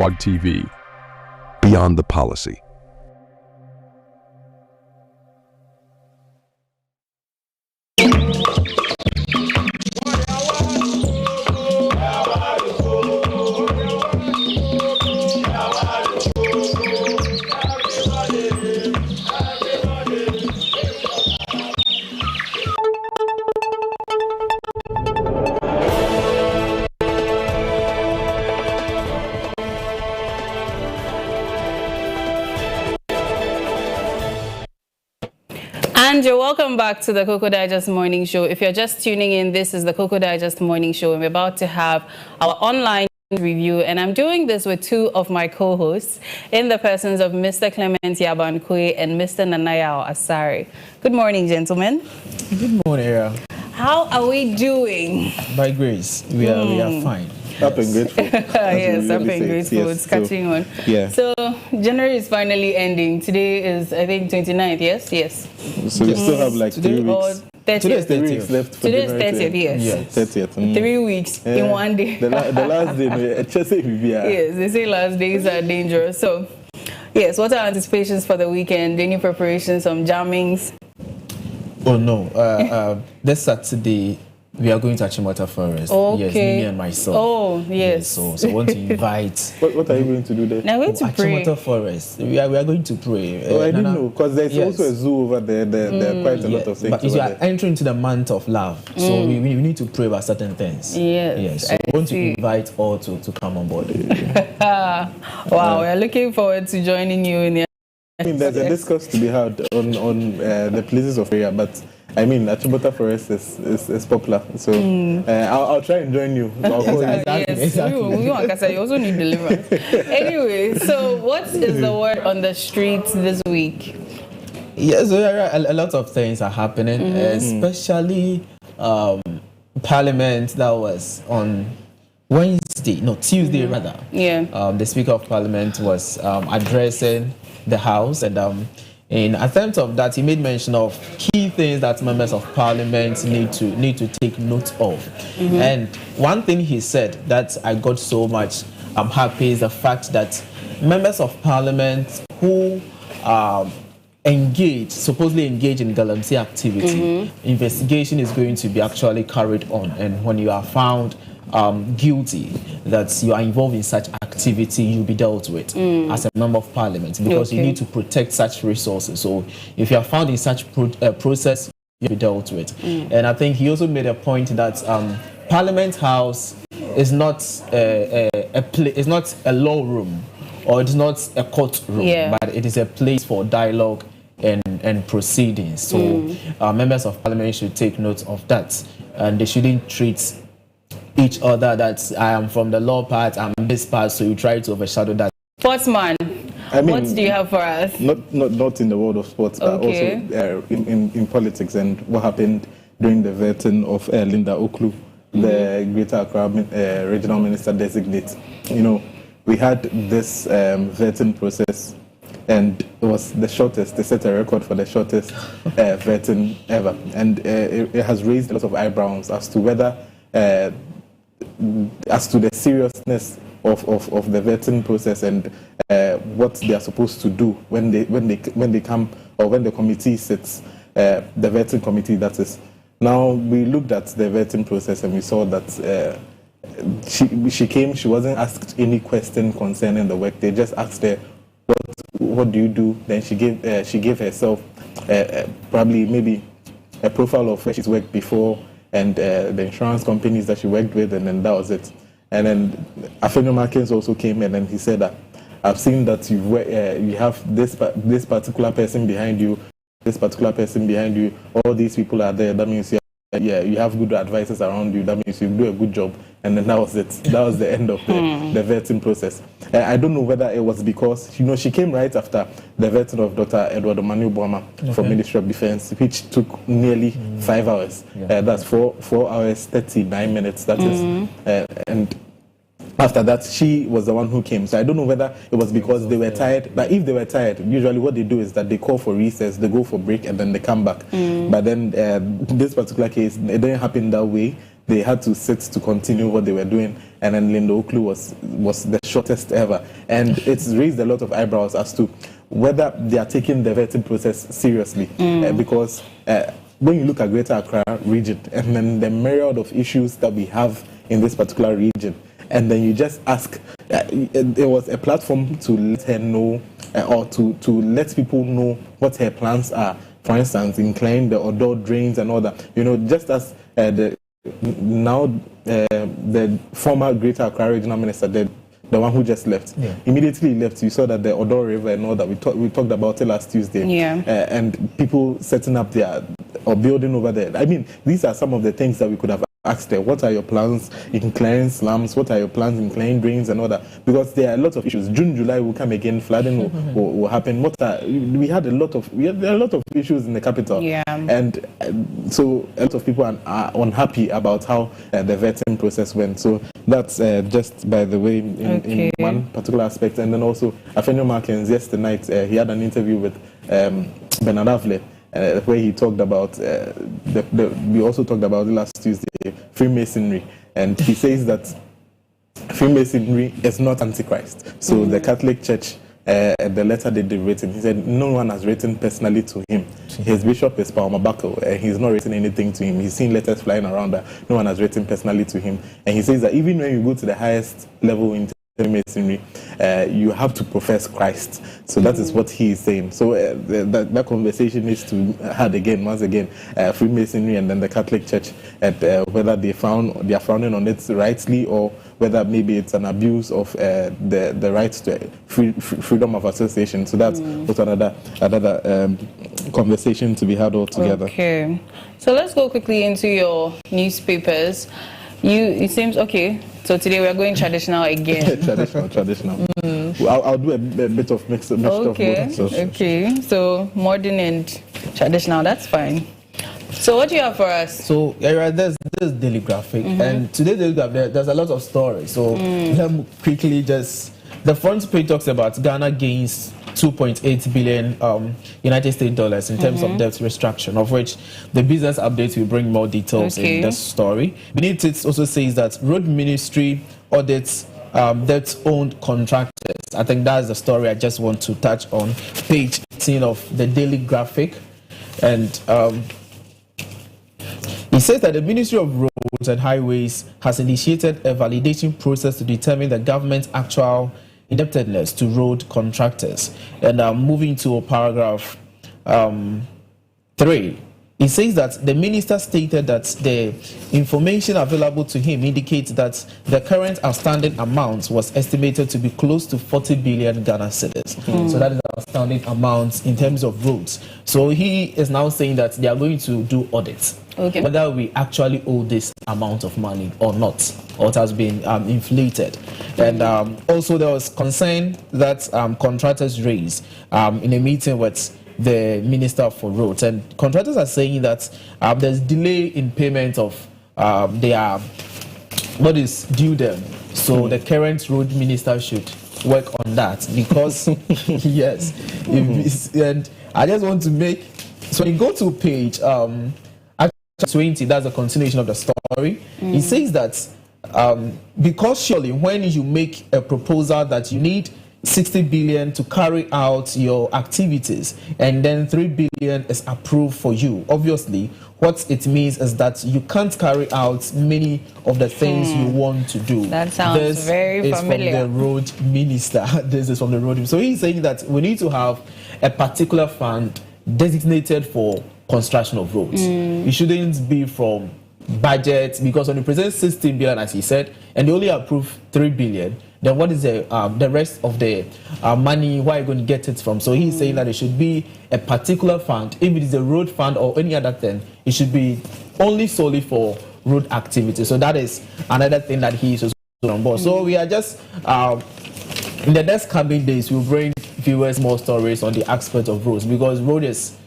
CLOG TV. Beyond the policy. And you're welcome back to the Cocoa Digest Morning Show. If you're just tuning in, this is the Cocoa Digest Morning Show, and we're about to have our online review, and I'm doing this with two of my co-hosts in the persons of Mr. Clement Yabankwe and Mr. Nanayao Asare. Good morning, gentlemen. Good morning, Era. How are we doing? By grace, we are fine. Up and grateful. Yes, up and grateful. Yes, it's catching on. Yeah. So January is finally ending. Today is, I think, 29th. Yes. So we still have like 3 weeks. 30th. Today is 3 weeks left for Today is January 30th. Yes. 30th. 3 weeks in one day. The last day, just say Yes, they say last days are dangerous. So, yes, what are anticipations for the weekend? Any preparations, some jammings? Oh no, this Saturday we are going to Achimota Forest. Okay. Yes, me and my son. Oh, yes. So I want to invite. What are you going to do there? Now, we're going to pray. Achimota Forest. We are going to pray. Oh, I didn't know, because there's also a zoo over there. There are quite a lot of things. But you are entering into the month of love, so we need to pray about certain things. Yes. So I want to invite all to come on board. Wow, we're looking forward to joining you in the. I mean, there's a discourse to be had on the places of prayer, but I mean, Achimota Forest is popular, so I'll try and join you. I'll call you. Yes, we want to you also need deliverance. Anyway, so what is the word on the streets this week? Yes, a lot of things are happening, especially Parliament that was on Tuesday rather. Yeah. The Speaker of Parliament was addressing the House, and in attempt of that, he made mention of key things that members of Parliament need to take note of. And one thing he said that I got so much happy is the fact that members of Parliament who supposedly engage in galamsey activity, investigation is going to be actually carried on, and when you are found guilty that you are involved in such activity, you'll be dealt with as a member of Parliament, because you need to protect such resources. So if you are found in such process, you'll be dealt with. And I think he also made a point that Parliament House is not it's not a law room, or it's not a court room, but it is a place for dialogue and proceedings. So members of Parliament should take note of that, and they shouldn't treat each other that I am from the law part, I'm this part, so you try to overshadow that. Sportsman, I mean, what do you have for us? Not in the world of sports, but also in politics, and what happened during the vetting of Linda Oklu, the Greater Accra Regional Minister designate. You know, we had this vetting process, and it was the shortest. They set a record for the shortest vetting ever, and it has raised a lot of eyebrows as to whether as to the seriousness of the vetting process, and what they are supposed to do when they come, or when the committee sits, the vetting committee, that is. Now, we looked at the vetting process and we saw that she came, she wasn't asked any question concerning the work. They just asked her, what do you do? Then she gave herself probably maybe a profile of where she's worked before, and the insurance companies that she worked with, and then that was it. And then Afenyo Markins also came, and then he said that I've seen that you have this particular person behind you, this particular person behind you. All these people are there. That means you have good advisors around you. That means you do a good job. And then that was it. That was the end of the vetting process. I don't know whether it was because she came right after the vetting of Dr. Edward Omanu Boama for Ministry of Defense, which took nearly 5 hours. That's 4 hours 39 minutes. That is, and after that, she was the one who came. So I don't know whether it was because they were tired. But if they were tired, usually what they do is that they call for recess, they go for break, and then they come back. But then this particular case, it didn't happen that way. They had to sit to continue what they were doing. And then Linda Oklu was the shortest ever. And it's raised a lot of eyebrows as to whether they are taking the vetting process seriously. Because when you look at Greater Accra region and then the myriad of issues that we have in this particular region, and then you just ask, there was a platform to let her know or to let people know what her plans are. For instance, in clearing the outdoor drains and all that. You know, just as the former Greater Accra Regional Minister, the one who just left, immediately left, you saw that the Odor River and all that, we talked about it last Tuesday. And people setting up their, or building over there. I mean, these are some of the things that we could have asked her. What are your plans in clearing slums? What are your plans in clearing drains and all that? Because there are a lot of issues. June, July will come again. Flooding will happen. We had a lot of issues in the capital. And so a lot of people are unhappy about how the vetting process went. So that's just by the way in one particular aspect. And then also Afenyo Markins yesterday night he had an interview with Bernard Avle. Where he talked about, we also talked about it last Tuesday, Freemasonry. And he says that Freemasonry is not Antichrist. So the Catholic Church, the letter that they've written, he said no one has written personally to him. His bishop is Paul Mabako, and he's not written anything to him. He's seen letters flying around that no one has written personally to him. And he says that even when you go to the highest level in Masonry, you have to profess Christ. So that is what he is saying. So that conversation needs to be had again, once again, Freemasonry and then the Catholic Church, at whether they are frowning on it rightly, or whether maybe it's an abuse of the right to freedom of association. So that's another conversation to be had altogether. Okay, so let's go quickly into your newspapers. It seems okay. So today we are going traditional again. traditional. I'll do a bit of mixture of both. Okay. So modern and traditional. That's fine. So what do you have for us? So there's Daily Graphic, and today's Daily Graphic there's a lot of stories. So let me quickly just. The front page talks about Ghana gains 2.8 billion United States dollars in terms of debt restructuring, of which the business update will bring more details in the story. Beneath it also says that Road Ministry audits debt-owned contractors. I think that's the story I just want to touch on. Page 18 of the Daily Graphic. And it says that the Ministry of Roads and Highways has initiated a validation process to determine the government's actual indebtedness to road contractors. And moving to paragraph 3, it says that the minister stated that the information available to him indicates that the current outstanding amount was estimated to be close to 40 billion Ghana cedis. So that is the outstanding amount in terms of roads. So he is now saying that they are going to do audits. Whether we actually owe this amount of money or not, or it has been inflated. And also there was concern that contractors raised in a meeting with the Minister for Roads, and contractors are saying that there's delay in payment of what is due them. So the current road minister should work on that, because yes, and I just want to make, so you go to page 20, that's a continuation of the story. It says that because surely when you make a proposal that you need 60 billion to carry out your activities, and then 3 billion is approved for you, obviously what it means is that you can't carry out many of the things you want to do. That sounds very familiar. From the road minister. This is from the road. So he's saying that we need to have a particular fund designated for construction of roads. It shouldn't be from budget, because when you present 16 billion, as he said, and they only approve 3 billion, then what is the rest of the money? Where are you going to get it from? So he's saying that it should be a particular fund. If it is a road fund or any other thing, it should be only solely for road activity. So that is another thing that he is on board. So we are just in the next coming days, we'll bring viewers more stories on the aspect of roads, because road is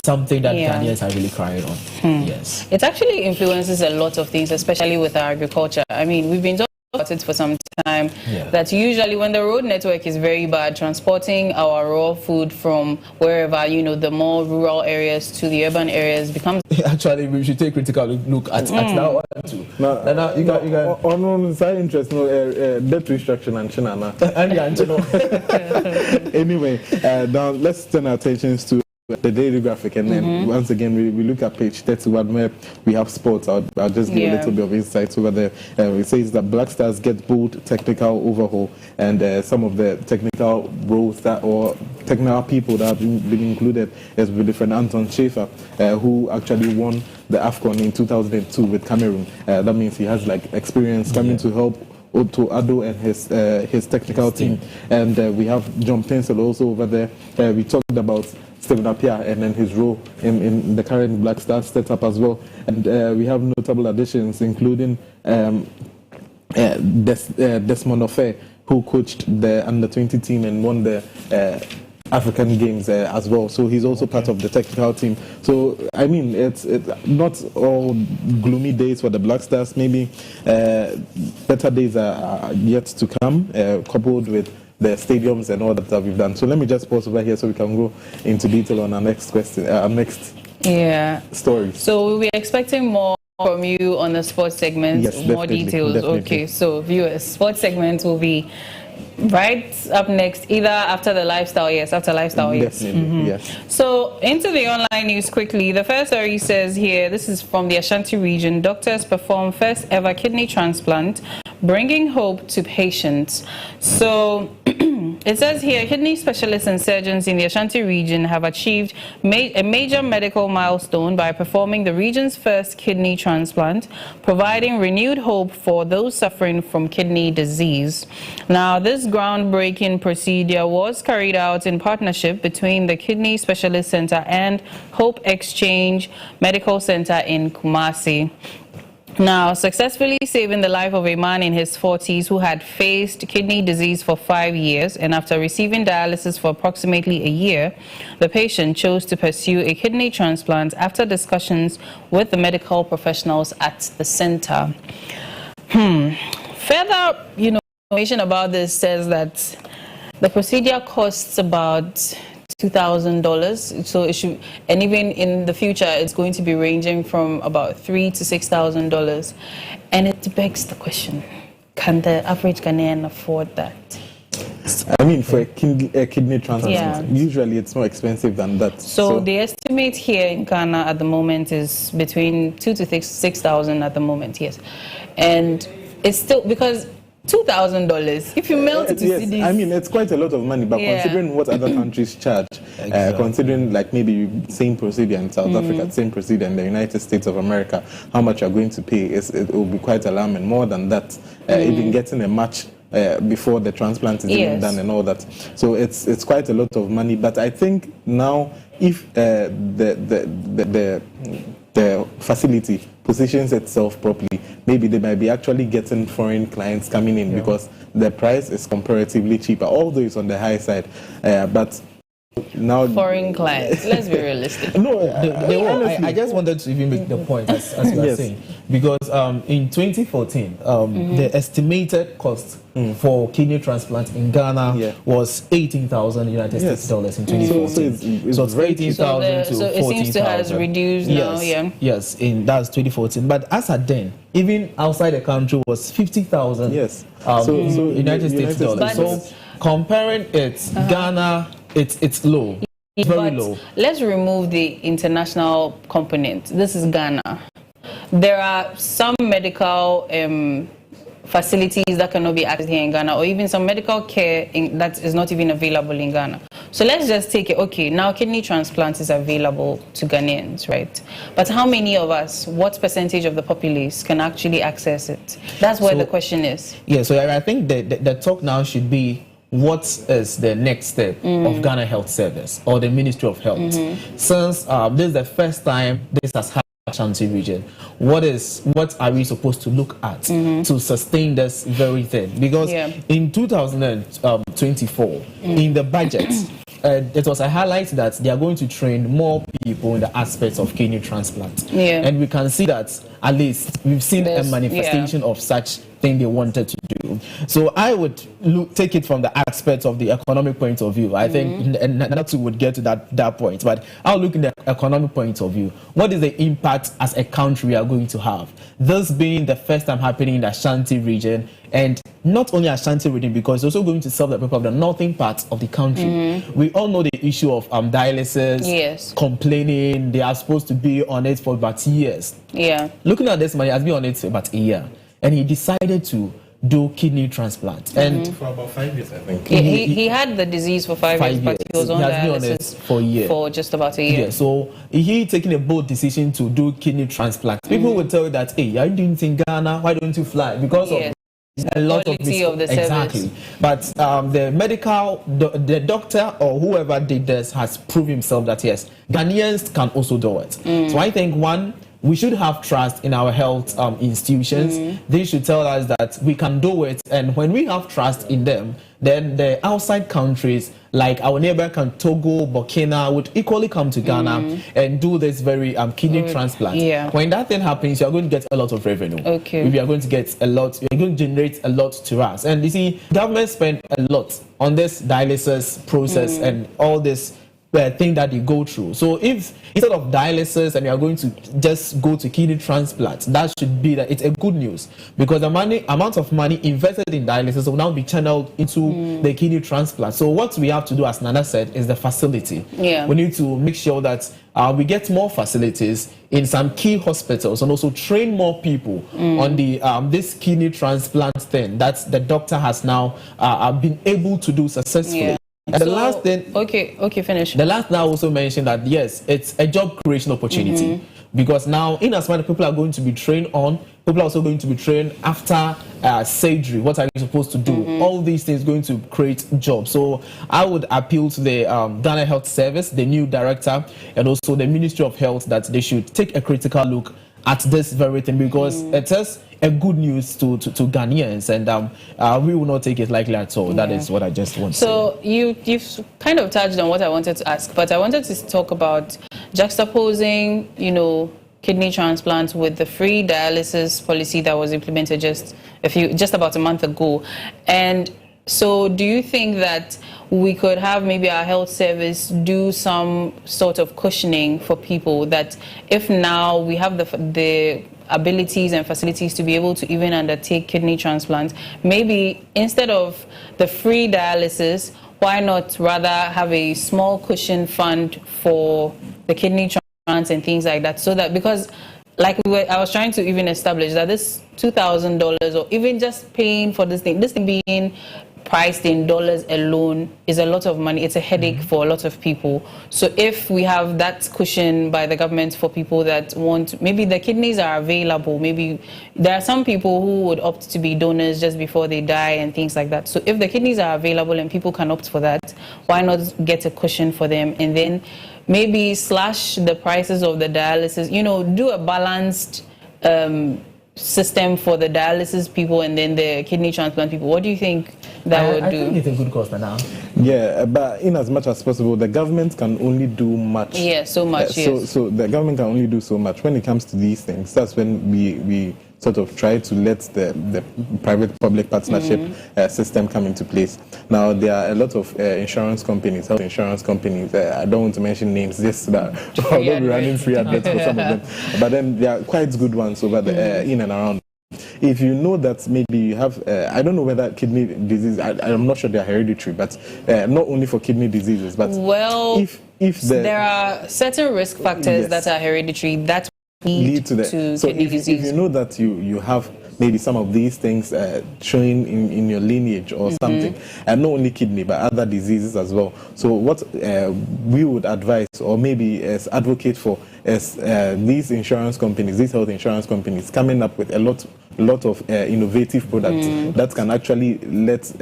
something that Ghanaians are really crying on. Yes, it actually influences a lot of things, especially with our agriculture. I mean, we've been talking about it for some time, that usually when the road network is very bad, transporting our raw food from wherever, you know, the more rural areas to the urban areas becomes... Actually, we should take a critical look at that one too. Now, you got on side interest, no, debt restructuring and China. Anyway, now let's turn our attentions to the daily graphic, and then once again we look at page 31 where we have sports. I'll just give a little bit of insights over there. It says that Black Stars get bold technical overhaul, and some of the technical roles that or technical people that have been included is with different Anton Schaefer, who actually won the AFCON in 2002 with Cameroon. That means he has like experience coming to help Otto Addo and his technical team. And we have John Pencil also over there. We talked about Stephen Appiah and then his role in the current Black Stars setup as well. And we have notable additions, including Desmond Ofe, who coached the under-20 team and won the African Games as well. So he's also part of the technical team. So, I mean, it's not all gloomy days for the Black Stars. Maybe better days are yet to come, coupled with the stadiums and all that we've done. So let me just pause over here so we can go into detail on our next question, our next story. So we'll be expecting more from you on the sports segment, more details. Definitely. Okay, so viewers, sports segment will be right up next, either after the lifestyle, after lifestyle, Definitely, So into the online news quickly. The first story says here, this is from the Ashanti region. Doctors perform first ever kidney transplant, bringing hope to patients. So it says here, kidney specialists and surgeons in the Ashanti region have achieved a major medical milestone by performing the region's first kidney transplant, providing renewed hope for those suffering from kidney disease. Now, this groundbreaking procedure was carried out in partnership between the Kidney Specialist Center and Hope Exchange Medical Center in Kumasi. Now, successfully saving the life of a man in his 40s who had faced kidney disease for 5 years, and after receiving dialysis for approximately a year, the patient chose to pursue a kidney transplant after discussions with the medical professionals at the center. Further, information about this says that the procedure costs about $2,000, so it should, and even in the future it's going to be ranging from about $3,000 to $6,000, and it begs the question: can the average Ghanaian afford that? I mean, for a kidney transplant, usually it's more expensive than that. So the estimate here in Ghana at the moment is between $2,000 to $6,000 at the moment, and it's still because $2,000 if you melt it to CDs. I mean, it's quite a lot of money, but considering what other countries charge, considering like maybe same procedure in South Africa, same procedure in the United States of America, how much you're going to pay it will be quite alarming. More than that, even getting a match before the transplant is even done and all that. So it's quite a lot of money. But I think now, if the facility positions itself properly, maybe they might be actually getting foreign clients coming in because the price is comparatively cheaper, although it's on the high side. But now foreign clients, let's be realistic. I just wanted to even make the point as you were saying, because in 2014 the estimated cost for kidney transplant in Ghana was $18,000 United States dollars in 2014. So it's 18,000 to 14,000. So it seems to have reduced now. Yes, that's 2014. But as at then, even outside the country was 50,000. So United States dollars. So comparing it, Ghana, it's low. It's very low. Let's remove the international component. This is Ghana. There are some medical facilities that cannot be accessed here in Ghana, or even some medical care that is not even available in Ghana. So let's just take it. Okay, now kidney transplant is available to Ghanaians, right? But how many of us, what percentage of the populace can actually access it? That's where the question is. Yeah, so I think the talk now should be, what is the next step of Ghana Health Service or the Ministry of Health? Since this is the first time this has happened in the Ashanti region, what are we supposed to look at to sustain this very thing? Because in 2024, in the budget, it was a highlight that they are going to train more people in the aspects of kidney transplant. And we can see that at least we've seen a manifestation of such thing they wanted to So I would take it from the aspect of the economic point of view. I think Natu would get to that point, but I'll look in the economic point of view. What is the impact as a country we are going to have? This being the first time happening in the Ashanti region, and not only Ashanti region, because it's also going to serve the people of the northern part of the country. We all know the issue of dialysis, yes, complaining. They are supposed to be on it for about years. Yeah. Looking at this man, he has been on it for about a year, and he decided to do kidney transplant. And for about 5 years, I think. He had the disease for 5 years, but he was on dialysis for a year. For just about a year. Yeah, so he taking a bold decision to do kidney transplant. People would tell you that, hey, are you doing it in Ghana? Why don't you fly? Because of a lot of the exactly service. But the doctor or whoever did this has proved himself that yes, Ghanaians can also do it. So I think one, we should have trust in our health institutions. They should tell us that we can do it, and when we have trust in them, then the outside countries like our neighbor Togo, Burkina would equally come to Ghana and do this very kidney transplant. Yeah. When that thing happens, you are going to get a lot of revenue. Okay. We are going to get a lot. You are going to generate a lot to us. And you see, government spend a lot on this dialysis process and all this thing that you go through. So if instead of dialysis and you are going to just go to kidney transplant, that should be that it's a good news, because the amount of money invested in dialysis will now be channeled into the kidney transplant. So what we have to do, as Nana said, is the facility. Yeah. We need to make sure that we get more facilities in some key hospitals, and also train more people on the this kidney transplant thing that the doctor has now been able to do successfully. Yeah. And the last thing, okay, finish. The last thing I also mentioned that yes, it's a job creation opportunity, because now in as much people are going to be trained on, people are also going to be trained after surgery. What are you supposed to do? All these things going to create jobs. So I would appeal to the Ghana Health Service, the new director, and also the Ministry of Health, that they should take a critical look at this very thing, because it is a good news to Ghanaians, and we will not take it lightly at all. That is what I just want to say. So you've kind of touched on what I wanted to ask, but I wanted to talk about juxtaposing, kidney transplants with the free dialysis policy that was implemented just about a month ago. And so do you think that we could have maybe our health service do some sort of cushioning for people, that if now we have the abilities and facilities to be able to even undertake kidney transplants, maybe instead of the free dialysis, why not rather have a small cushion fund for the kidney transplants and things like that? So that, because I was trying to even establish that this $2,000, or even just paying for this thing being priced in dollars alone, is a lot of money. It's a headache for a lot of people. So if we have that cushion by the government for people that want, maybe the kidneys are available, maybe there are some people who would opt to be donors just before they die and things like that. So if the kidneys are available and people can opt for that, why not get a cushion for them, and then maybe slash the prices of the dialysis, do a balanced system for the dialysis people and then the kidney transplant people? What do you think that would do? I think it's a good cost now. Yeah, but in as much as possible, the government can only do much. Yeah, so much. Yes. So the government can only do so much when it comes to these things. That's when we sort of try to let the private-public partnership system come into place. Now, there are a lot of insurance companies, health insurance companies. I don't want to mention names, just that I'll not be running free adverts for some of them. But then there are quite good ones over the in and around. If you know that maybe you have, I don't know whether kidney disease, I'm not sure they're hereditary, but not only for kidney diseases, but if there are certain risk factors that are hereditary that lead to kidney disease. If you know that you have maybe some of these things showing in your lineage or something, and not only kidney but other diseases as well. So what we would advise, or maybe advocate for, is these insurance companies, these health insurance companies, coming up with a lot of innovative products that can actually let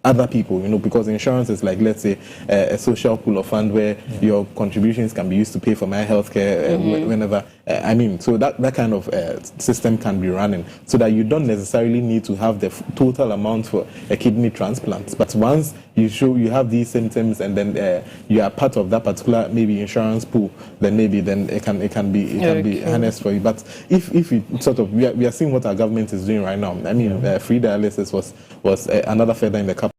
other people, because insurance is like, let's say, a social pool of fund where your contributions can be used to pay for my healthcare whenever. So that kind of system can be running so that you don't necessarily need to have the total amount for a kidney transplant. But once you show you have these symptoms and then you are part of that particular maybe insurance pool, then it can be harnessed for you. But if you sort of we are seeing what our government is doing right now. Free dialysis was another feather in the cap.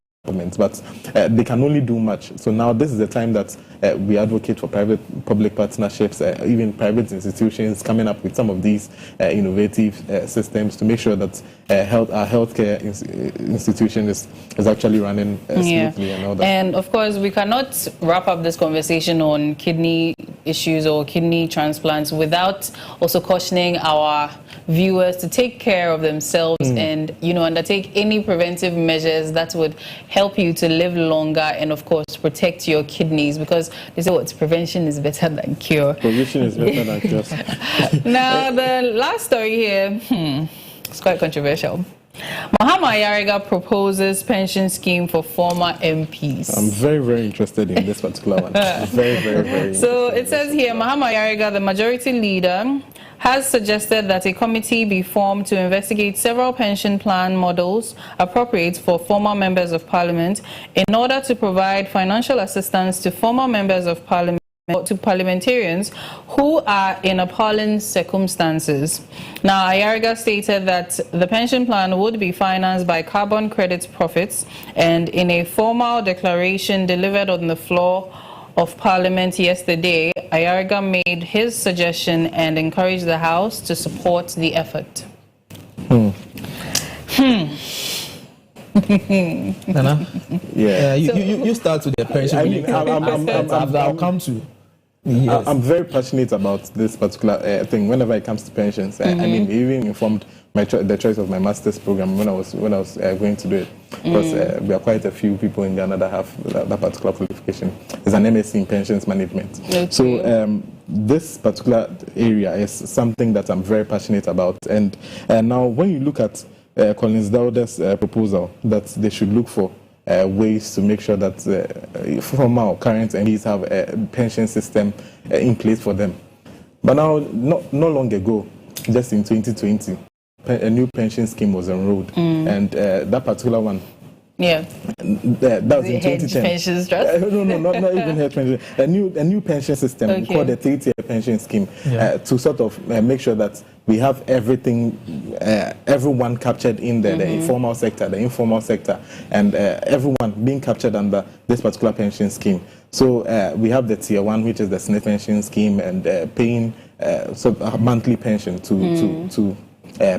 But they can only do much. So now this is the time that we advocate for private-public partnerships, even private institutions coming up with some of these innovative systems to make sure that our healthcare institution is actually running smoothly and all that. And of course, we cannot wrap up this conversation on kidney issues or kidney transplants without also cautioning our viewers to take care of themselves and undertake any preventive measures that would help you to live longer and of course protect your kidneys, because they say what prevention is better than cure. Prevention is better than cure. Now the last story here, it's quite controversial. Mahama Ayariga proposes pension scheme for former MPs. I'm very, very interested in this particular one. Very, very, very. So it says here, Mahama Ayariga, the majority leader, has suggested that a committee be formed to investigate several pension plan models appropriate for former members of parliament in order to provide financial assistance to former members of parliament, to parliamentarians who are in appalling circumstances. Now, Ayariga stated that the pension plan would be financed by carbon credit profits, and in a formal declaration delivered on the floor of Parliament yesterday, Ayariga made his suggestion and encouraged the House to support the effort. Nana? Yeah. You start with the pension. I'll come to. Yes. I'm very passionate about this particular thing. Whenever it comes to pensions, we even informed the choice of my master's program when I was going to do it, because there are quite a few people in Ghana that have that particular qualification. It's an MSc in pensions management. Okay. So this particular area is something that I'm very passionate about. And now, when you look at Collins Dowda's proposal that they should look for ways to make sure that former or current MPs have a pension system in place for them. But now, not long ago, just in 2020, a new pension scheme was enrolled, and that particular one. Yeah. That was in 2010. Pension trust? No, not even hedge pension. A new pension system called the 3-tier pension scheme to sort of make sure that we have everything, everyone captured in the informal sector, the informal sector, and everyone being captured under this particular pension scheme. So we have the tier 1, which is the SNF pension scheme, and paying sort of monthly pension to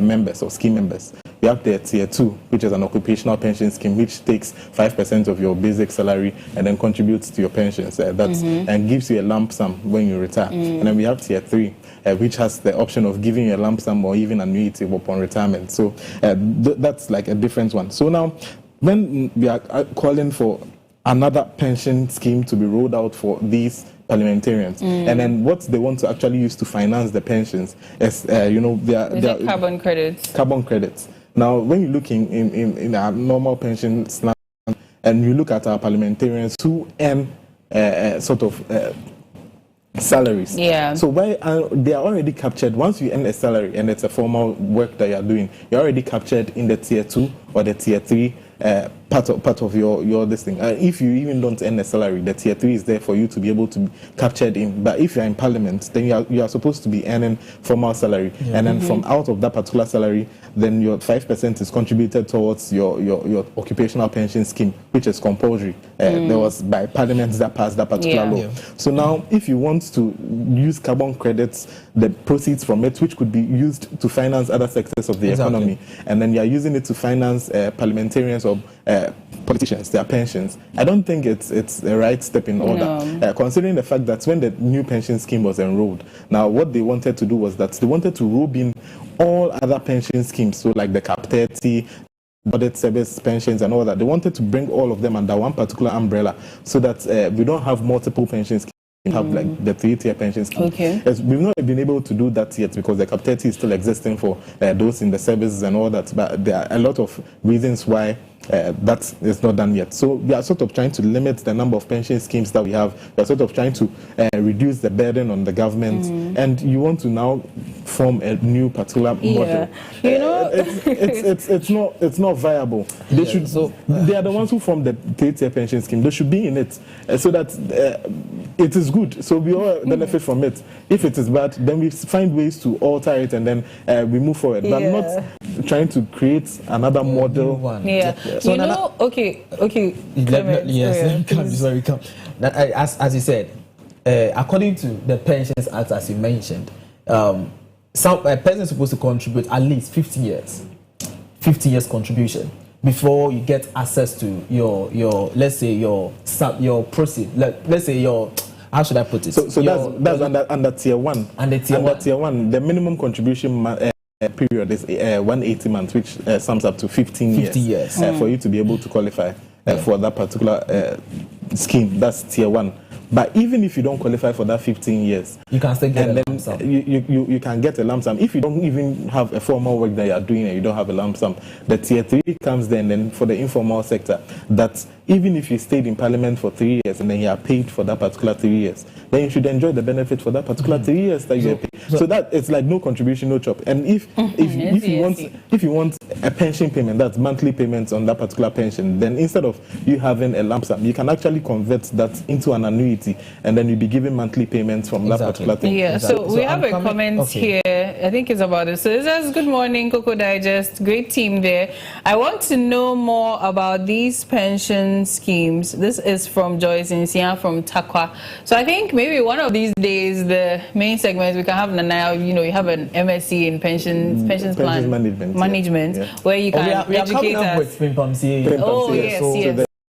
members or scheme members. We have the tier 2, which is an occupational pension scheme, which takes 5% of your basic salary and then contributes to your pensions. And gives you a lump sum when you retire. And then we have tier 3, which has the option of giving you a lump sum or even annuity upon retirement. So that's like a different one. So now, when we are calling for another pension scheme to be rolled out for these parliamentarians, and then what they want to actually use to finance the pensions is, their carbon credits. Carbon credits. Now, when you look in our normal pension slant, and you look at our parliamentarians who earn sort of salaries. Yeah. So they are already captured. Once you earn a salary and it's a formal work that you are doing, you're already captured in the tier 2 or the tier 3 part of your this thing. If you even don't earn a salary, the tier 3 is there for you to be able to be captured in. But if you're in parliament, then you are supposed to be earning formal salary, and then from out of that particular salary, then your 5% is contributed towards your occupational pension scheme, which is compulsory. There was by parliaments that passed that particular law. Yeah. So now, if you want to use carbon credits, the proceeds from it, which could be used to finance other sectors of the economy, and then you are using it to finance parliamentarians or politicians, their pensions, I don't think it's the right step in order. Considering the fact that when the new pension scheme was enrolled, now what they wanted to do was that they wanted to rope in all other pension schemes, so like the Cap 30, audit service pensions and all that. They wanted to bring all of them under one particular umbrella so that we don't have multiple pension schemes have like the 3-tier pension scheme. Okay. As we've not been able to do that yet because the Cap 30 is still existing for those in the services and all that. But there are a lot of reasons why that is not done yet. So we are sort of trying to limit the number of pension schemes that we have. We are sort of trying to reduce the burden on the government. And you want to now form a new particular model. You know, it's not viable. They should. They are the ones who form the 3-tier pension scheme. They should be in it so that it is good. So we all benefit from it. If it is bad, then we find ways to alter it and then we move forward. But not trying to create another model. So you know, okay. Sorry, come. As you said, according to the Pensions Act, as you mentioned, some a person is supposed to contribute at least 50 years contribution before you get access to your let's say your proceed. Let's say your, how should I put it? So that's under tier 1. Under tier 1, the minimum contribution period is 180 months, which sums up to 15 years. For you to be able to qualify for that particular scheme. That's tier 1. But even if you don't qualify for that 15 years, you can still get a lump sum. You can get a lump sum. If you don't even have a formal work that you are doing and you don't have a lump sum, the tier 3 comes then. And then for the informal sector, that even if you stayed in parliament for 3 years and then you are paid for that particular 3 years, then you should enjoy the benefit for that particular 3 years that you are paid. So that it's like no contribution, no chop. And if you want a pension payment, that's monthly payments on that particular pension, then instead of you having a lump sum, you can actually convert that into an annuity, and then you'll be given monthly payments from that particular thing. So we have a comment here. I think it's about it. So it says, good morning, Cocoa Digest. Great team there. I want to know more about these pension schemes. This is from Joyce Insia from Takwa. So I think maybe one of these days, the main segments we can have now, you have an MSc in pensions plan management where you can educate us.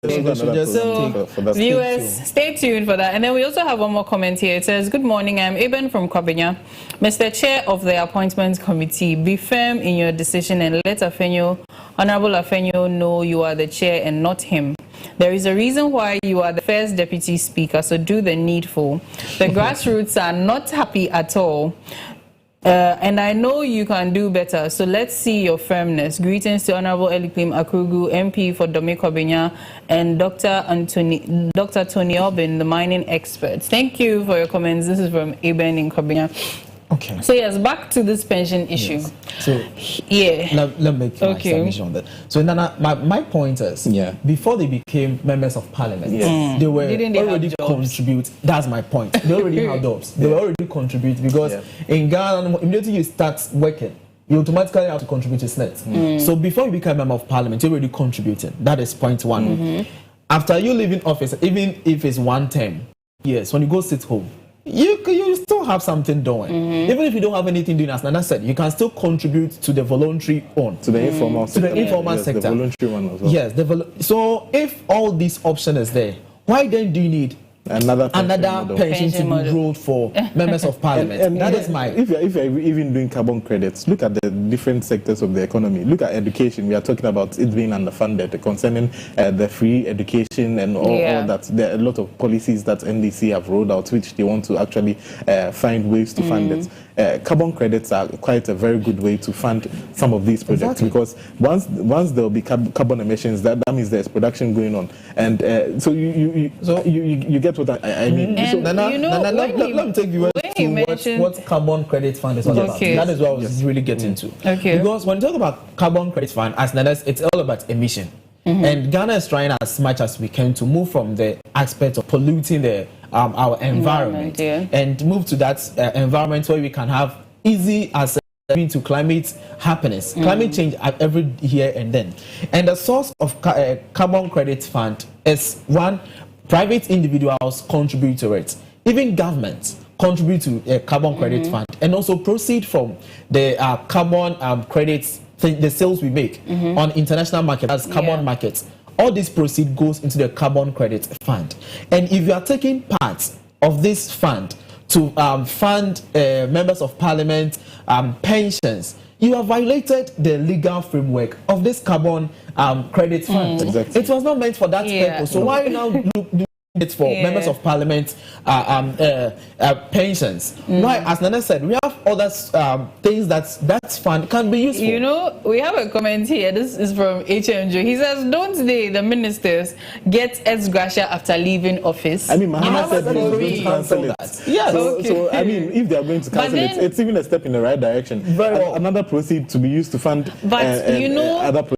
So viewers, stay tuned for that. And then we also have one more comment here. It says, good morning, I'm Eben from Kwabenya. Mr. Chair of the Appointments Committee, be firm in your decision and let Honorable Afenyo know you are the chair and not him. There is a reason why you are the first deputy speaker, so do the needful. The grassroots are not happy at all. And I know you can do better, so let's see your firmness. Greetings to Honorable Elikim Akrugu, MP for Dome Kwabenya, and Dr. Tony Albin, the mining expert. Thank you for your comments. This is from Eben in Kwabenya. Okay. So yes, back to this pension issue. Yes. So let me make my submission on that. So Nana, my point is, before they became members of parliament, they were already contribute. That's my point. They already have jobs. They were already contribute because in Ghana, immediately you start working, you automatically have to contribute to SNET. So before you become a member of parliament, you're already contributing. That is point 1. After you leave in office, even if it's 1 term, yes, when you go sit home, you still have something doing. Even if you don't have anything doing, as Nana said, you can still contribute to the voluntary to the informal sector. The voluntary one as well. Yes, so if all these option is there, why then do you need another pension to be rolled for members of parliament? And that is my. If you're even doing carbon credits, look at the different sectors of the economy. Look at education. We are talking about it being underfunded, concerning the free education and all that. There are a lot of policies that NDC have rolled out, which they want to actually find ways to fund it. Carbon credits are quite a very good way to fund some of these projects because once there will be carbon emissions, that means there's production going on, and so you get what I mean. And let me take you to what carbon credit fund is all about. That is what I was really getting to. Because when you talk about carbon credit fund, as Nana, it's all about emission. And Ghana is trying as much as we can to move from the aspect of polluting our environment and move to that environment where we can have easy access to climate happiness, climate change every here and then. And the source of carbon credit fund is one, private individuals contribute to it. Even governments contribute to a carbon credit fund and also proceed from the carbon credits, the sales we make on international markets as carbon markets. All this proceed goes into the carbon credit fund. And if you are taking part of this fund to fund members of parliament pensions, you have violated the legal framework of this carbon credit fund. It was not meant for that purpose. So why now it's for members of parliament pensions. Why, as Nana said, we have other things that's fund can be useful. You know, we have a comment here. This is from HMJ. He says, "Don't they, the ministers, get ex gratia after leaving office?" I mean, Mahama said he was going to cancel it. Yes. So I mean, if they are going to cancel it, it's even a step in the right direction. Very well. Another proceed to be used to fund. But you know, other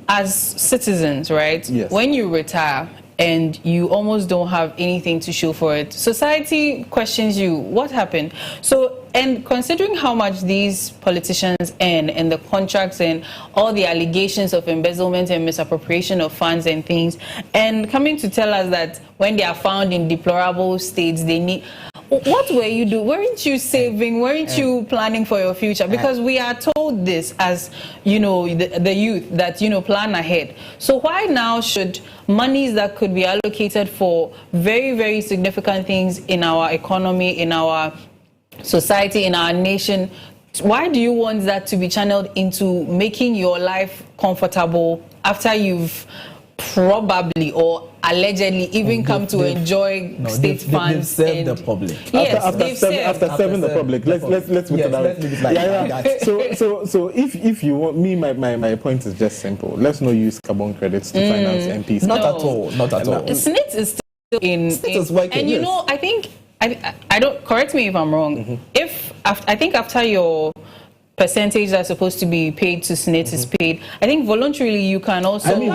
as citizens, right? Yes. When you retire and you almost don't have anything to show for it, society questions you. What happened? So, and considering how much these politicians earn and the contracts and all the allegations of embezzlement and misappropriation of funds and things, and coming to tell us that when they are found in deplorable states, they need... What were you doing? Weren't you saving? Weren't you planning for your future? Because we are told this as, you know, the youth, that, you know, plan ahead. So why now should monies that could be allocated for very, very significant things in our economy, in our society, in our nation, why do you want that to be channeled into making your life comfortable after you've probably or allegedly even come to enjoy state funds? They've served the public. Yes, after serving the public. Let's put it that way. So if you want me, my point is just simple. Let's not use carbon credits to finance MPs. Not at all. SNIT is still in working, and you know, I think I don't, correct me if I'm wrong. I think after your percentage that's supposed to be paid to SNIT is paid, I think voluntarily you can also you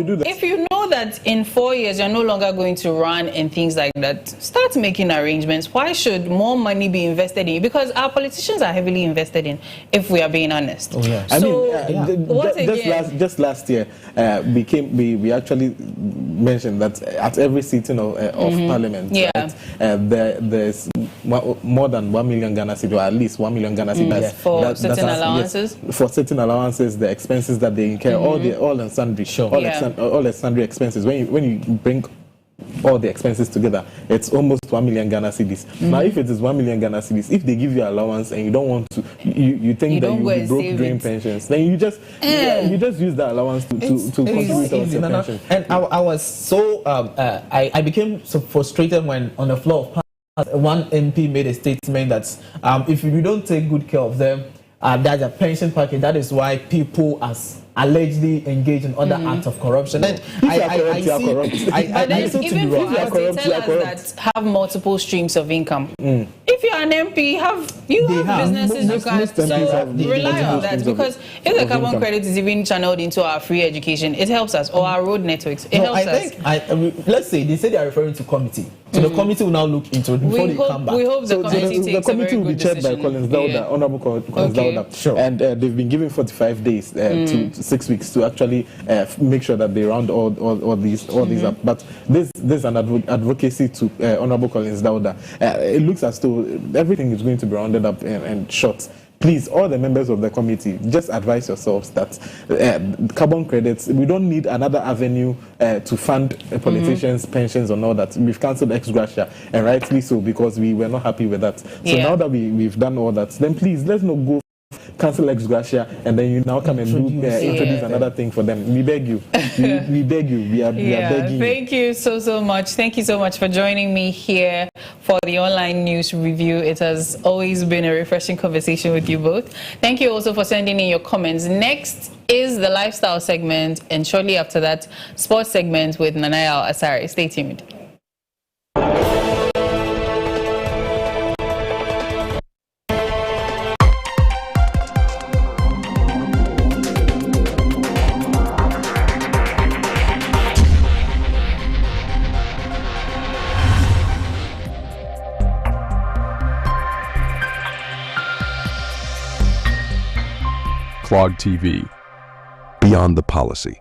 do that. If you know that in 4 years you're no longer going to run and things like that, start making arrangements. Why should more money be invested in? Because our politicians are heavily invested in, if we are being honest. Just last year we actually mentioned that at every sitting of parliament, there's more than 1 million Ghana cedi, or at least 1 million Ghana cedi for certain allowances. Yes, for certain allowances, the expenses that they incur, all and sundry, all sundry expenses. When you bring all the expenses together, it's almost 1 million Ghana cedis. Now, if it is 1 million Ghana cedis, if they give you allowance and you don't want to, you think that you'll be broke during pensions, then you just use that allowance to contribute towards your pension. And I was so I became so frustrated when on the floor of Parliament, one MP made a statement that if you don't take good care of them, there's a pension package. That is why people as allegedly engage in other acts of corruption. And I see even for us, they tell us that have multiple streams of income. If you're an MP, you have businesses you can rely on that, because if the carbon credit is even channeled into our free education, it helps us, or our road networks. It helps us. Let's say they say they are referring to committee. So the committee will now look into it before they come back. We hope the committee takes the committee will be chaired by Collins Dauda, Honorable Collins Dauda. Sure. And they've been given 45 days to 6 weeks to actually make sure that they round all these up. But this is an advocacy to Honorable Collins Dauda. It looks as though everything is going to be rounded up and short. Please, all the members of the committee, just advise yourselves that carbon credits, we don't need another avenue to fund politicians' pensions and all that. We've cancelled ex gratia, and rightly so, because we were not happy with that. So now that we've done all that, then please, let's not go cancel ex gratia and then you now come and introduce another thing for them. We beg you. We beg you. We are begging. Thank you so much. Thank you so much for joining me here for the online news review. It has always been a refreshing conversation with you both. Thank you also for sending in your comments. Next is the lifestyle segment, and shortly after that, sports segment with Nanaya Asari. Stay tuned. CLOG TV, beyond the policy.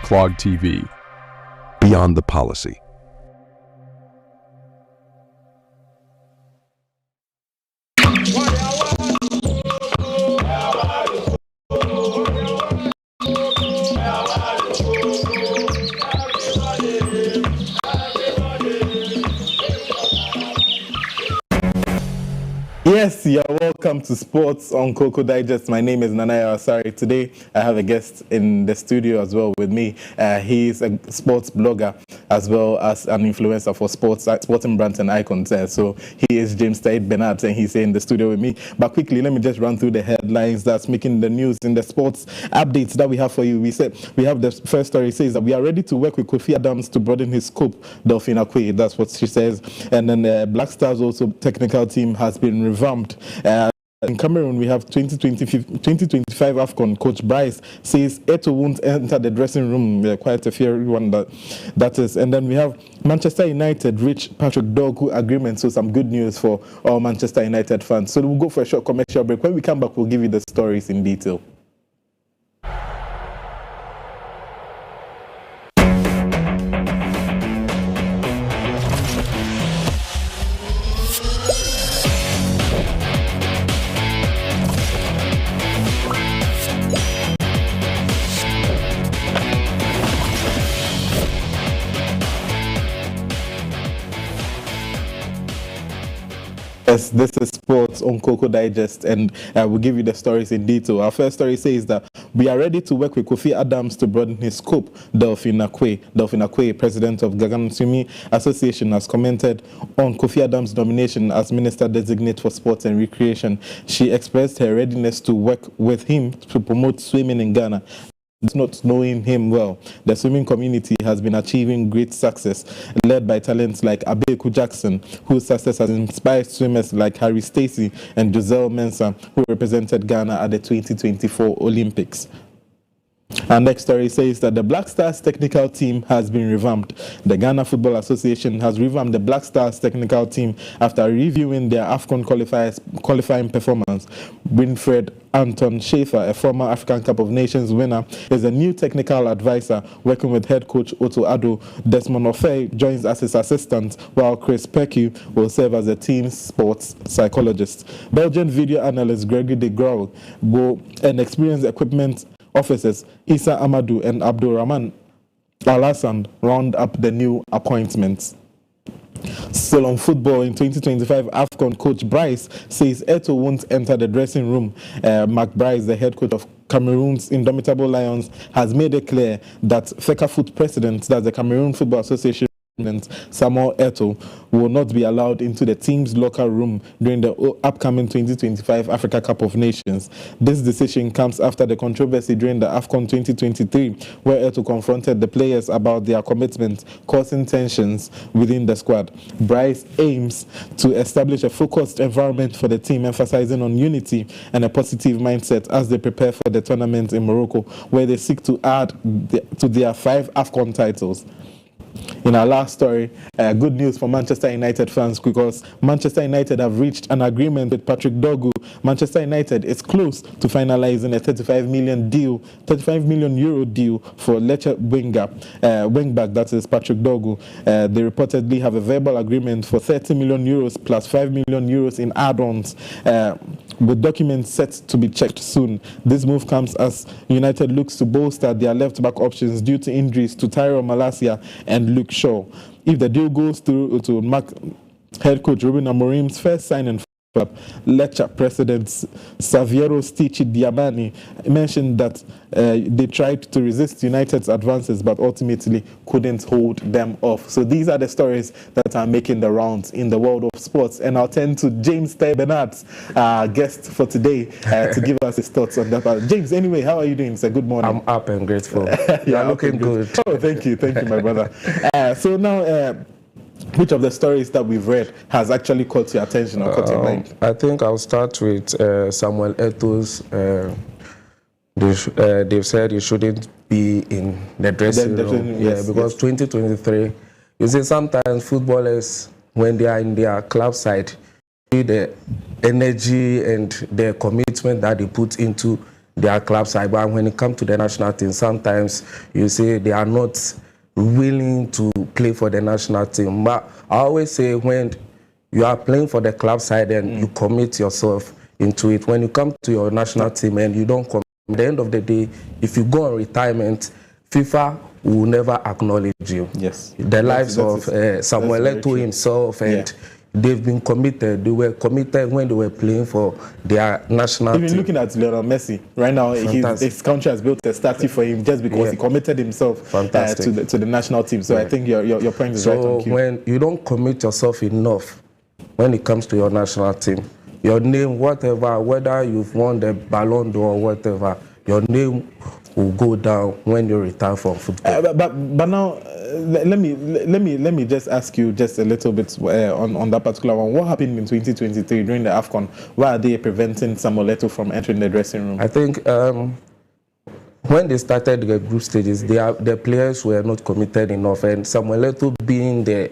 CLOG TV. Beyond the policy. Yes, you're welcome to Sports on Coco Digest. My name is Nanaya Asari. Today, I have a guest in the studio as well with me. He is a sports blogger as well as an influencer for sporting brands and icons. So he is James Taid Bernard, and he's in the studio with me. But quickly, let me just run through the headlines that's making the news in the sports updates that we have for you. We have the first story says that we are ready to work with Kofi Adams to broaden his scope. Delphine Akwe, that's what she says. And then the Black Stars also technical team has been revamped. In Cameroon, we have 2025 AFCON. Coach Bryce says Eto'o won't enter the dressing room. Quite a fiery one that is. And then we have Manchester United reach Patrick Dorgu agreement. So some good news for all Manchester United fans. So we'll go for a short commercial break. When we come back, we'll give you the stories in detail. Yes, this is Sports on Coco Digest, and we'll give you the stories in detail. Our first story says that we are ready to work with Kofi Adams to broaden his scope. Delphine Akwe, president of Gagan Sumi Association, has commented on Kofi Adams' nomination as Minister Designate for Sports and Recreation. She expressed her readiness to work with him to promote swimming in Ghana. Not knowing him well, the swimming community has been achieving great success, led by talents like Abeku Jackson, whose success has inspired swimmers like Harry Stacey and Giselle Mensah, who represented Ghana at the 2024 Olympics. Our next story says that the Black Stars technical team has been revamped. The Ghana Football Association has revamped the Black Stars technical team after reviewing their AFCON qualifying performance. Winfred Anton Schaefer, a former African Cup of Nations winner, is a new technical advisor working with head coach Otto Addo. Desmond Ofei joins as his assistant, while Chris Peku will serve as the team's sports psychologist. Belgian video analyst Gregory de Grauw and experienced equipment officers Issa Amadou and Abdul Rahman Al-Hassan round up the new appointments. Still on football, in 2025 AFCON, Coach Bryce says Eto'o won't enter the dressing room. Mark Bryce, the head coach of Cameroon's Indomitable Lions, has made it clear that FECAFOOT president, that's the Cameroon Football Association, Samuel Eto'o, will not be allowed into the team's locker room during the upcoming 2025 Africa Cup of Nations. This decision comes after the controversy during the AFCON 2023, where Eto'o confronted the players about their commitment, causing tensions within the squad. Bryce aims to establish a focused environment for the team, emphasizing on unity and a positive mindset as they prepare for the tournament in Morocco, where they seek to add to their 5 AFCON titles. In our last story, good news for Manchester United fans, because Manchester United have reached an agreement with Patrick Dorgu. Manchester United is close to finalizing a 35 million euro deal for Lecce wingback, that is Patrick Dorgu. They reportedly have a verbal agreement for 30 million euros plus 5 million euros in add-ons, with documents set to be checked soon. This move comes as United looks to bolster their left-back options due to injuries to Tyrone Malacia and Luke Shaw. If the deal goes through, to mark head coach Ruben Amorim's first signing. Lecce president Saviero Stici Diamani mentioned that they tried to resist United's advances but ultimately couldn't hold them off. So these are the stories that are making the rounds in the world of sports, and I'll turn to James Taid Bernard, guest for today, to give us his thoughts on that. James, anyway, how are you doing? Good morning. I'm up and grateful. You're looking good. Oh, thank you, my brother. So now, which of the stories that we've read has actually caught your attention or caught your mind? I think I'll start with Samuel Eto'o's. They've said he shouldn't be in the dressing room. Yes, because 2023, you see, sometimes footballers, when they are in their club side, the energy and the commitment that they put into their club side, but when it comes to the national team, sometimes you see they are not willing to play for the national team. But I always say when you are playing for the club side and you commit yourself into it, when you come to your national team and you don't commit, at the end of the day, if you go on retirement, FIFA will never acknowledge you. Yes. The lives of Samuel Eto'o himself and they've been committed. They were committed when they were playing for their national team. Even looking at Lionel Messi, right now his country has built a statue for him just because he committed himself to the national team. So I think your point is right on cue. When you don't commit yourself enough when it comes to your national team, your name, whatever, whether you've won the Ballon d'Or or whatever, your name will go down when you retire from football. But now, let me just ask you just a little bit on that particular one. What happened in 2023 during the AFCON? Why are they preventing Samuel Eto'o from entering the dressing room? I think when they started the group stages, the players were not committed enough, and Samuel Eto'o being the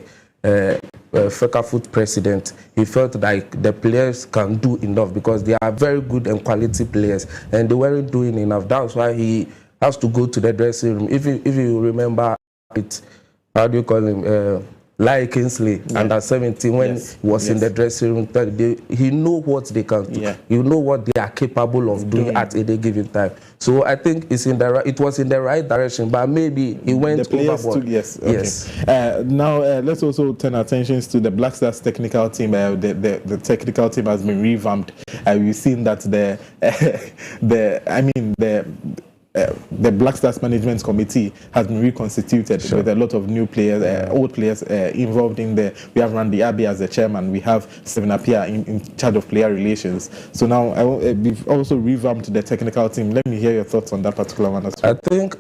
FECAFOOT president, he felt like the players can do enough because they are very good and quality players, and they weren't doing enough. That's why he has to go to the dressing room. If you remember it, how do you call him? Like Kingsley, under 17, when he was in the dressing room, he know what they can do. You know what they are capable of doing at any given time. So I think it was in the right direction, but maybe he went overboard. Yes. Now let's also turn our attentions to the Black Stars technical team. The technical team has been revamped. We've seen that the Black Stars Management Committee has been reconstituted with a lot of new players, old players involved in there. We have Randy Abbey as the chairman. We have Stephen Appiah in charge of player relations. So now we've also revamped the technical team. Let me hear your thoughts on that particular one as well. I think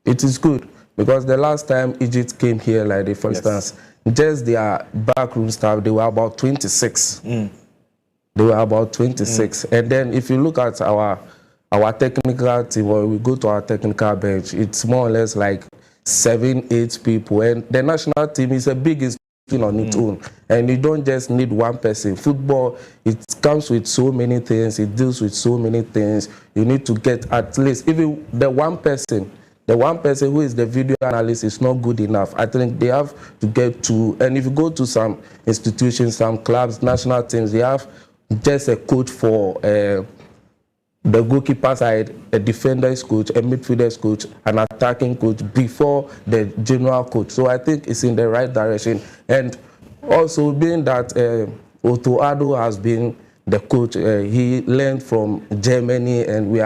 it is good because the last time Egypt came here, like for instance, just their backroom staff, they were about 26. They were about 26. And then if you look at our technical team, or we go to our technical bench, it's more or less like 7-8 people. And the national team is a big institution on its own. And you don't just need one person. Football, it comes with so many things. It deals with so many things. You need to get at least, even the one person who is the video analyst is not good enough. I think they have to get to, and if you go to some institutions, some clubs, national teams, they have just a coach for the goalkeeper side, a defender's coach, a midfielder's coach, an attacking coach before the general coach. So I think it's in the right direction. And also being that Otto Addo has been the coach, he learned from Germany, and we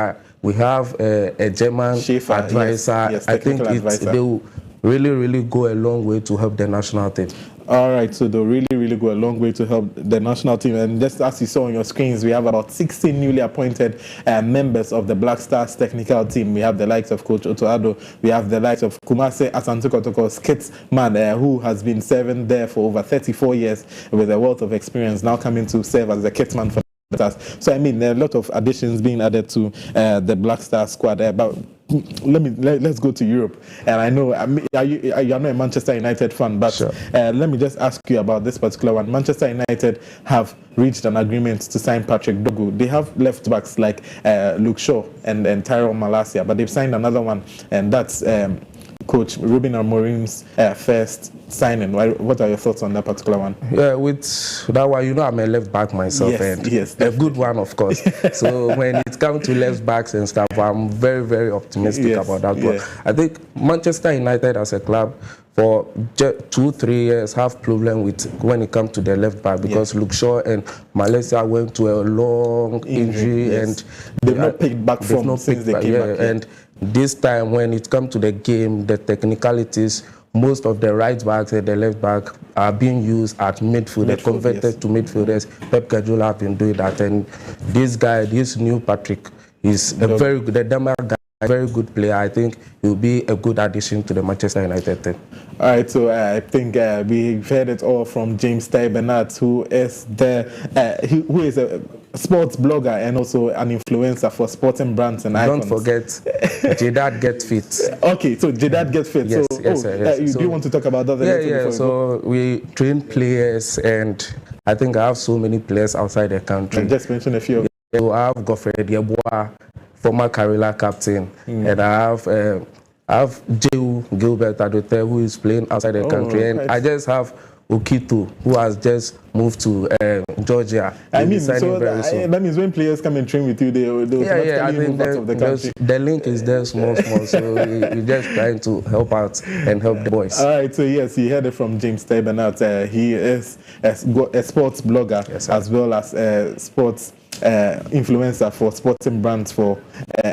have a German advisor. I think they will really go a long way to help the national team. All right, so they'll really go a long way to help the national team. And just as you saw on your screens, we have about 16 newly appointed members of the Black Stars technical team. We have the likes of Coach Otto Addo. We have the likes of Kumase Asante Kotoko's Kitsman, who has been serving there for over 34 years with a wealth of experience, now coming to serve as the Kitsman for us. So I mean, there are a lot of additions being added to the Black Star squad. But let's go to Europe. And I know you're not a Manchester United fan, but let me just ask you about this particular one. Manchester United have reached an agreement to sign Patrick Dogu. They have left backs like Luke Shaw and Tyrone Malacia, but they've signed another one, and that's Coach Ruben Amorim's first signing. What are your thoughts on that particular one? Yeah, with that one, you know, I'm a left back myself, and a good one, of course. So when it comes to left backs and stuff, I'm very optimistic about that one. I think Manchester United as a club for 2-3 years have problem with when it comes to the left back, because Luke Shaw and Malaysia went to a long injury and they've not picked back from since they came back. And this time when it comes to the game, the technicalities, most of the right backs and the left back are being used at midfield, converted to midfielders. Pep Guardiola have been doing that, and this guy, this new Patrick, is a very good, the Denmark guy, a very good player. I think he will be a good addition to the Manchester United team. All right, so I think we've heard it all from James Ty Bernard, who is who is a sports blogger and also an influencer for sporting brands and icons. Don't forget Jedad Get Fit. Okay, so Jedad Get Fit. Yes, so, do you want to talk about that? Yeah. So we train players, and I think I have so many players outside the country. And just mention a few. I have Godfrey Diebois, former Karela captain, and I have Jehu Gilbert Adote, who is playing outside the country, and I just have Okito, who has just moved to Georgia. I mean, so that means when players come and train with you, they'll move out of the country. The link is there small, so we're just trying to help out and help the boys. All right, so yes, you heard it from James Taibanat. He is a sports blogger, yes, as well as sports influencer for sporting brands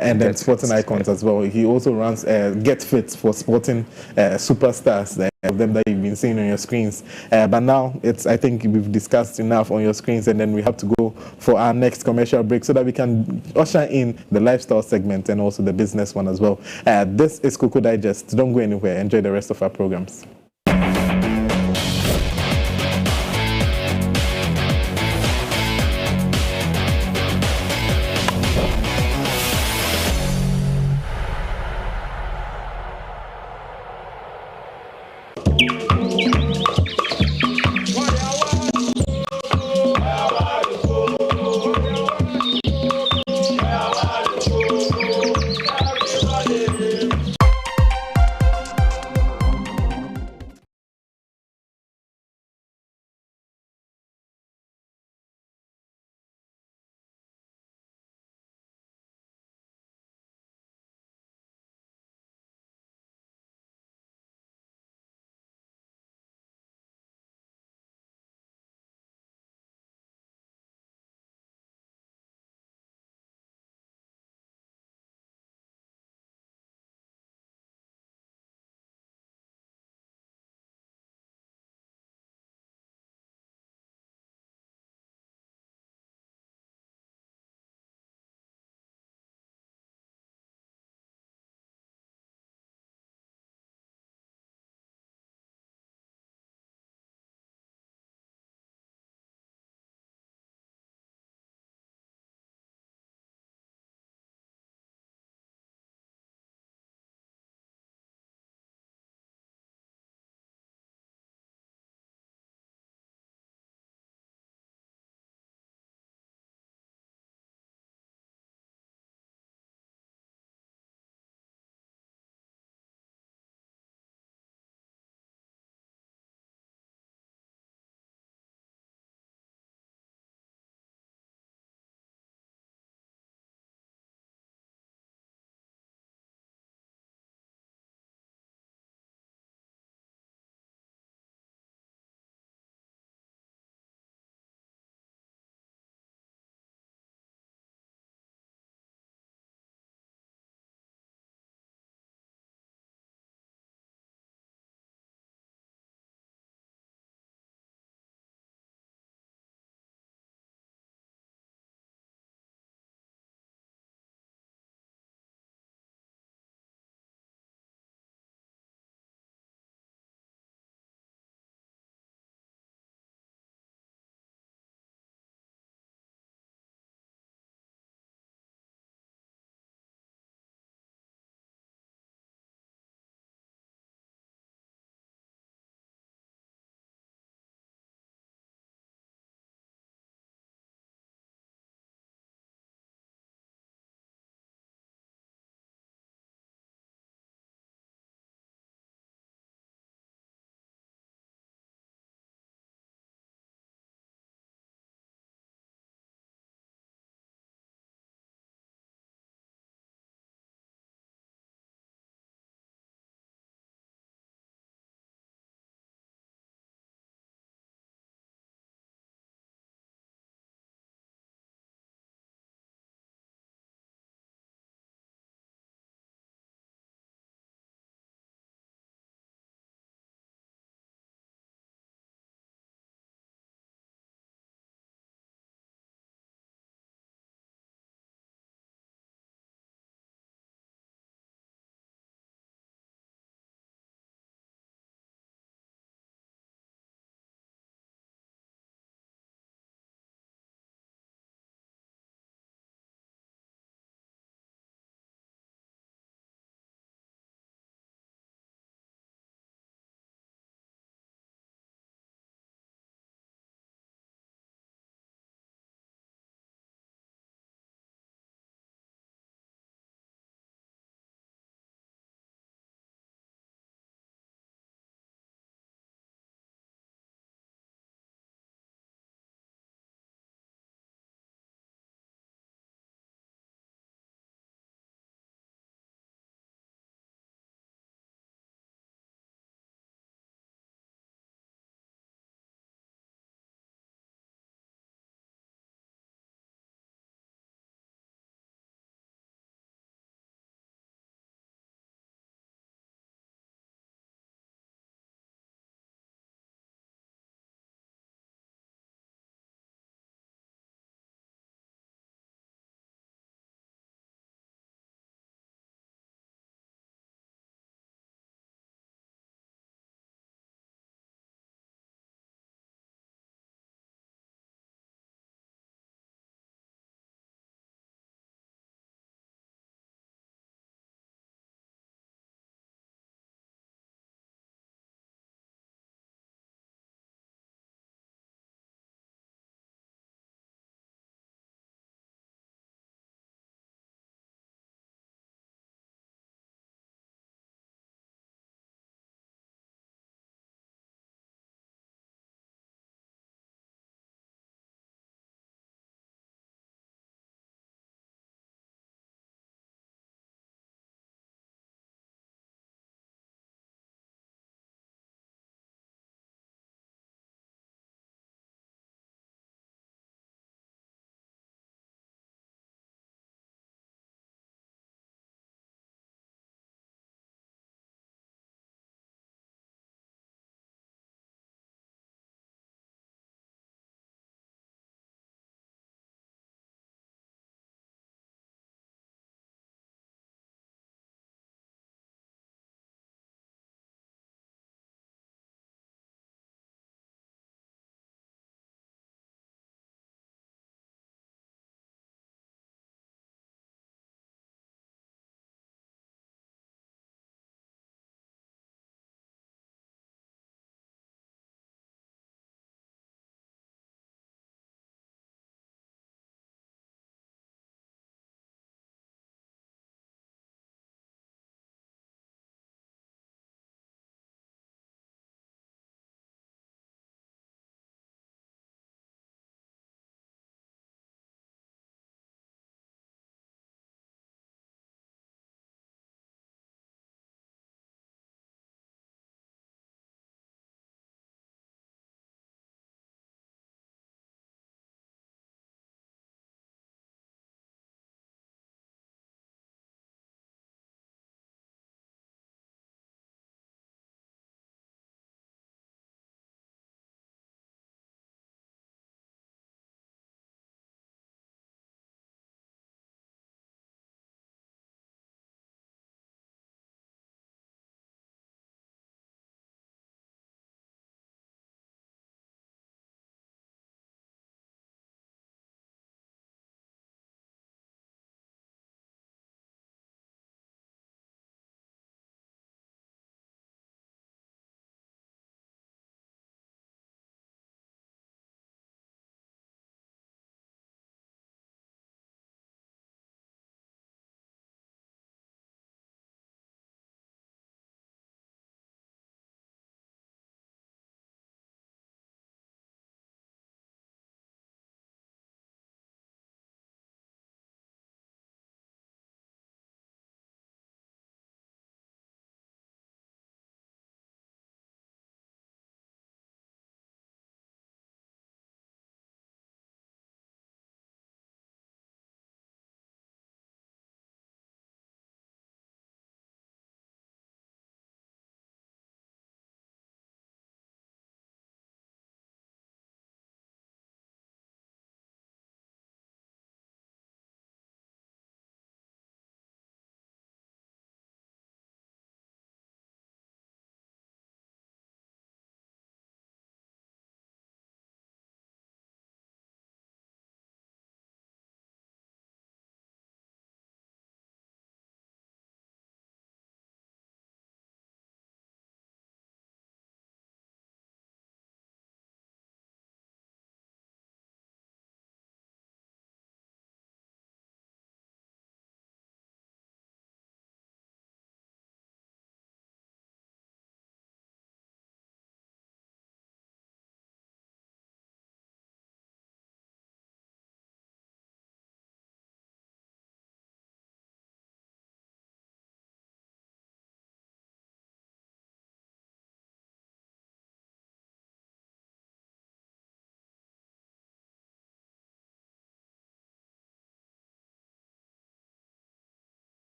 and then sporting icons as well. He also runs Get Fit for sporting superstars, them that you've been seeing on your screens. But now I think we've discussed enough on your screens, and then we have to go for our next commercial break so that we can usher in the lifestyle segment and also the business one as well. This is Cocoa Digest. Don't go anywhere. Enjoy the rest of our programs.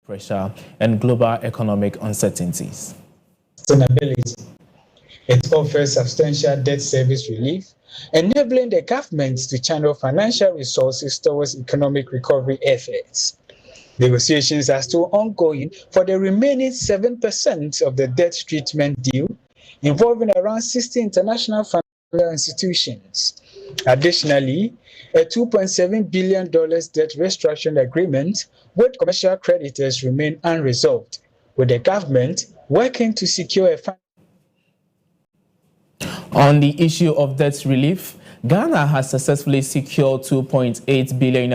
pressure and global economic uncertainties. Sustainability. It offers substantial debt service relief, enabling the government to channel financial resources towards economic recovery efforts. Negotiations are still ongoing for the remaining 7% of the debt treatment deal, involving around 60 international financial institutions. Additionally, a $2.7 billion debt restructuring agreement with commercial creditors remain unresolved, with the government working to secure a On the issue of debt relief, Ghana has successfully secured $2.8 billion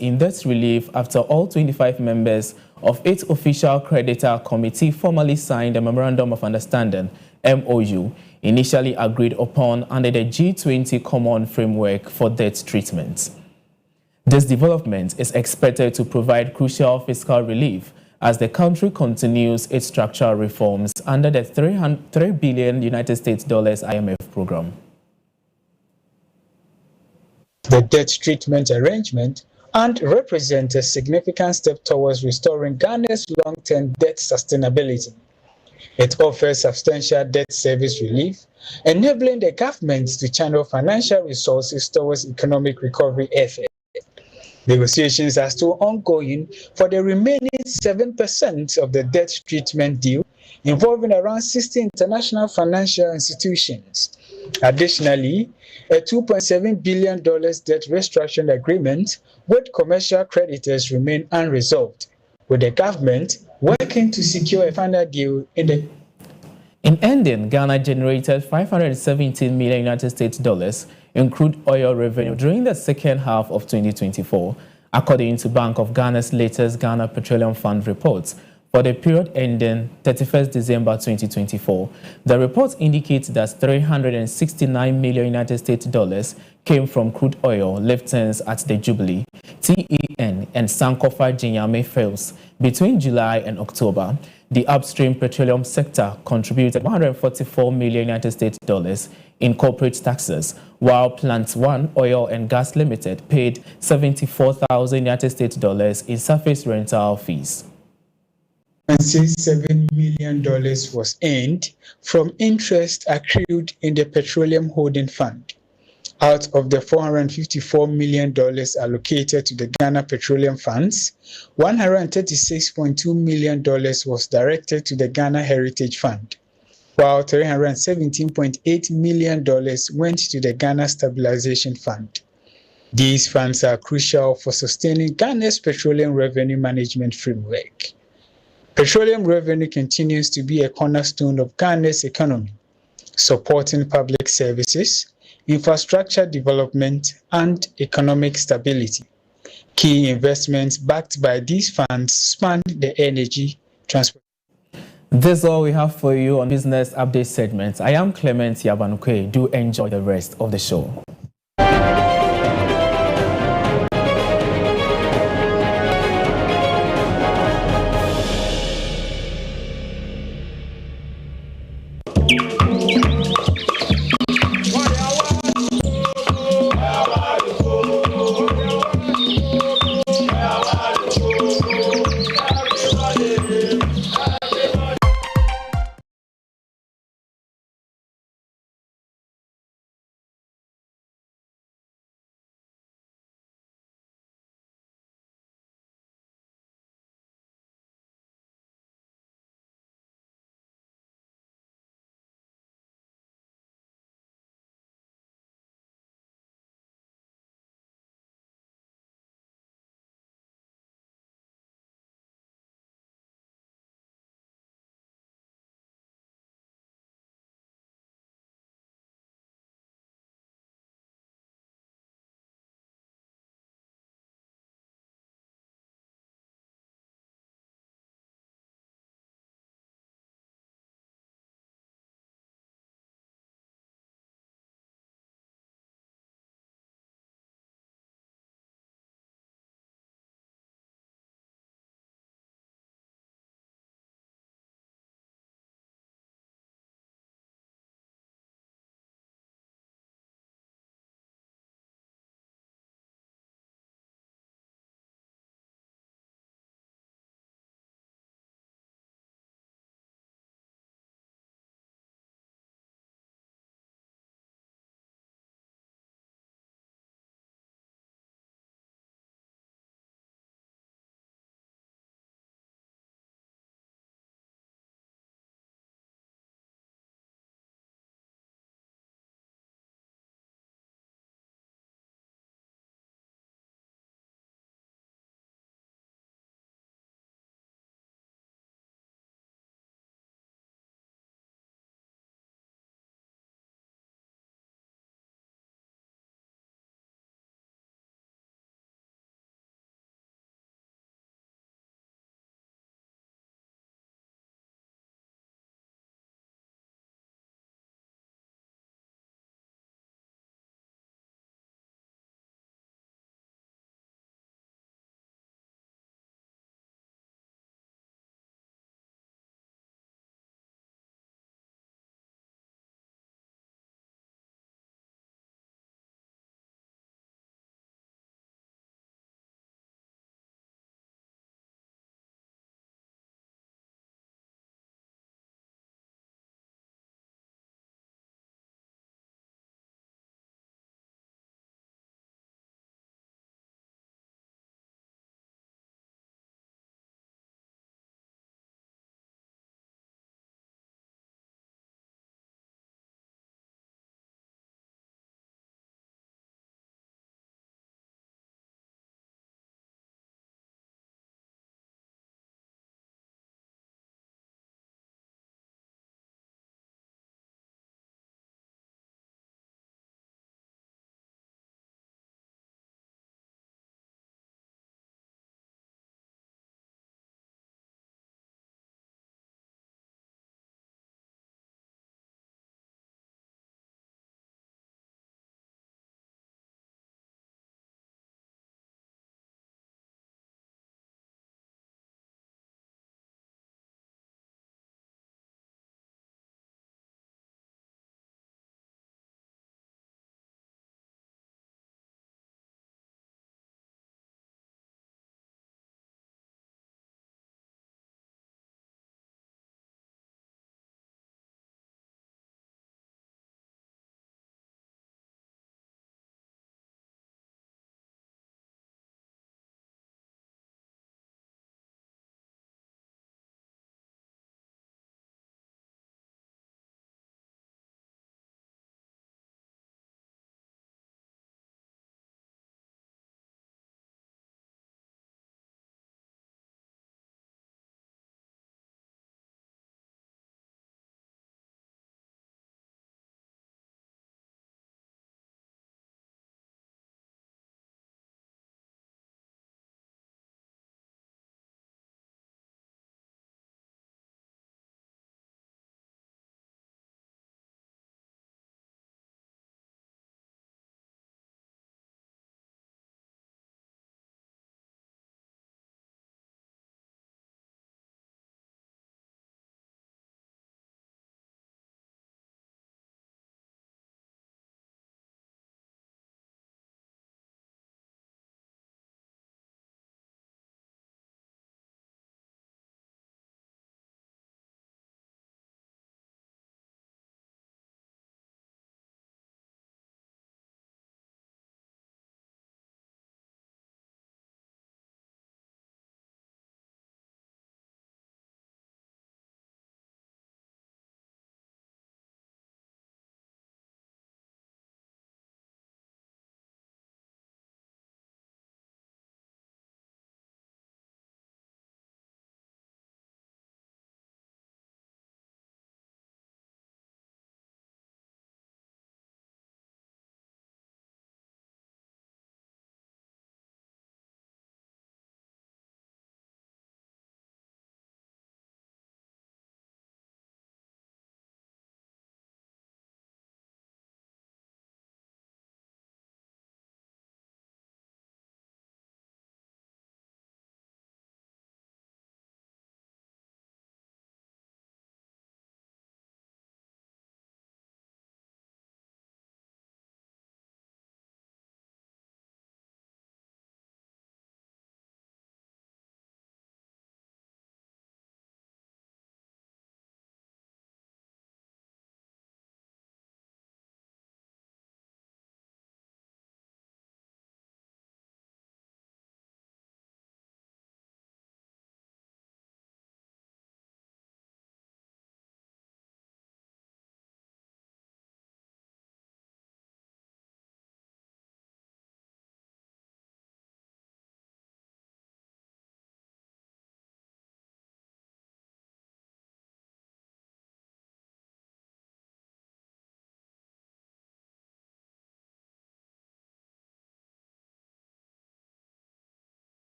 in debt relief after all 25 members of its official creditor committee formally signed a Memorandum of Understanding, MOU, initially agreed upon under the G20 Common Framework for Debt Treatment. This development is expected to provide crucial fiscal relief as the country continues its structural reforms under the $3 billion IMF program. The debt treatment arrangement and represents a significant step towards restoring Ghana's long-term debt sustainability. It offers substantial debt service relief, enabling the government to channel financial resources towards economic recovery efforts. Negotiations are still ongoing for the remaining 7% of the debt treatment deal, involving around 60 international financial institutions. Additionally, a $2.7 billion debt restructuring agreement with commercial creditors remain unresolved, with the government working to secure a final deal In ending, Ghana generated $517 million in crude oil revenue during the second half of 2024, according to Bank of Ghana's latest Ghana Petroleum Fund report. For the period ending 31st December 2024, the report indicates that $369 million came from crude oil liftings at the Jubilee, TEN, and Sankofa Jinyame fields between July and October. The upstream petroleum sector contributed $144 million in corporate taxes, while Plant 1 Oil and Gas Limited paid $74,000 in surface rental fees. $7 million was earned from interest accrued in the Petroleum Holding Fund. Out of the $454 million allocated to the Ghana Petroleum Funds, $136.2 million was directed to the Ghana Heritage Fund, while $317.8 million went to the Ghana Stabilization Fund. These funds are crucial for sustaining Ghana's petroleum revenue management framework. Petroleum revenue continues to be a cornerstone of Ghana's economy, supporting public services, infrastructure development, and economic stability. Key investments backed by these funds span the energy, transport. This is all we have for you on Business Update segment. I am Clement Yabanukwe. Do enjoy the rest of the show.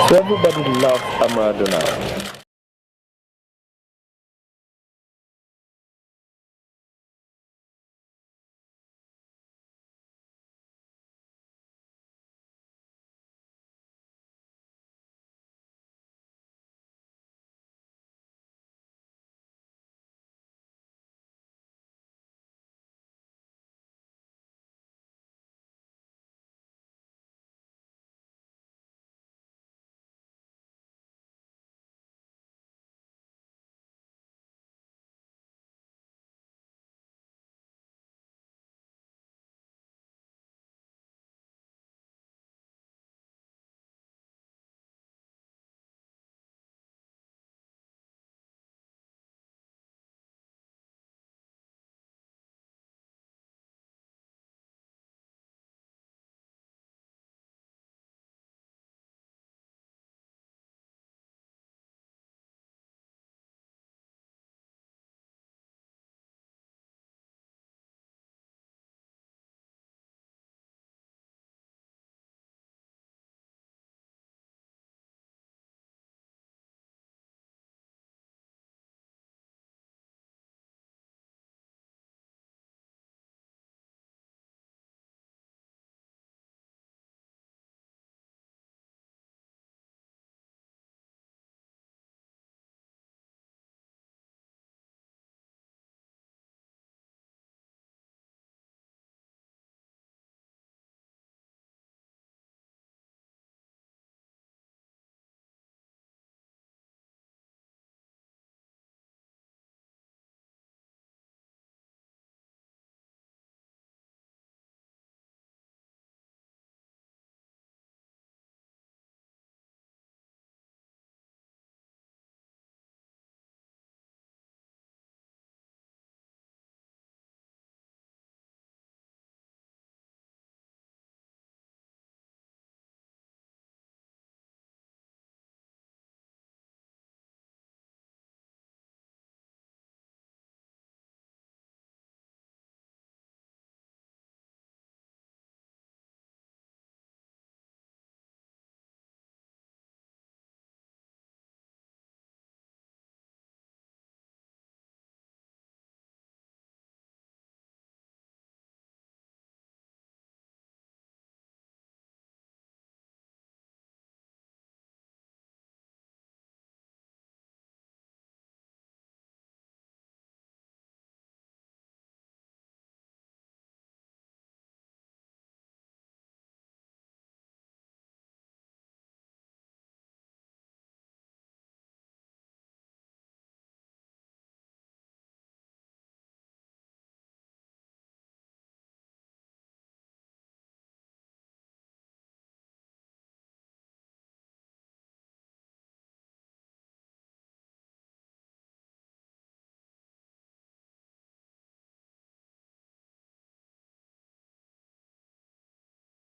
So everybody loves Maradona.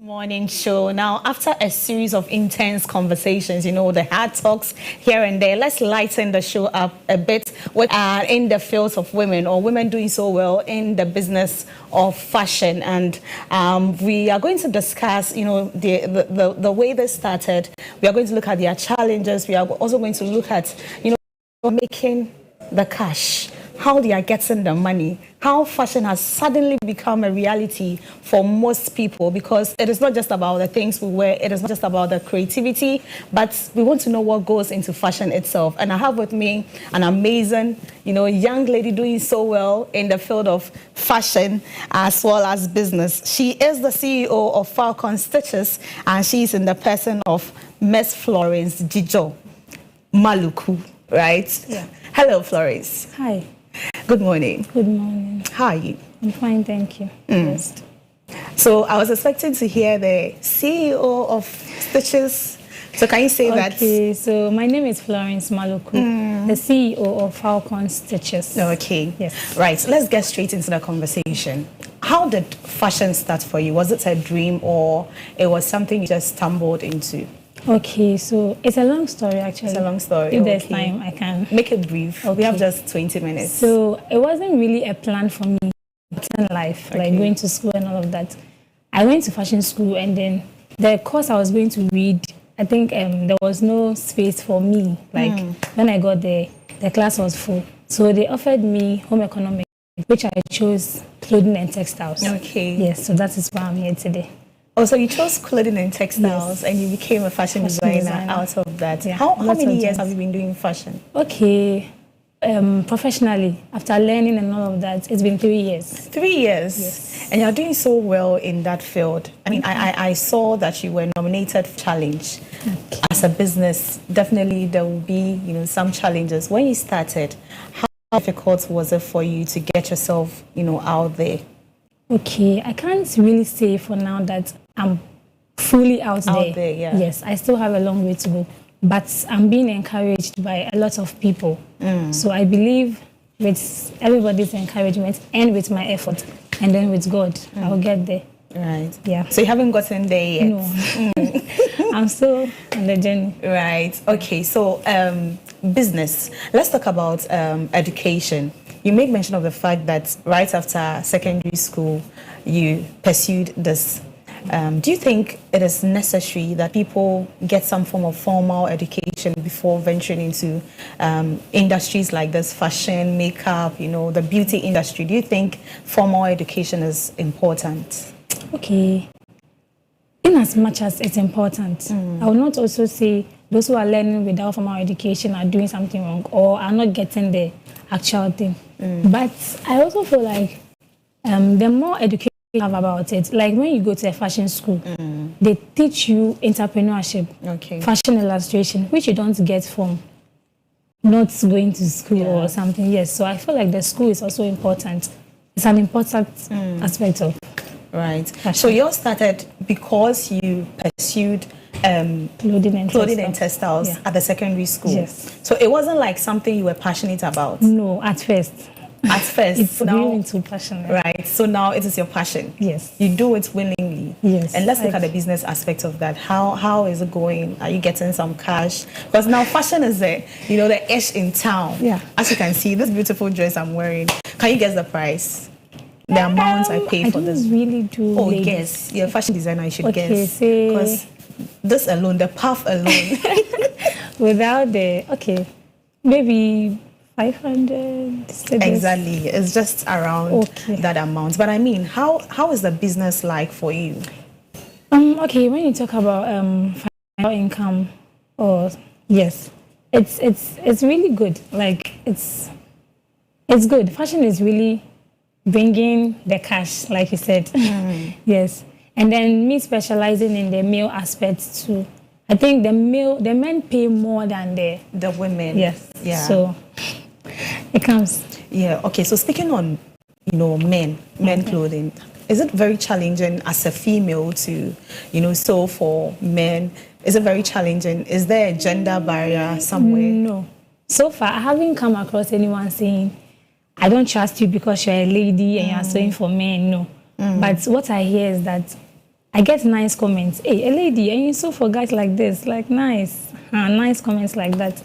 Morning show. Now, after a series of intense conversations, the hard talks here and there, let's lighten the show up a bit with in the fields of women, or women doing so well in the business of fashion. And we are going to discuss, the way they started. We are going to look at their challenges. We are also going to look at, making the cash, how they are getting the money, how fashion has suddenly become a reality for most people, because it is not just about the things we wear, it is not just about the creativity, but we want to know what goes into fashion itself. And I have with me an amazing, young lady doing so well in the field of fashion as well as business. She is the CEO of Falcon Stitches, and she's in the person of Miss Florence Jijo Maluku, right? Yeah. Hello, Florence. Hi. Good morning. Good morning. How are you? I'm fine, thank you. Yes. So I was expecting to hear the CEO of Stitches. So can you say that? Okay, so my name is Florence Maluku, the CEO of Falcon Stitches. Okay. Yes. Right. Let's get straight into the conversation. How did fashion start for you? Was it a dream, or it was something you just stumbled into? Okay, so it's a long story actually. It's a long story. If there's time, I can make it brief. Okay. We have just 20 minutes. So it wasn't really a plan for me in life, like going to school and all of that. I went to fashion school, and then the course I was going to read I think there was no space for me. Like when I got there, the class was full. So they offered me home economics, which I chose clothing and textiles. Okay. Yes, so that is why I'm here today. Oh, so you chose clothing and textiles, Yes. and you became a fashion designer out of that. Yeah, How lots many of years jobs. have you been doing fashion? Okay, professionally, after learning and all of that, it's been 3 years. 3 years. Yes. And you're doing so well in that field. I mean, I saw that you were nominated for challenge. As a business, definitely there will be, some challenges. When you started, how difficult was it for you to get yourself, out there? Okay, I can't really say for now that I'm fully out there. Yeah. Yes, I still have a long way to go, but I'm being encouraged by a lot of people. So I believe with everybody's encouragement and with my effort, and then with God, I'll get there. Right. Yeah. So you haven't gotten there yet? No. I'm still on the journey. Right. Okay. So business. Let's talk about education. You made mention of the fact that right after secondary school, you pursued this. Do you think it is necessary that people get some form of formal education before venturing into industries like this, fashion, makeup, the beauty industry? Do you think formal education is important? Okay. In as much as it's important, I will not also say those who are learning without formal education are doing something wrong or are not getting the actual thing. But I also feel like the more education you have about it, like when you go to a fashion school, they teach you entrepreneurship, fashion illustration, which you don't get from not going to school or something. Yes, so I feel like the school is also important. It's an important aspect of right. fashion. So yours started because you pursued clothing and textiles at the secondary school. Yes. So it wasn't like something you were passionate about? No, at first. At first. It's now, really too passionate. Right. So now it is your passion. Yes. You do it willingly. Yes. And let's look at the business aspect of that. How is it going? Are you getting some cash? Because now fashion is the ish in town. Yeah. As you can see, this beautiful dress I'm wearing. Can you guess the price? The amount I pay for this? I don't really do. Oh, ladies. guess. You're a fashion designer, you should Okay, guess. say- Because this alone, the puff alone. Without maybe 500. Exactly. It's just around that amount. But I mean, how is the business like for you? Okay, when you talk about financial income, yes, it's really good. Like it's good. Fashion is really bringing the cash, like you said. Yes, and then me specializing in the male aspect too. I think the men pay more than the women. Yes. Yeah. So it comes. Yeah. Okay. So speaking on, men clothing, is it very challenging as a female to, sew for men? Is it very challenging? Is there a gender barrier somewhere? No. So far, I haven't come across anyone saying, I don't trust you because you're a lady and you're sewing for men. No. But what I hear is that I get nice comments. Hey, a lady, and you sew for guys like this, like nice. Nice comments like that.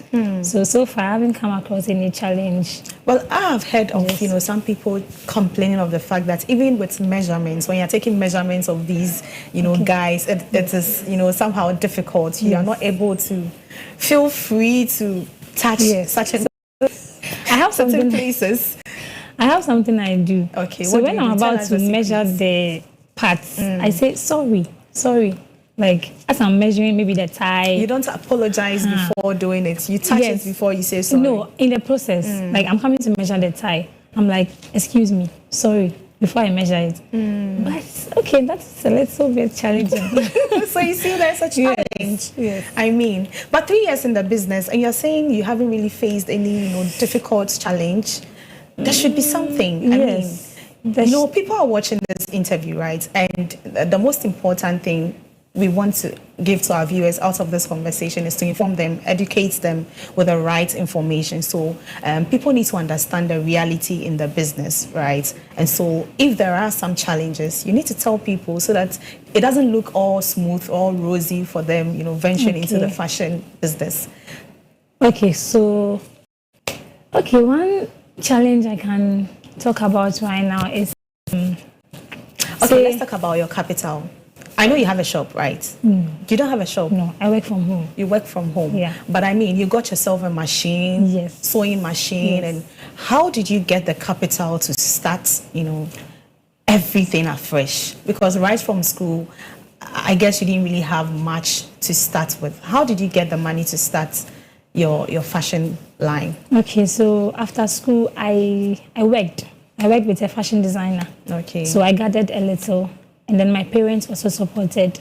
So far, I haven't come across any challenge. Well, I have heard of, some people complaining of the fact that even with measurements, when you're taking measurements of these, guys, it is, somehow difficult. You are not able to feel free to touch such a I have certain places. I have something I do. Okay. So when I'm about to measure the parts, I say, sorry. Like, as I'm measuring maybe the tie. You don't apologize before doing it. You touch it before you say sorry. No, in the process, like I'm coming to measure the tie. I'm like, excuse me, sorry, before I measure it. But, okay, that's a little bit challenging. So you see there's a challenge. Yes. I mean, but 3 years in the business, and you're saying you haven't really faced any, difficult challenge. There should be something. I mean, people are watching this interview, right? And the most important thing we want to give to our viewers out of this conversation is to inform them, educate them with the right information. So people need to understand the reality in the business, right? And so if there are some challenges, you need to tell people so that it doesn't look all smooth, all rosy for them, venturing into the fashion business. Okay, so, one challenge I can talk about right now is... let's talk about your capital. I know you have a shop, right? You don't have a shop? No, I work from home. You work from home? Yeah. But I mean, you got yourself a machine, Yes. sewing machine, Yes. and how did you get the capital to start, everything afresh? Because right from school, I guess you didn't really have much to start with. How did you get the money to start your fashion line? Okay, so after school, I worked. I worked with a fashion designer. Okay. So I gathered a little, and then my parents also supported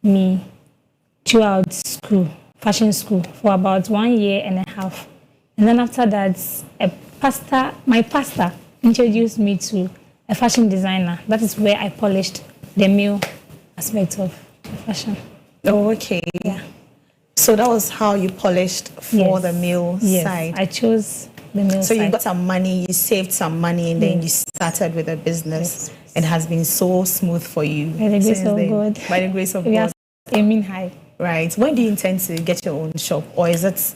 me throughout school, fashion school, for about 1 year and a half. And then after that, my pastor introduced me to a fashion designer. That is where I polished the male aspect of fashion. Oh, okay. Yeah. So that was how you polished for Yes. the male Yes. side. I chose the male So side. you got some money, you saved some money, and then you started with a business. Yes. It has been so smooth for you. By the grace since of then. God. By the grace of We God. are aiming high. Right. When do you intend to get your own shop? Or is it,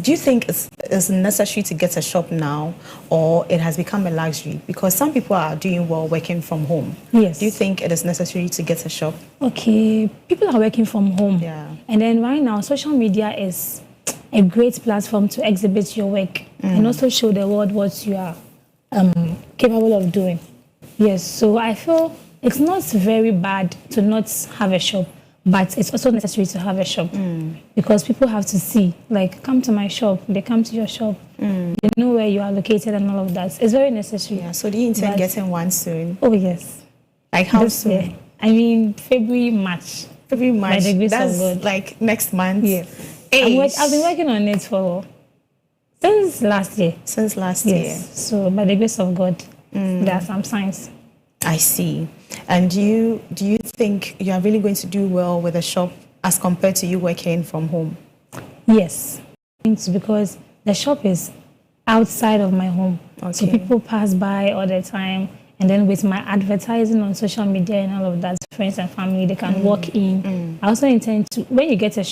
do you think it's necessary to get a shop now, or it has become a luxury? Because some people are doing well working from home. Yes. Do you think it is necessary to get a shop? Okay, people are working from home. Yeah. And then right now, social media is a great platform to exhibit your work and also show the world what you are capable of doing. Yes, so I feel it's not very bad to not have a shop, but it's also necessary to have a shop because people have to see, like, come to my shop, they come to your shop, they know where you are located and all of that. It's very necessary. Yeah. So do you intend But- getting one soon? Oh, yes. Like how This soon? year. I mean, February, March. Pretty much. By the grace of That's God. like next month. Yeah. Hey, I've been working on it since last year. since last Yes. year. So by the grace of God, there are some signs. I see. And do you think you are really going to do well with a shop as compared to you working from home? Yes. It's because the shop is outside of my home. So Okay. people pass by all the time. And then with my advertising on social media and all of that, friends and family, they can walk in. I also intend to, when I get a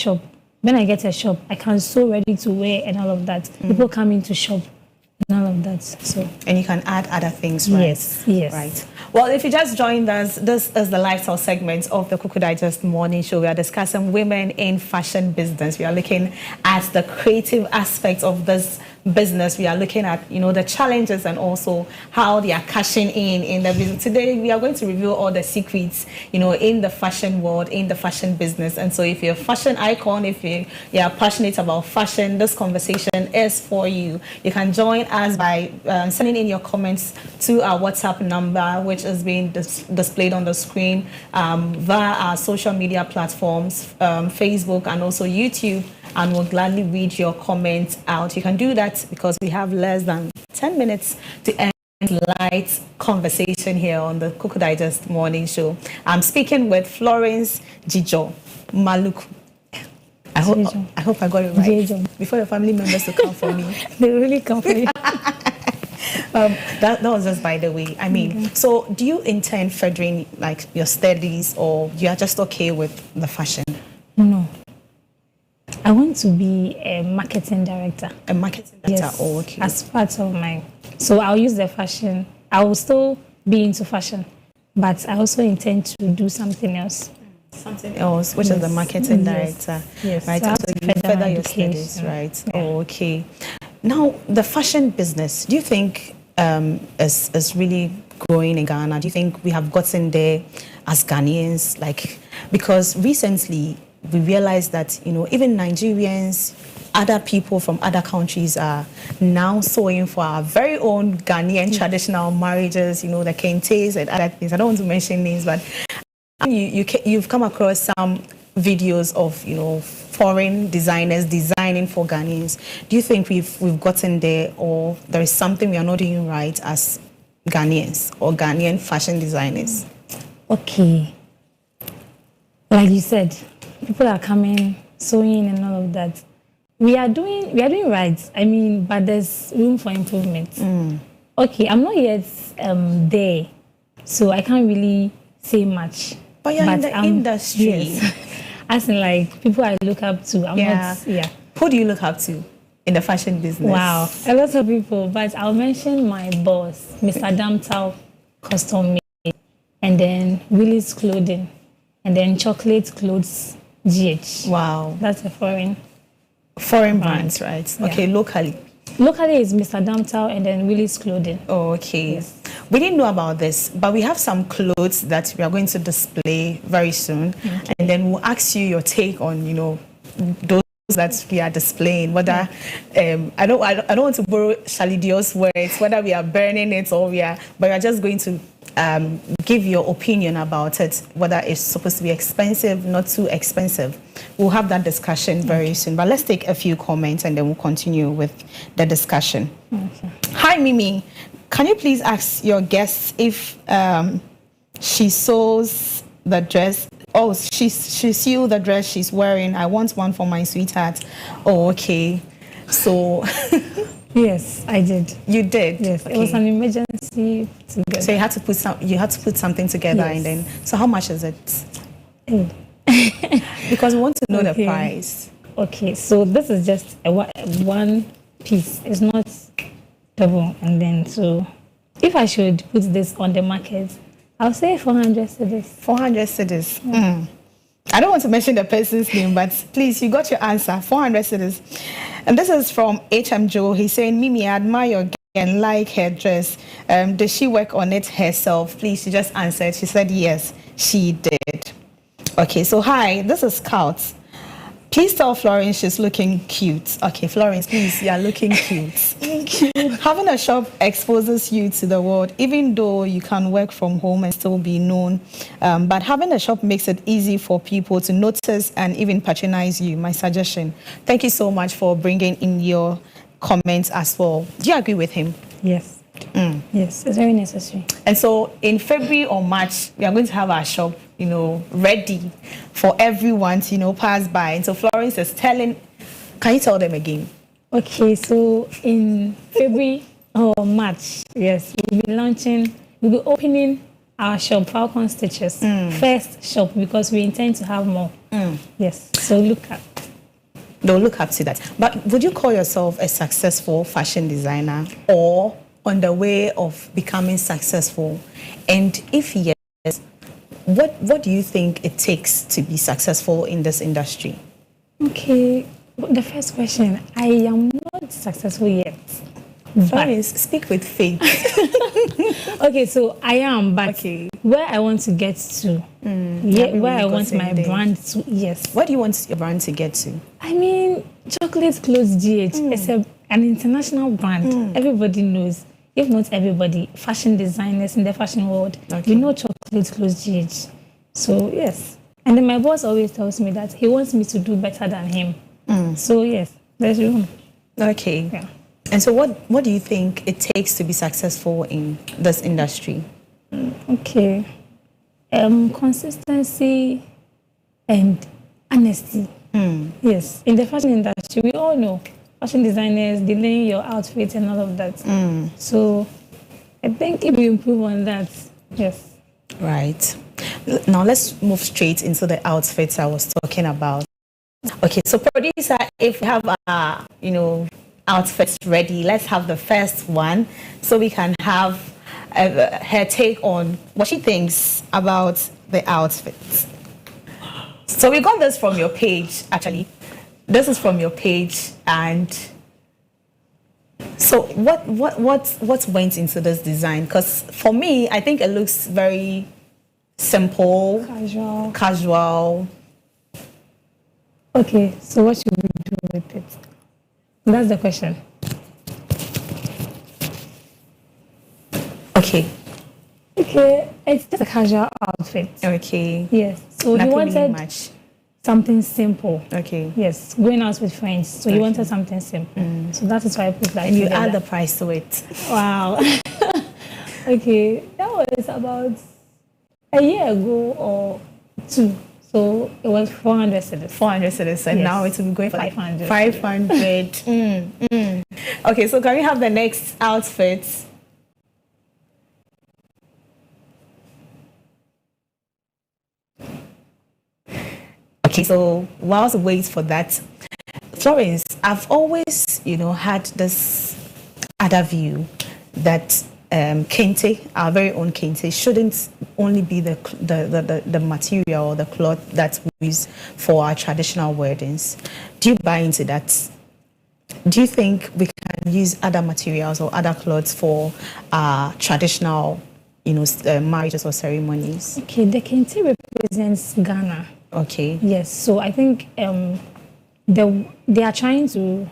shop, I can sew ready to wear and all of that. People come in to shop and all of that. So And you can add other things, right? Yes, yes. Right. Well, if you just joined us, this is the lifestyle segment of the Cocoa Digest Morning Show. We are discussing women in fashion business. We are looking at the creative aspects of this business. We are looking at, the challenges and also how they are cashing in the business. Today, we are going to reveal all the secrets, in the fashion world, in the fashion business. And so if you're a fashion icon, if you are passionate about fashion, this conversation is for you. You can join us by sending in your comments to our WhatsApp number, which is being displayed on the screen via our social media platforms, Facebook and also YouTube. And we'll gladly read your comments out. You can do that because we have less than 10 minutes to end light conversation here on the Cocoa Digest Morning Show. I'm speaking with Florence Jijo Maluk. I hope I got it right. Jijo. Before your family members will come for me. they really come for you. That was just by the way. I mean, so do you intend furthering like your studies, or you are just okay with the fashion? No. I want to be a marketing director. A marketing director? Yes, Oh, okay. as part of my... So I'll use the fashion. I will still be into fashion, but I also intend to do something else. Something else, which is the marketing director. Yes. Right. So I have So to you further further my your education. studies, right? Yeah. Oh, okay. Now, the fashion business, do you think is really growing in Ghana? Do you think we have gotten there as Ghanaians? Like, because recently we realized that, even Nigerians, other people from other countries are now sewing for our very own Ghanaian traditional marriages, the kentes and other things. I don't want to mention names, but you've come across some videos of, foreign designers designing for Ghanaians. Do you think we've gotten there, or there is something we are not doing right as Ghanaians or Ghanaian fashion designers? Okay. Like you said, people are coming, sewing and all of that. We are doing right. I mean, but there's room for improvement. Okay, I'm not yet there, so I can't really say much. But you're in the industry. Yes. As in, like, people I look up to. Who do you look up to in the fashion business? Wow, a lot of people. But I'll mention my boss, Mr. Damtao Custom Made, and then Willie's Clothing. and then Chocolate Clothes GH. Wow. That's a foreign brands, right? Yeah. Okay, locally. Locally is Mr. Damtao and then Willie's Clothing. Oh, okay. Yes. We didn't know about this, but we have some clothes that we are going to display very soon. Okay. And then we'll ask you your take on, those that we are displaying, whether I don't want to borrow Charlie Dior's words, whether we are burning it or but we are just going to give your opinion about it, whether it's supposed to be expensive, not too expensive. We'll have that discussion very soon. But let's take a few comments and then we'll continue with the discussion. Okay. Hi, Mimi. Can you please ask your guests if she sews the dress? Oh, she sew the dress she's wearing. I want one for my sweetheart. Oh, okay. So Yes, I did. you did. Yes, Okay. it was an emergency together. So you had to put something together, Yes. and then. So how much is it? Oh. Because we want to know the Okay. price. Okay, so this is just one piece. It's not double. And then, so if I should put this on the market, I'll say 400 cedis. 400 cedis. I don't want to mention the person's name, but please, you got your answer. 400 cedis. And this is from HM Joe. He's saying, Mimi, I admire your and like her dress. Does she work on it herself? Please, she just answered. She said yes, she did. Okay, so hi, this is Scout. Please tell Florence she's looking cute. Okay, Florence, please, you are looking cute. Thank you. Having a shop exposes you to the world, even though you can work from home and still be known. But having a shop makes it easy for people to notice and even patronize you. My suggestion. Thank you so much for bringing in your comments as well. Do you agree with him? Yes. Yes, it's very necessary. And so in February or March, we are going to have our shop, ready for everyone to, pass by. And so Florence is telling, can you tell them again? Okay, so in February or March, yes, we'll be opening our shop, Falcon Stitches, first shop, because we intend to have more. Yes, so They'll look up to that. But would you call yourself a successful fashion designer or on the way of becoming successful? And if yes, what do you think it takes to be successful in this industry? Okay, the first question, I am not successful yet. Florence, speak with faith. Okay, so I am, but where I want to get to, where I want my brand to, yes. What do you want your brand to get to? I mean, Chocolate Clothes GH is an international brand. Everybody knows. If not everybody, fashion designers in the fashion world, we know Chocolate Clothes GH. So, yes. And then my boss always tells me that he wants me to do better than him. So, yes, there's room. Okay. Yeah. And so what do you think it takes to be successful in this industry? Okay. Consistency and honesty. Yes. In the fashion industry, we all know fashion designers, delaying your outfit and all of that. So I think if you improve on that, yes. Right. Now let's move straight into the outfits I was talking about. Okay, so producer, if we have outfits ready, let's have the first one so we can have her take on what she thinks about the outfits. So we got this from your page, actually. This is from your page, and so what went into this design? Because for me, I think it looks very simple, casual. Okay, so what should we do with it? That's the question. Okay, it's just a casual outfit. Okay. Yes. So Nothing you wanted really much. Something simple. Okay. Yes, going out with friends. So you wanted something simple. So that is why I put that. And you together. add the price to it. Wow. Okay, that was about a year ago or two. So it was 400 cedis. 400 cedis, and now it will be going for 500. 500. Okay, so can we have the next outfit? Okay, so whilst we wait for that, Florence, I've always, had this other view that kente, our very own kente, shouldn't only be the material or the cloth that we use for our traditional weddings. Do you buy into that? Do you think we can use other materials or other clothes for traditional, marriages or ceremonies? Okay, the kente represents Ghana. Okay. Yes, so I think they are trying to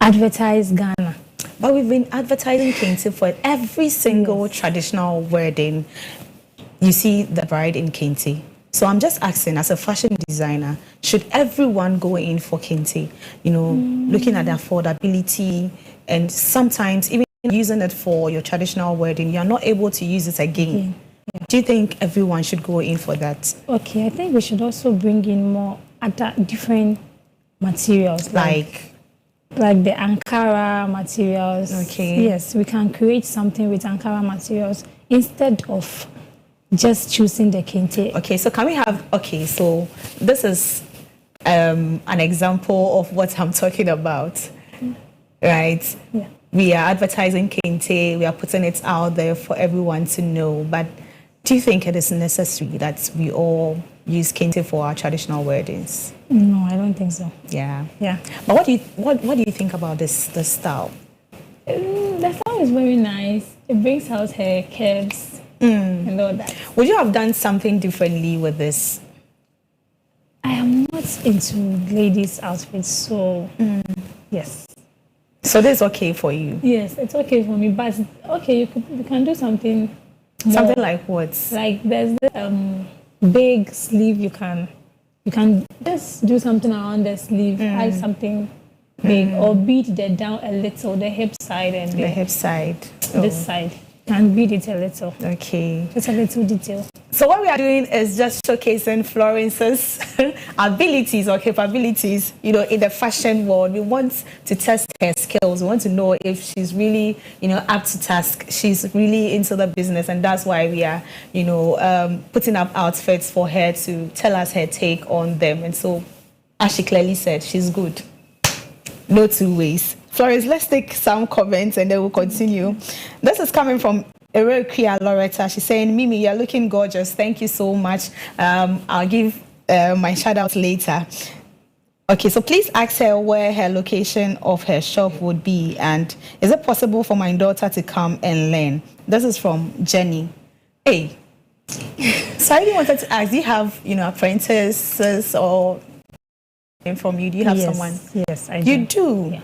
advertise Ghana. But we've been advertising kente for every single traditional wedding. You see the bride in kente. So I'm just asking, as a fashion designer, should everyone go in for kente? Looking at the affordability, and sometimes even using it for your traditional wedding, you're not able to use it again. Yeah. Do you think everyone should go in for that? Okay, I think we should also bring in more other different materials. Like the Ankara materials. Okay. Yes, we can create something with Ankara materials instead of just choosing the kente. Okay, so can we have, so this is an example of what I'm talking about, right? Yeah. We are advertising kente, we are putting it out there for everyone to know, but do you think it is necessary that we all use kente for our traditional weddings? No, I don't think so. Yeah. Yeah. But what do you think about this style? The style is very nice. It brings out her curves. And all that. Would you have done something differently with this? I am not into ladies' outfits, so yes. So this is okay for you? Yes, it's okay for me, but okay, you can do something more. Something like what? Like there's the big sleeve. You can just do something around the sleeve, add something big, or beat the down a little, the hip side and the hip side. This side. Can beat it a little. Okay. Just a little detail. So what we are doing is just showcasing Florence's abilities or capabilities, in the fashion world. We want to test her skills. We want to know if she's really, up to task. She's really into the business, and that's why we are, putting up outfits for her to tell us her take on them. And so, as she clearly said, she's good. No two ways. Florence, let's take some comments and then we'll continue. This is coming from Erekia Loretta. She's saying, Mimi, you're looking gorgeous. Thank you so much. I'll give my shout out later. Okay, so please ask her where her location of her shop would be, and is it possible for my daughter to come and learn? This is from Jenny. Hey, so I really wanted to ask, do you have, apprentices or from you? Do you have someone? Yes, I do. You do? Yeah.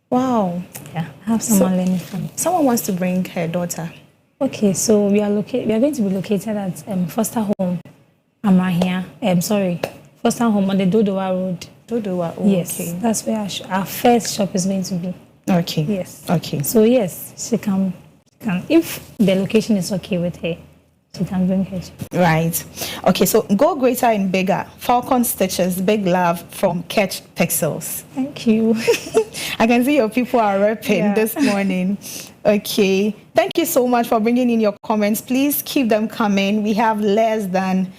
Wow. Yeah, I have someone learning from me. Someone wants to bring her daughter. Okay, so we are going to be located at Foster Home, Amahia. Foster Home on the Dodowa Road. Dodowa, yes, okay. That's where our first shop is going to be. Okay. Yes. Okay. So yes, she can, if the location is okay with her, she can bring her. Right. Okay, so go greater and bigger. Falcon Stitches, big love from Catch Pixels. Thank you. I can see your people are repping this morning. Okay. Thank you so much for bringing in your comments. Please keep them coming. We have less than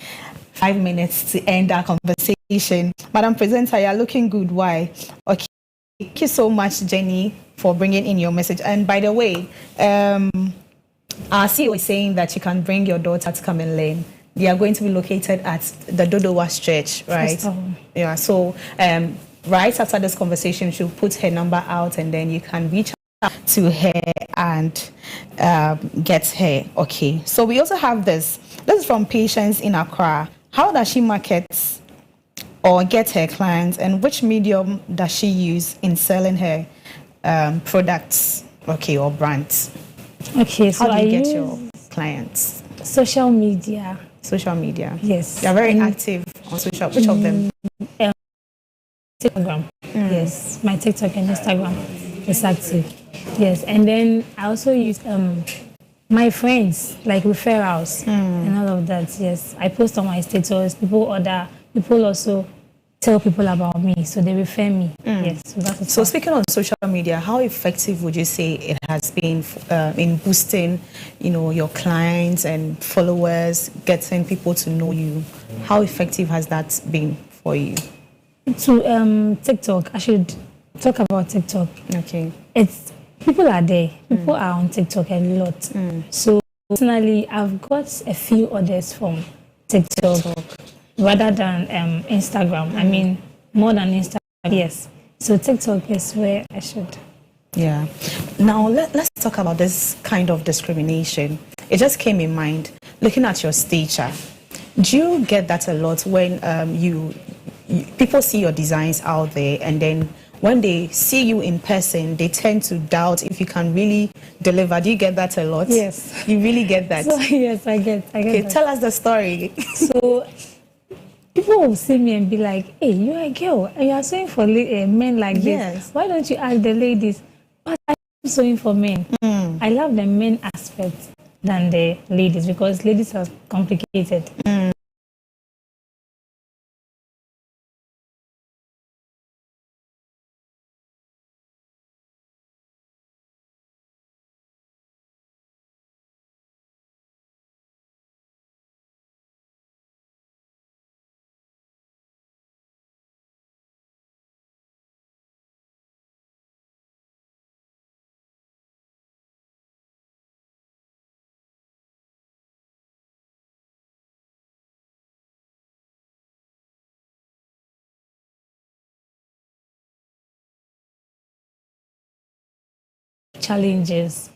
5 minutes to end our conversation. Madam Presenter, you're looking good. Why? Okay. Thank you so much, Jenny, for bringing in your message. And by the way, our CEO is saying that you can bring your daughter to come and learn. They are going to be located at the Dodowa stretch, right? Yeah. So right after this conversation, she'll put her number out, and then you can reach out to her and get her. Okay. So we also have this. This is from Patience in Accra. How does she market or get her clients, and which medium does she use in selling her products? Okay, or brands. Okay, so how do you get your clients? Social media. Social media. Yes. They are very active on social. Which of them? Instagram. Yes, my TikTok and Instagram is active. Yes, and then I also use my friends, like referrals and all of that. Yes, I post on my status. People order. People also tell people about me, so they refer me. Yes. So speaking on social media, how effective would you say it has been in boosting, your clients and followers, getting people to know you? How effective has that been for you? To TikTok, I should talk about TikTok. Okay. It's people are there. People are on TikTok a lot. So personally, I've got a few orders from TikTok rather than Instagram. I mean, more than Instagram, yes. So TikTok is where I should. Yeah. Now, let's talk about this kind of discrimination. It just came in mind, looking at your stature. Do you get that a lot when people see your designs out there, and then when they see you in person, they tend to doubt if you can really deliver? Do you get that a lot? Yes. You really get that? So, yes, I get Okay, that. tell us the story. So people will see me and be like, hey, you're a girl and you are sewing for men like Yes. this. Why don't you ask the ladies? But I'm sewing for men. I love the men aspect than the ladies because ladies are complicated. Challenges.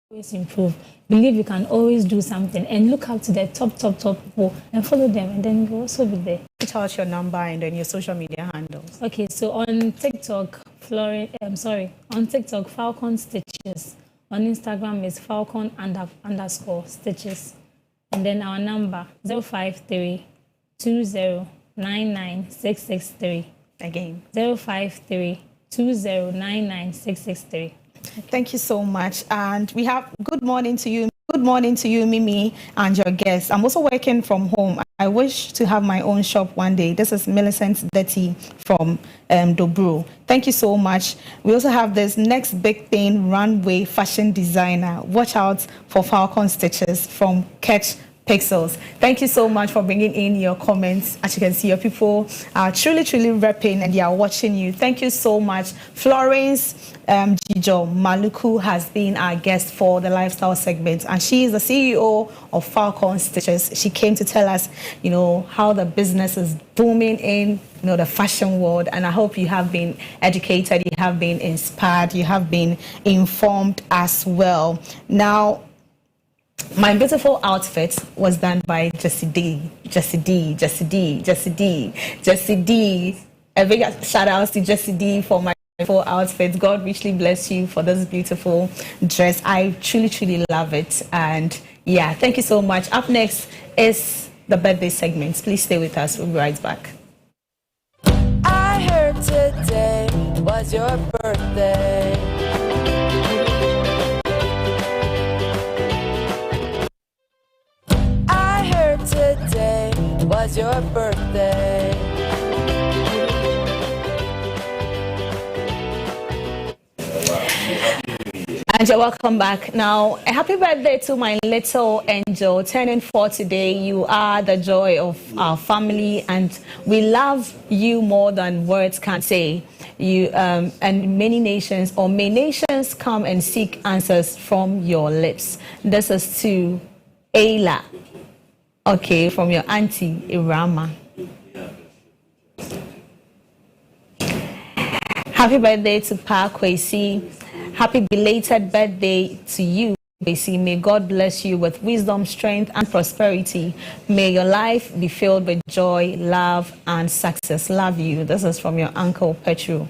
Always improve. Believe you can always do something and look up to the top people and follow them, and then you'll also be there. Tell us your number and then your social media handles. Okay, so on TikTok, on TikTok, Falcon Stitches. On Instagram is Falcon _ Stitches. And then our number 053 2099 663. Again. 053 2099 663. Thank you so much. And we have good morning to you. Good morning to you, Mimi, and your guests. I'm also working from home. I wish to have my own shop one day. This is Millicent Detty from Dobro. Thank you so much. We also have this next big thing, runway fashion designer. Watch out for Falcon Stitches from Catch Pixels. Thank you so much for bringing in your comments. As you can see, your people are truly repping and they are watching you. Thank you so much. Florence Jijo Maluku has been our guest for the lifestyle segment, and she is the CEO of Falcon Stitches. She came to tell us, how the business is booming in, the fashion world, and I hope you have been educated, you have been inspired, you have been informed as well. Now, my beautiful outfit was done by Jessie D. A big shout out to Jessie D for my beautiful outfit. God richly bless you for this beautiful dress. I truly love it. And yeah, thank you so much. Up next is the birthday segment. Please stay with us. We'll be right back. I heard today was your birthday. Today was your birthday. And you're welcome back. Now, a happy birthday to my little angel, turning 4 today. You are the joy of our family, and we love you more than words can say. You and many nations come and seek answers from your lips. This is to Ayla. Okay, from your auntie, Irama. Happy birthday to Pa Kwesi. Happy belated birthday to you, Kwesi. May God bless you with wisdom, strength, and prosperity. May your life be filled with joy, love, and success. Love you. This is from your uncle, Petru.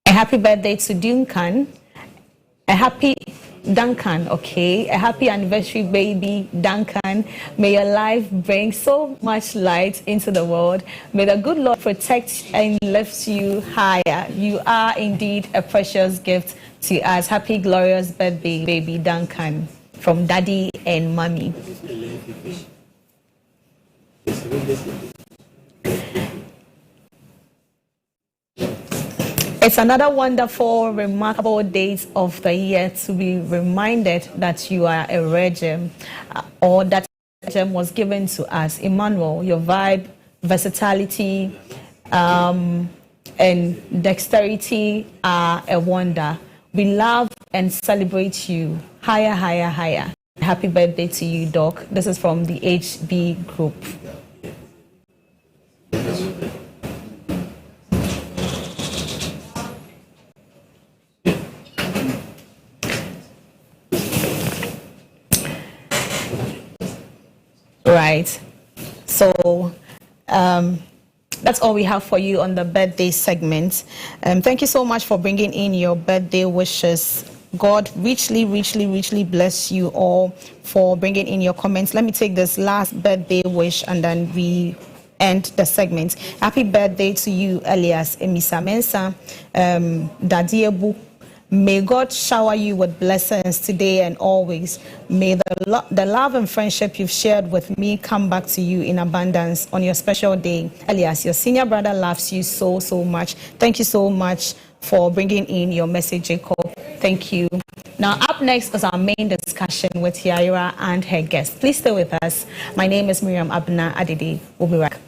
A happy birthday to Duncan. A happy anniversary, baby Duncan. May your life bring so much light into the world. May the good Lord protect and lift you higher. You are indeed a precious gift to us. Happy glorious birthday, baby Duncan, from Daddy and Mommy. It's another wonderful, remarkable date of the year to be reminded that you are a regime, or that regime was given to us. Emmanuel, your vibe, versatility, and dexterity are a wonder. We love and celebrate you. Higher, higher, higher. Happy birthday to you, Doc. This is from the HB group. Right. So that's all we have for you on the birthday segment. Thank you so much for bringing in your birthday wishes. God richly, richly, richly bless you all for bringing in your comments. Let me take this last birthday wish and then we end the segment. Happy birthday to you, Elias Emisa Mensa, Dadiebu. May God shower you with blessings today and always. May the love and friendship you've shared with me come back to you in abundance on your special day. Elias, your senior brother loves you so, so much. Thank you so much for bringing in your message, Jacob. Thank you. Now, up next is our main discussion with Yaira and her guest. Please stay with us. My name is Miriam Abna Adidi. We'll be right back.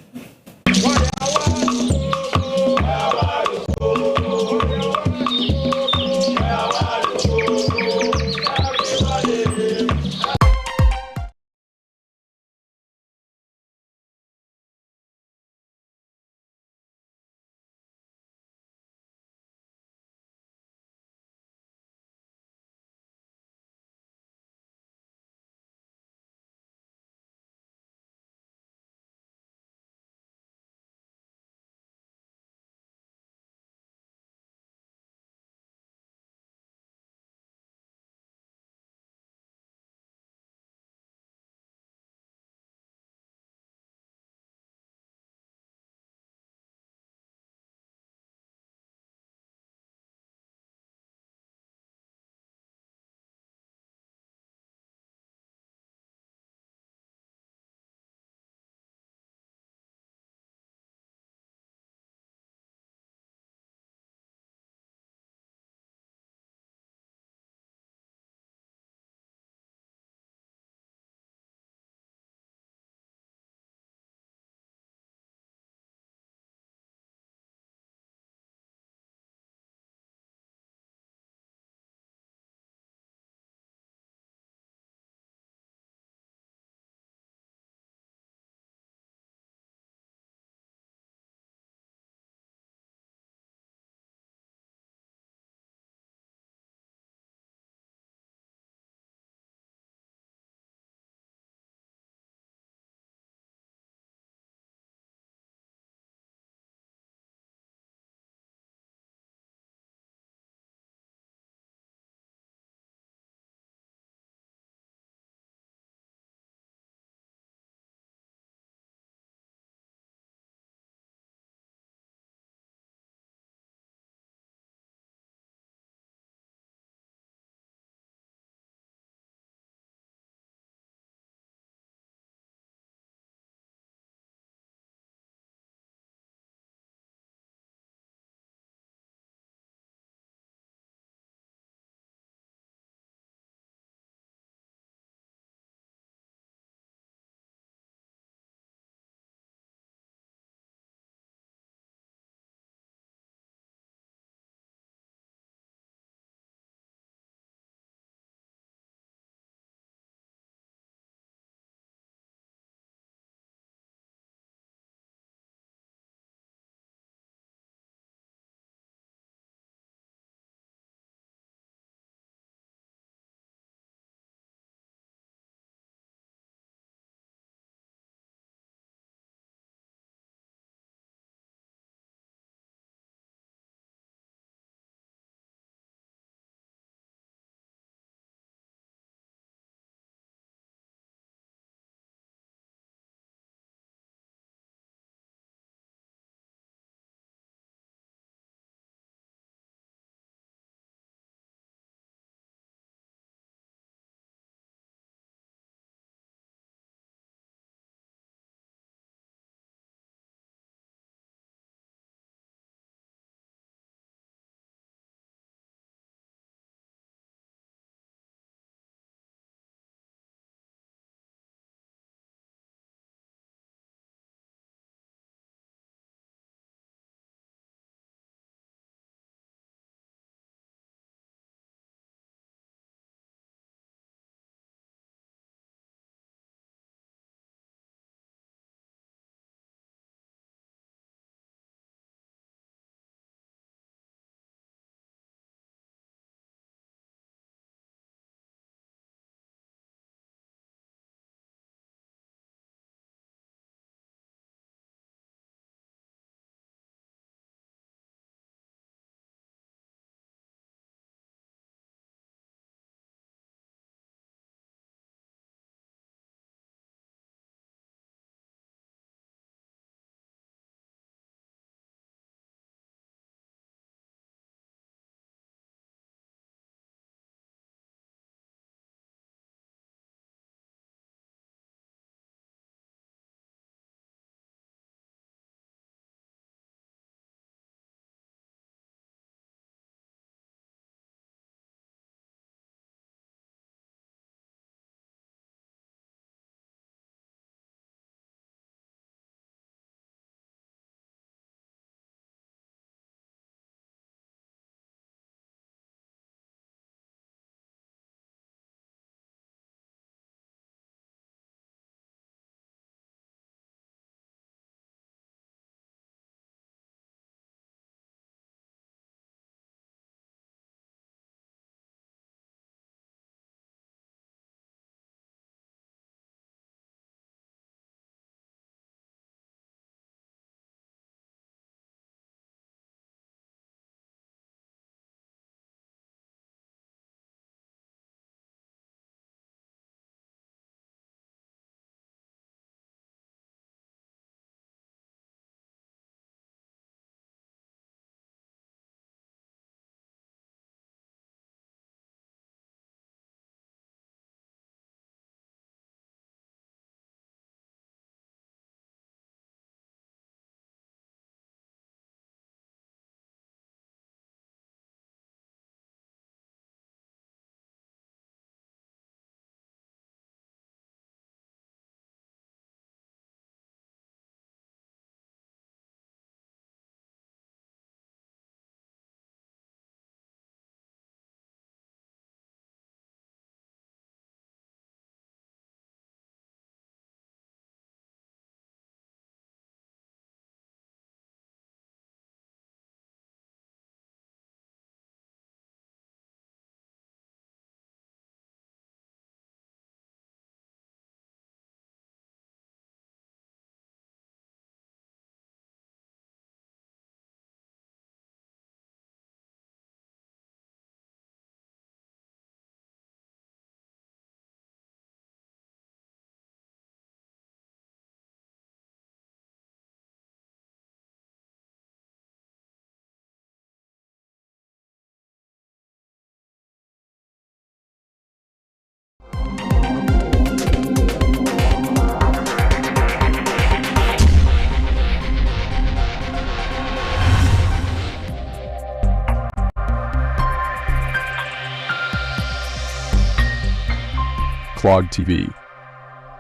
CLOG TV.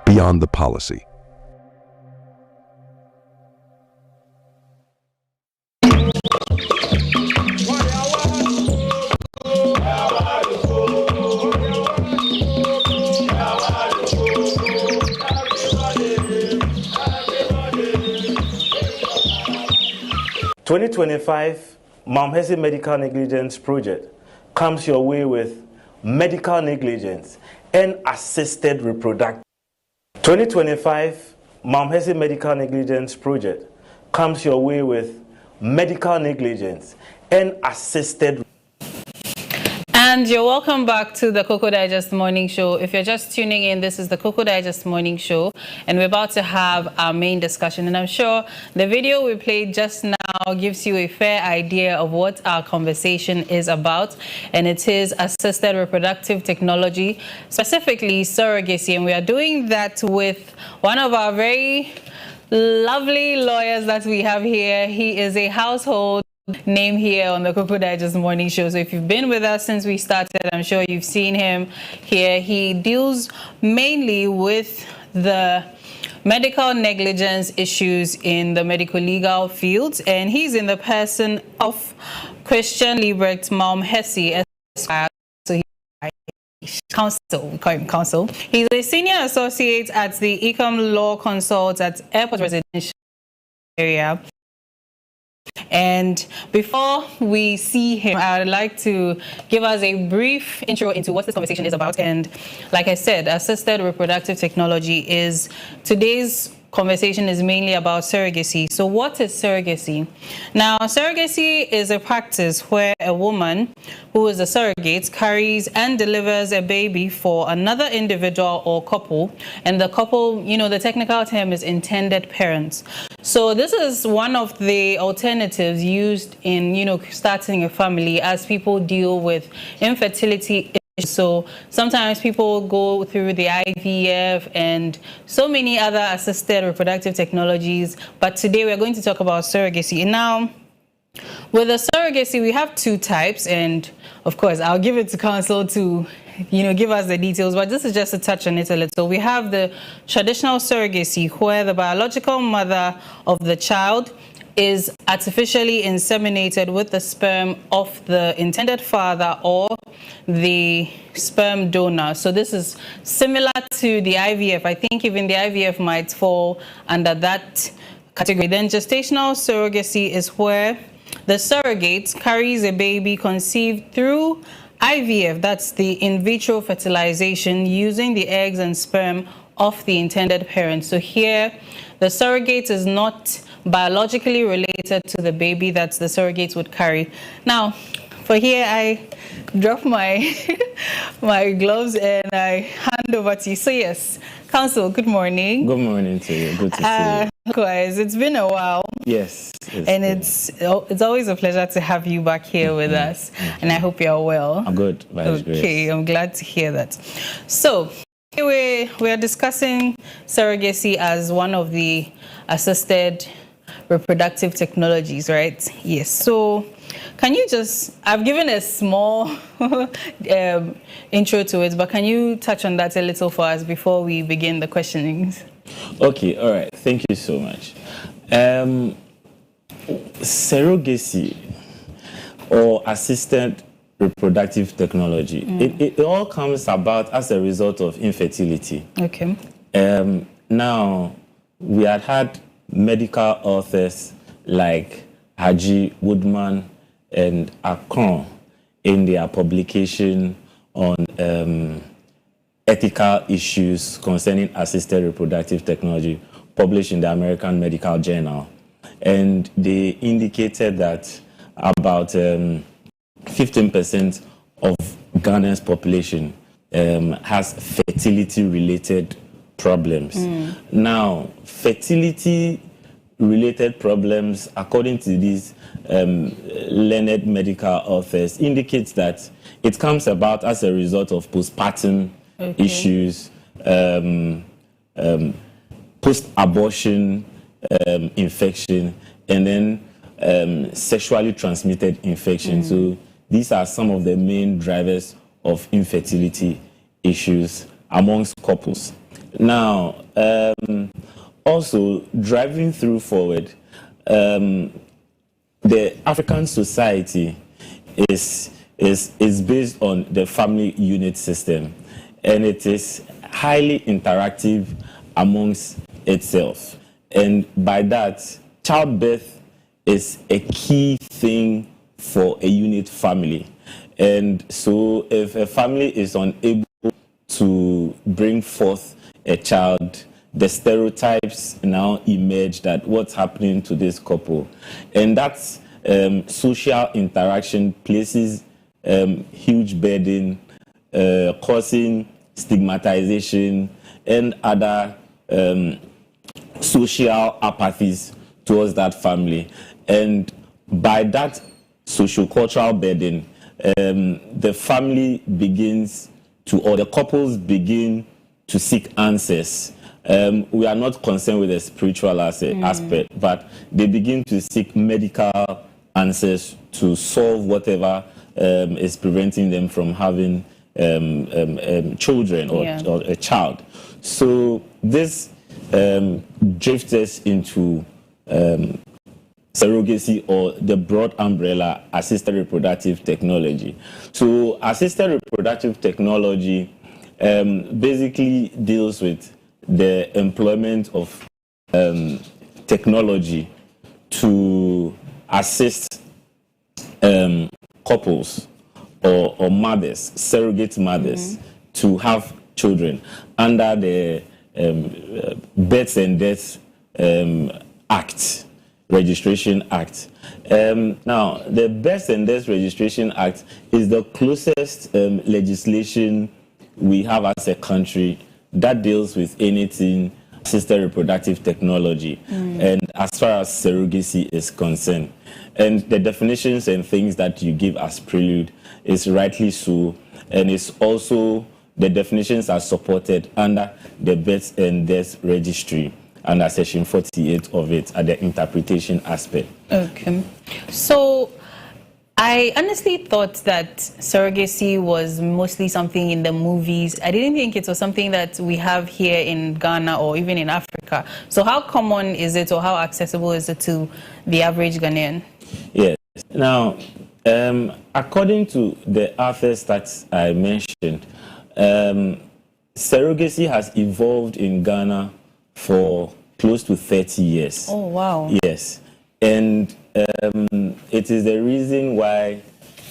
Beyond the policy. "2025 Mount Hesse Medical Negligence Project comes your way with medical negligence and assisted reproductive." 2025 Mount Hesse Medical Negligence Project comes your way with medical negligence and assisted. And you're welcome back to the Cocoa Digest Morning Show. If you're just tuning in, this is the Cocoa Digest Morning Show, and we're about to have our main discussion. And I'm sure the video we played just now gives you a fair idea of what our conversation is about, and it is assisted reproductive technology, specifically surrogacy. And we are doing that with one of our very lovely lawyers that we have here. He is a household name here on the Cocoa Digest Morning Show. So if you've been with us since we started, I'm sure you've seen him here. He deals mainly with the medical negligence issues in the medical legal fields, and he's in the person of Christian Liebrecht Mount Hesse Esquire. So he's counsel, we call him counsel. He's a senior associate at the Ecom Law Consult at Airport Residential Area. And before we see him, I would like to give us a brief intro into what this conversation is about. And like I said, assisted reproductive technology is today's conversation is mainly about surrogacy. So what is surrogacy? Now, surrogacy is a practice where a woman who is a surrogate carries and delivers a baby for another individual or couple. And the couple, you know, the technical term is intended parents. So this is one of the alternatives used in, you know, starting a family as people deal with infertility. So sometimes people go through the IVF and so many other assisted reproductive technologies, but today we're going to talk about surrogacy. Now, with the surrogacy, we have two types, and of course, I'll give it to counsel to, you know, give us the details, but this is just to touch on it a little. We have the traditional surrogacy, where the biological mother of the child is artificially inseminated with the sperm of the intended father or the sperm donor. So this is similar to the IVF. I think even the IVF might fall under that category. Then gestational surrogacy is where the surrogate carries a baby conceived through IVF. That's the in vitro fertilization using the eggs and sperm of the intended parent. So here, the surrogate is not biologically related to the baby that the surrogate would carry. Now, for here, I drop my my gloves and I hand over to you. So yes, counsel, good morning. Good morning to you. Good to see you. Likewise, it's been a while. Yes. And it's always a pleasure to have you back here with us. And I hope you're well. I'm good, by His grace. Okay, I'm glad to hear that. So we are discussing surrogacy as one of the assisted reproductive technologies, right? Yes. So can you just, I've given a small intro to it, but can you touch on that a little for us before we begin the questionings? Okay, all right. Thank you so much. Surrogacy or assisted reproductive technology, it all comes about as a result of infertility. Okay. Now, we had medical authors like Haji, Woodman, and Akron in their publication on ethical issues concerning assisted reproductive technology, published in the American Medical Journal. And they indicated that about 15% of Ghana's population has fertility-related problems. Now, fertility-related problems, according to these learned medical authors, indicates that it comes about as a result of postpartum issues, post-abortion infection, and then sexually transmitted infection. So these are some of the main drivers of infertility issues amongst couples. Now, also driving through forward, the African society is based on the family unit system, and it is highly interactive amongst itself. And by that, childbirth is a key thing for a unit family. And so if a family is unable to bring forth a child, the stereotypes now emerge that what's happening to this couple. And that social interaction places huge burden, causing stigmatization and other social apathies towards that family. And by that socio-cultural burden, the family begins to, or the couples begin to seek answers. We are not concerned with the spiritual aspect, but they begin to seek medical answers to solve whatever is preventing them from having children or a child. So this drifts us into surrogacy, or the broad umbrella assisted reproductive technology. So assisted reproductive technology basically deals with the employment of technology to assist couples or mothers, surrogate mothers, to have children under the Births and Deaths Act, Registration Act. Now, the Births and Deaths Registration Act is the closest legislation we have as a country that deals with anything assisted reproductive technology, and as far as surrogacy is concerned. And the definitions and things that you give as prelude is rightly so, and it's also, the definitions are supported under the Births and Deaths Registry, under Section 48 of it, at the interpretation aspect. Okay. So I honestly thought that surrogacy was mostly something in the movies. I didn't think it was something that we have here in Ghana or even in Africa. So how common is it, or how accessible is it to the average Ghanaian? Yes. Now, according to the authors that I mentioned, surrogacy has evolved in Ghana for close to 30 years. Oh, wow. Yes. And it is the reason why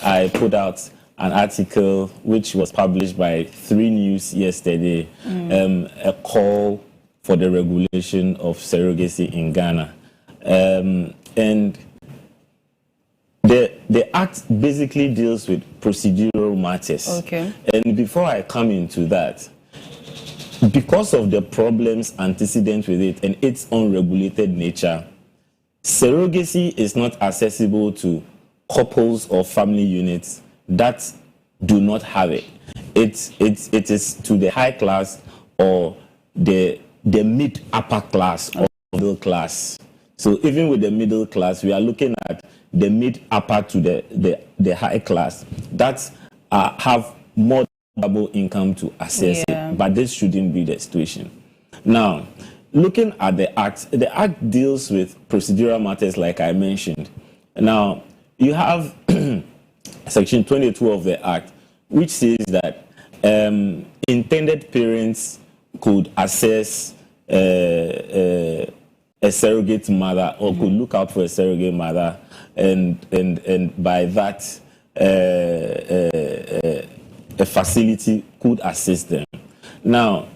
I put out an article which was published by 3 News yesterday, a call for the regulation of surrogacy in Ghana. And the act basically deals with procedural matters. Okay. And before I come into that, because of the problems antecedent with it and its unregulated nature, surrogacy is not accessible to couples or family units that do not have it. It is to the high class or the mid-upper class or middle class. So even with the middle class, we are looking at the mid-upper to the high class that have more double income to access it. But this shouldn't be the situation. Now, looking at the act deals with procedural matters like I mentioned. Now, you have Section 22 of the Act, which says that intended parents could assess a surrogate mother, or could look out for a surrogate mother, and by that a facility could assist them. Now,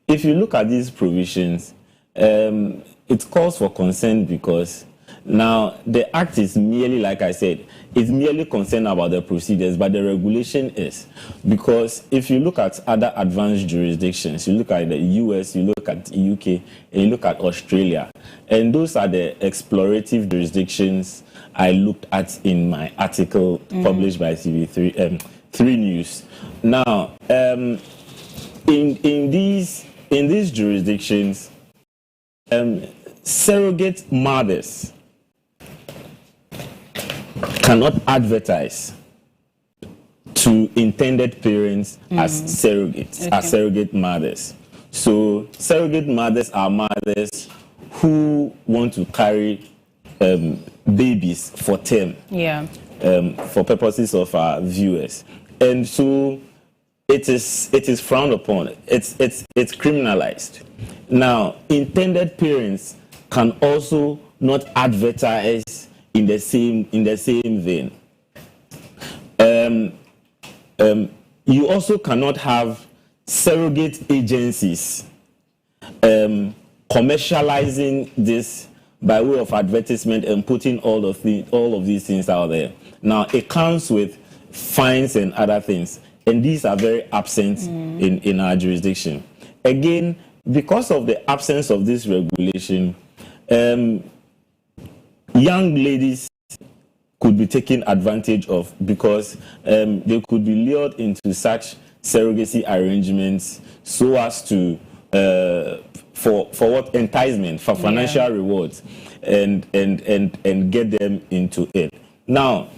if you look at these provisions, it calls for consent because now the act is merely, like I said, it's merely concerned about the procedures, but the regulation is, because if you look at other advanced jurisdictions, you look at the US, you look at the UK, and you look at Australia, and those are the explorative jurisdictions I looked at in my article published by TV3 News. Now, in these jurisdictions, surrogate mothers cannot advertise to intended parents as surrogates, as surrogate mothers. So surrogate mothers are mothers who want to carry babies for term, for purposes of our viewers, and so it is frowned upon. It's criminalized. Now, intended parents can also not advertise in the same vein. You also cannot have surrogate agencies commercializing this by way of advertisement and putting all of these things out there. Now, it comes with fines and other things, and these are very absent in our jurisdiction. Again, because of the absence of this regulation, young ladies could be taken advantage of because they could be lured into such surrogacy arrangements so as to for what enticement, for financial rewards, and get them into it. Now,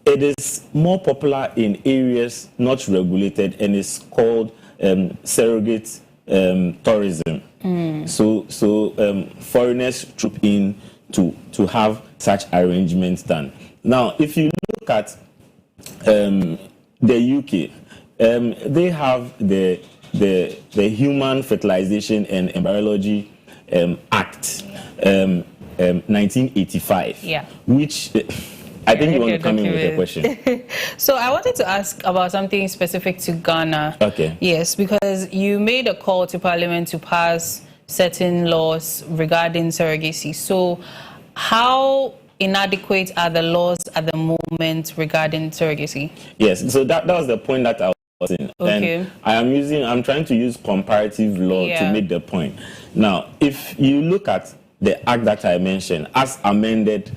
it is more popular in areas not regulated, and it's called surrogate tourism. So foreigners troop in to have such arrangements done. Now, if you look at the UK, they have the Human Fertilization and Embryology Act, 1985, which I think you want to come in with a question. So I wanted to ask about something specific to Ghana. Okay. Yes, because you made a call to Parliament to pass certain laws regarding surrogacy. So how inadequate are the laws at the moment regarding surrogacy? Yes, so that was the point that I was in. Okay. And I'm trying to use comparative law to make the point. Now, if you look at the act that I mentioned, as amended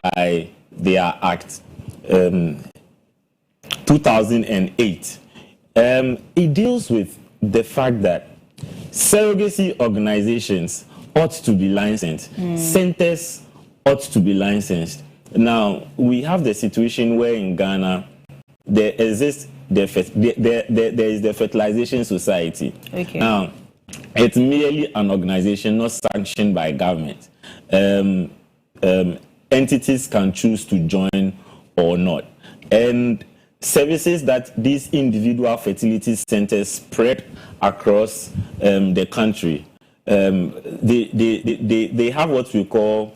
by their act 2008, it deals with the fact that surrogacy organizations ought to be licensed. Centers ought to be licensed. Now, we have the situation where in Ghana, there is the Fertilization Society. Okay. Now, it's merely an organization not sanctioned by government. Entities can choose to join or not. And services that these individual fertility centers spread across the country, they have what we call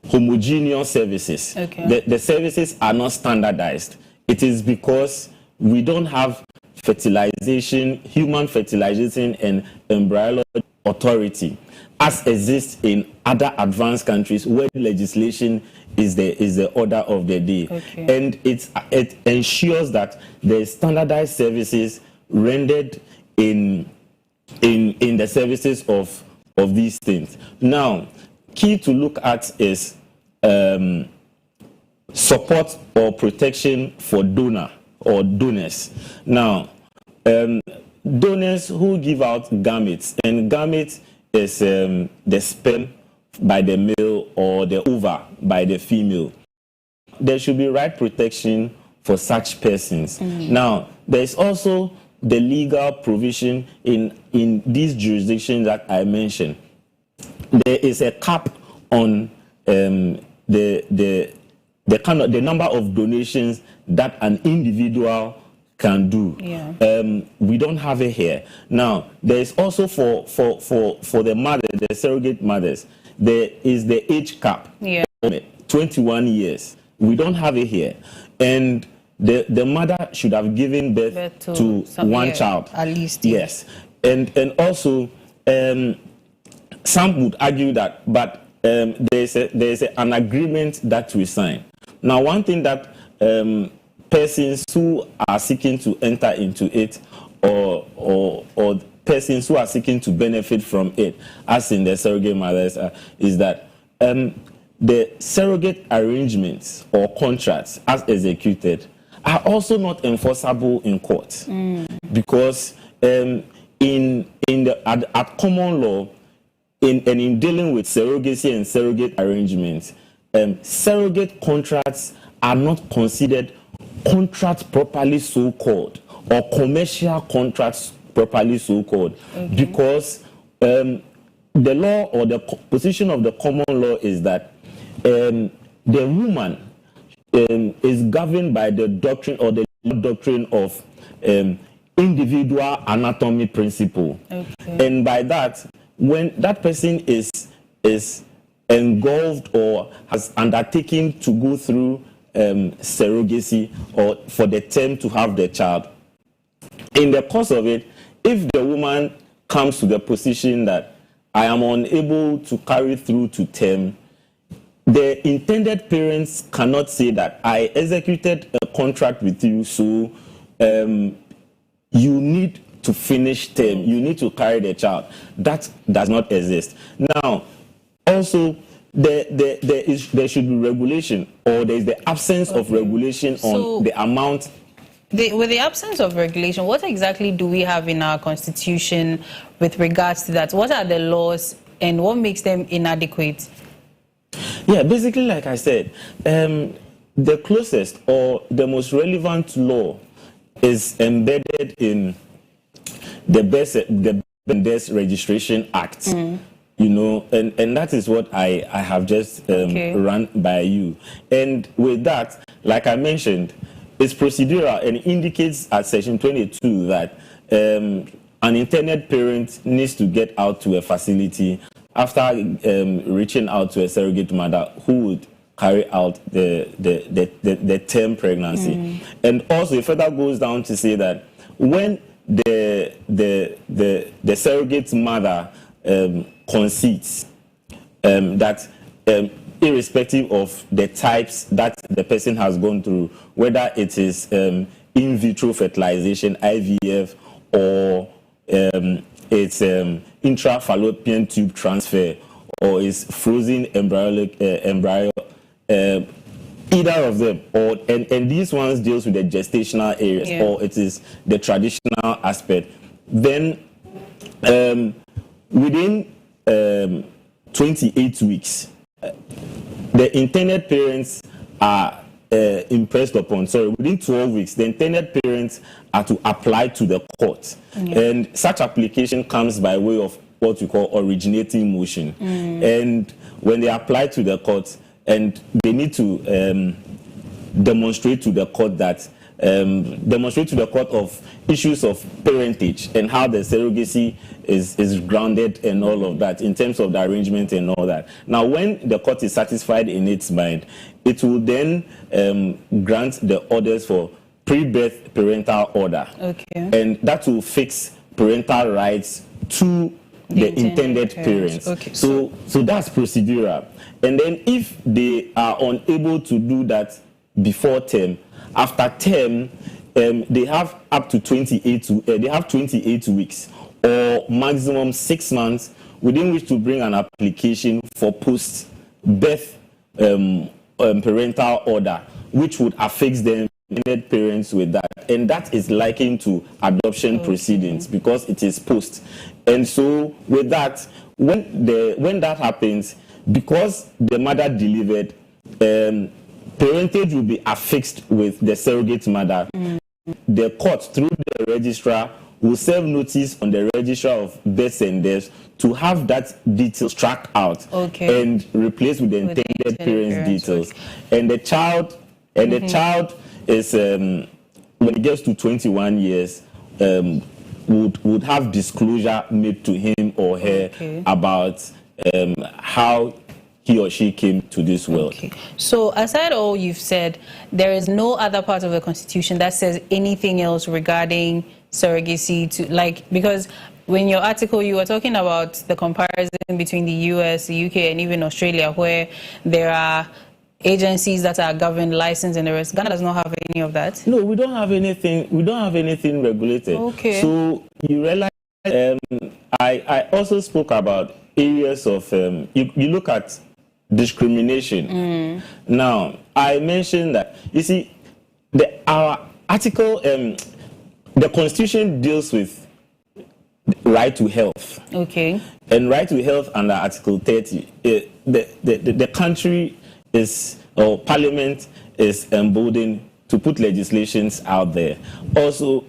homogeneous services. Okay. The services are not standardized. It is because we don't have human fertilization and embryology authority as exists in other advanced countries where legislation is the order of the day. Okay. And it ensures that the standardized services rendered in the services of these things. Now, key to look at is support or protection for donors. Now, donors who give out gametes, and gametes is the sperm by the male or the ova by the female. There should be right protection for such persons. Now, there is also the legal provision in these jurisdictions that I mentioned. There is a cap on the number of donations that an individual can do. We don't have it here. Now, there is also for the mother, the surrogate mothers, there is the age cap, 21 years. We don't have it here. And the mother should have given birth to one child. At least. Yes. And also, some would argue that, but there is an agreement that we sign. Now, one thing that persons who are seeking to enter into it or persons who are seeking to benefit from it, as in the surrogate mothers, is that the surrogate arrangements or contracts as executed are also not enforceable in court because at common law, in dealing with surrogacy and surrogate arrangements, surrogate contracts are not considered contract properly so-called, or commercial contracts properly so-called, because the law or the position of the common law is that the woman is governed by the doctrine or the doctrine of individual anatomy principle. And by that, when that person is engulfed or has undertaken to go through surrogacy or for the term to have the child, in the course of it, if the woman comes to the position that I am unable to carry through to term, the intended parents cannot say that I executed a contract with you, so you need to finish term, you need to carry the child. That does not exist. Now, also, there should be regulation, or there is the absence of regulation on the amount. With the absence of regulation, what exactly do we have in our constitution with regards to that? What are the laws and what makes them inadequate? Yeah, basically, like I said, the closest or the most relevant law is embedded in the Best Registration Act. You know, and that is what I have just run by you. And with that, like I mentioned, it's procedural and indicates at section 22 that an intended parent needs to get out to a facility after reaching out to a surrogate mother who would carry out the term pregnancy. And also it further goes down to say that when the surrogate mother concedes, that irrespective of the types that the person has gone through, whether it is in vitro fertilization, IVF, or it's intrafallopian tube transfer, or is frozen embryo, either of them, or and these ones deals with the gestational areas, or it is the traditional aspect, then within 28 weeks, the intended parents are impressed upon, within 12 weeks, the intended parents are to apply to the court. And such application comes by way of what we call originating motion. And when they apply to the court, and they need to demonstrate to the court that, demonstrate to the court of issues of parentage and how the surrogacy is grounded and all of that in terms of the arrangement and all that. Now, when the court is satisfied in its mind, it will then grant the orders for pre-birth parental order. And that will fix parental rights to the intended parents. So that's procedural. And then if they are unable to do that before term, after term, they have up to 28 weeks or maximum 6 months within which to bring an application for post-birth parental order, which would affix them intended parents with that, and that is likened to adoption proceedings because it is post. And so with that, when that happens, because the mother delivered, parentage will be affixed with the surrogate mother. The court, through the registrar, will serve notice on the registrar of births and deaths to have that detail struck out and replaced with the intended parents' details. And the child is, when it gets to 21 years, would have disclosure made to him or her about how he or she came to this world. So aside all you've said, there is no other part of the Constitution that says anything else regarding surrogacy to, like, because when your article you were talking about the comparison between the US, the UK, and even Australia, where there are agencies that are governed, licensed, and the rest. Ghana does not have any of that. No, we don't have anything. We don't have anything regulated. So you realize, I also spoke about areas of you look at discrimination. Now, I mentioned that, you see, our article, the Constitution deals with right to health. And right to health under Article 30. The country is, or Parliament is emboldened put legislations out there. Also,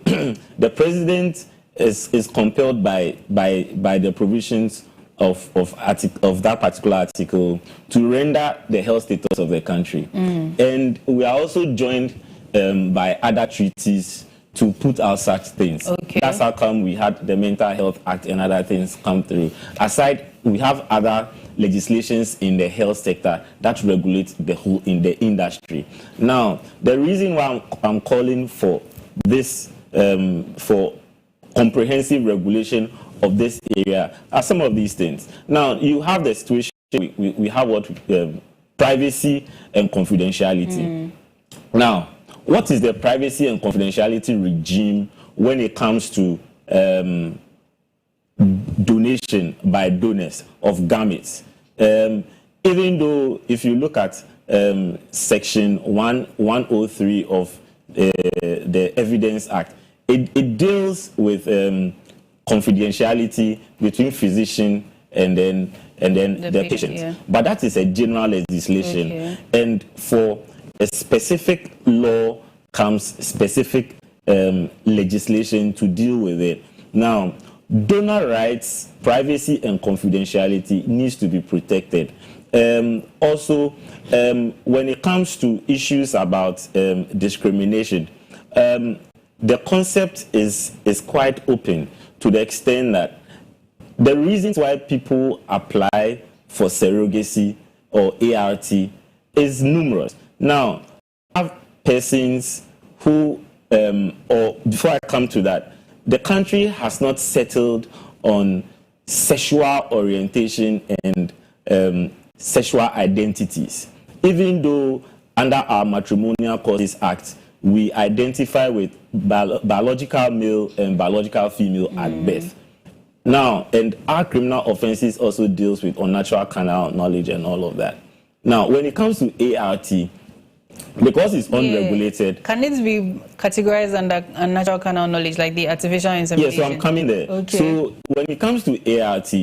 the president is compelled by the provisions of that particular article to render the health status of the country. And we are also joined by other treaties to put out such things. That's how come we had the Mental Health Act and other things come through. Aside, we have other legislations in the health sector that regulate the whole in the industry. Now, the reason why I'm calling for this, for comprehensive regulation of this area are some of these things. Now, you have the situation, we have what privacy and confidentiality. Now, what is the privacy and confidentiality regime when it comes to donation by donors of gametes? Even though if you look at section 103 of the Evidence Act, it deals with confidentiality between physician and then the patient. Yeah. But that is a general legislation. And for a specific law comes specific legislation to deal with it. Now, donor rights, privacy and confidentiality needs to be protected. Also, when it comes to issues about discrimination, the concept is quite open to the extent that the reasons why people apply for surrogacy or ART is numerous. Now, I have persons who, or before I come to that, the country has not settled on sexual orientation and sexual identities. Even though under our Matrimonial Causes Act, we identify with biological male and biological female at birth. Now, and our criminal offenses also deals with unnatural carnal knowledge and all of that. Now, when it comes to ART, because it's unregulated. Can it be categorized under unnatural carnal knowledge, like the artificial insemination? Yes, so I'm coming there. So when it comes to ART,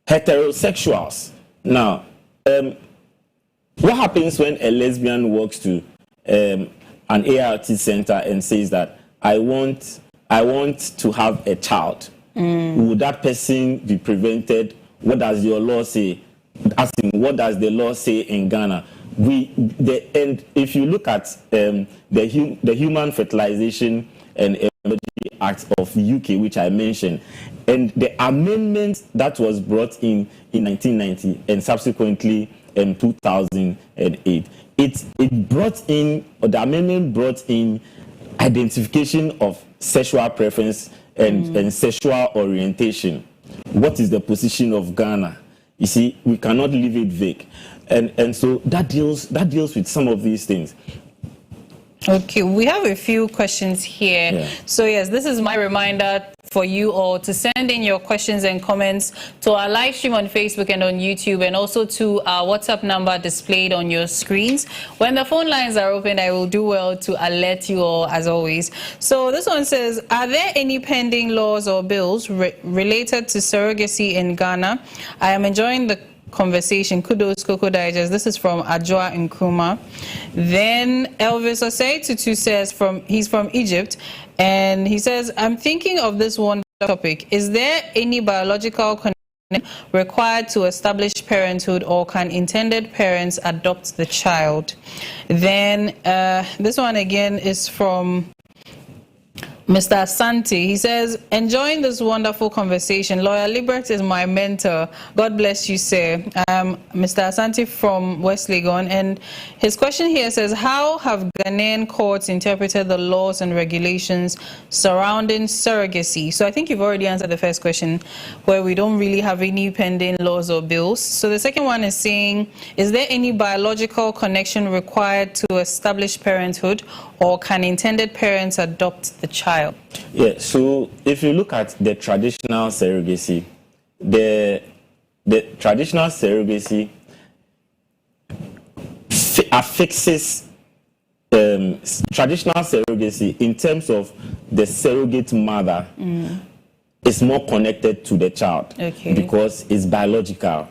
heterosexuals. Now, what happens when a lesbian walks to an ART center and says that I want to have a child? Would that person be prevented? What does your law say? Asking what does the law say in Ghana? And if you look at the Human Fertilization and Embryology Act of UK, which I mentioned, and the amendment that was brought in 1990 and subsequently in 2008, it brought in, or the amendment brought in, identification of sexual preference and sexual orientation. What is the position of Ghana? You see, we cannot leave it vague. And so that deals with some of these things. Okay, we have a few questions here. Yeah. So yes, this is my reminder for you all to send in your questions and comments to our live stream on Facebook and on YouTube, and also to our WhatsApp number displayed on your screens. When the phone lines are open, I will do well to alert you all as always. So this one says, are there any pending laws or bills related to surrogacy in Ghana? I am enjoying the conversation. Kudos, Coco Digest. This is from Adjoa Nkrumah. Then Elvis Osei Tutu says he's from Egypt, and he says, I'm thinking of this one topic. Is there any biological connection required to establish parenthood, or can intended parents adopt the child? Then this one again is from Mr. Asante. He says, enjoying this wonderful conversation. Lawyer Libert is my mentor. God bless you, sir. Mr. Asante from West Legon. And his question here says, how have Ghanaian courts interpreted the laws and regulations surrounding surrogacy? So I think you've already answered the first question, where we don't really have any pending laws or bills. So the second one is saying, is there any biological connection required to establish parenthood, or can intended parents adopt the child? Yeah, so if you look at the traditional surrogacy, the traditional surrogacy affixes traditional surrogacy in terms of the surrogate mother is more connected to the child because it's biological.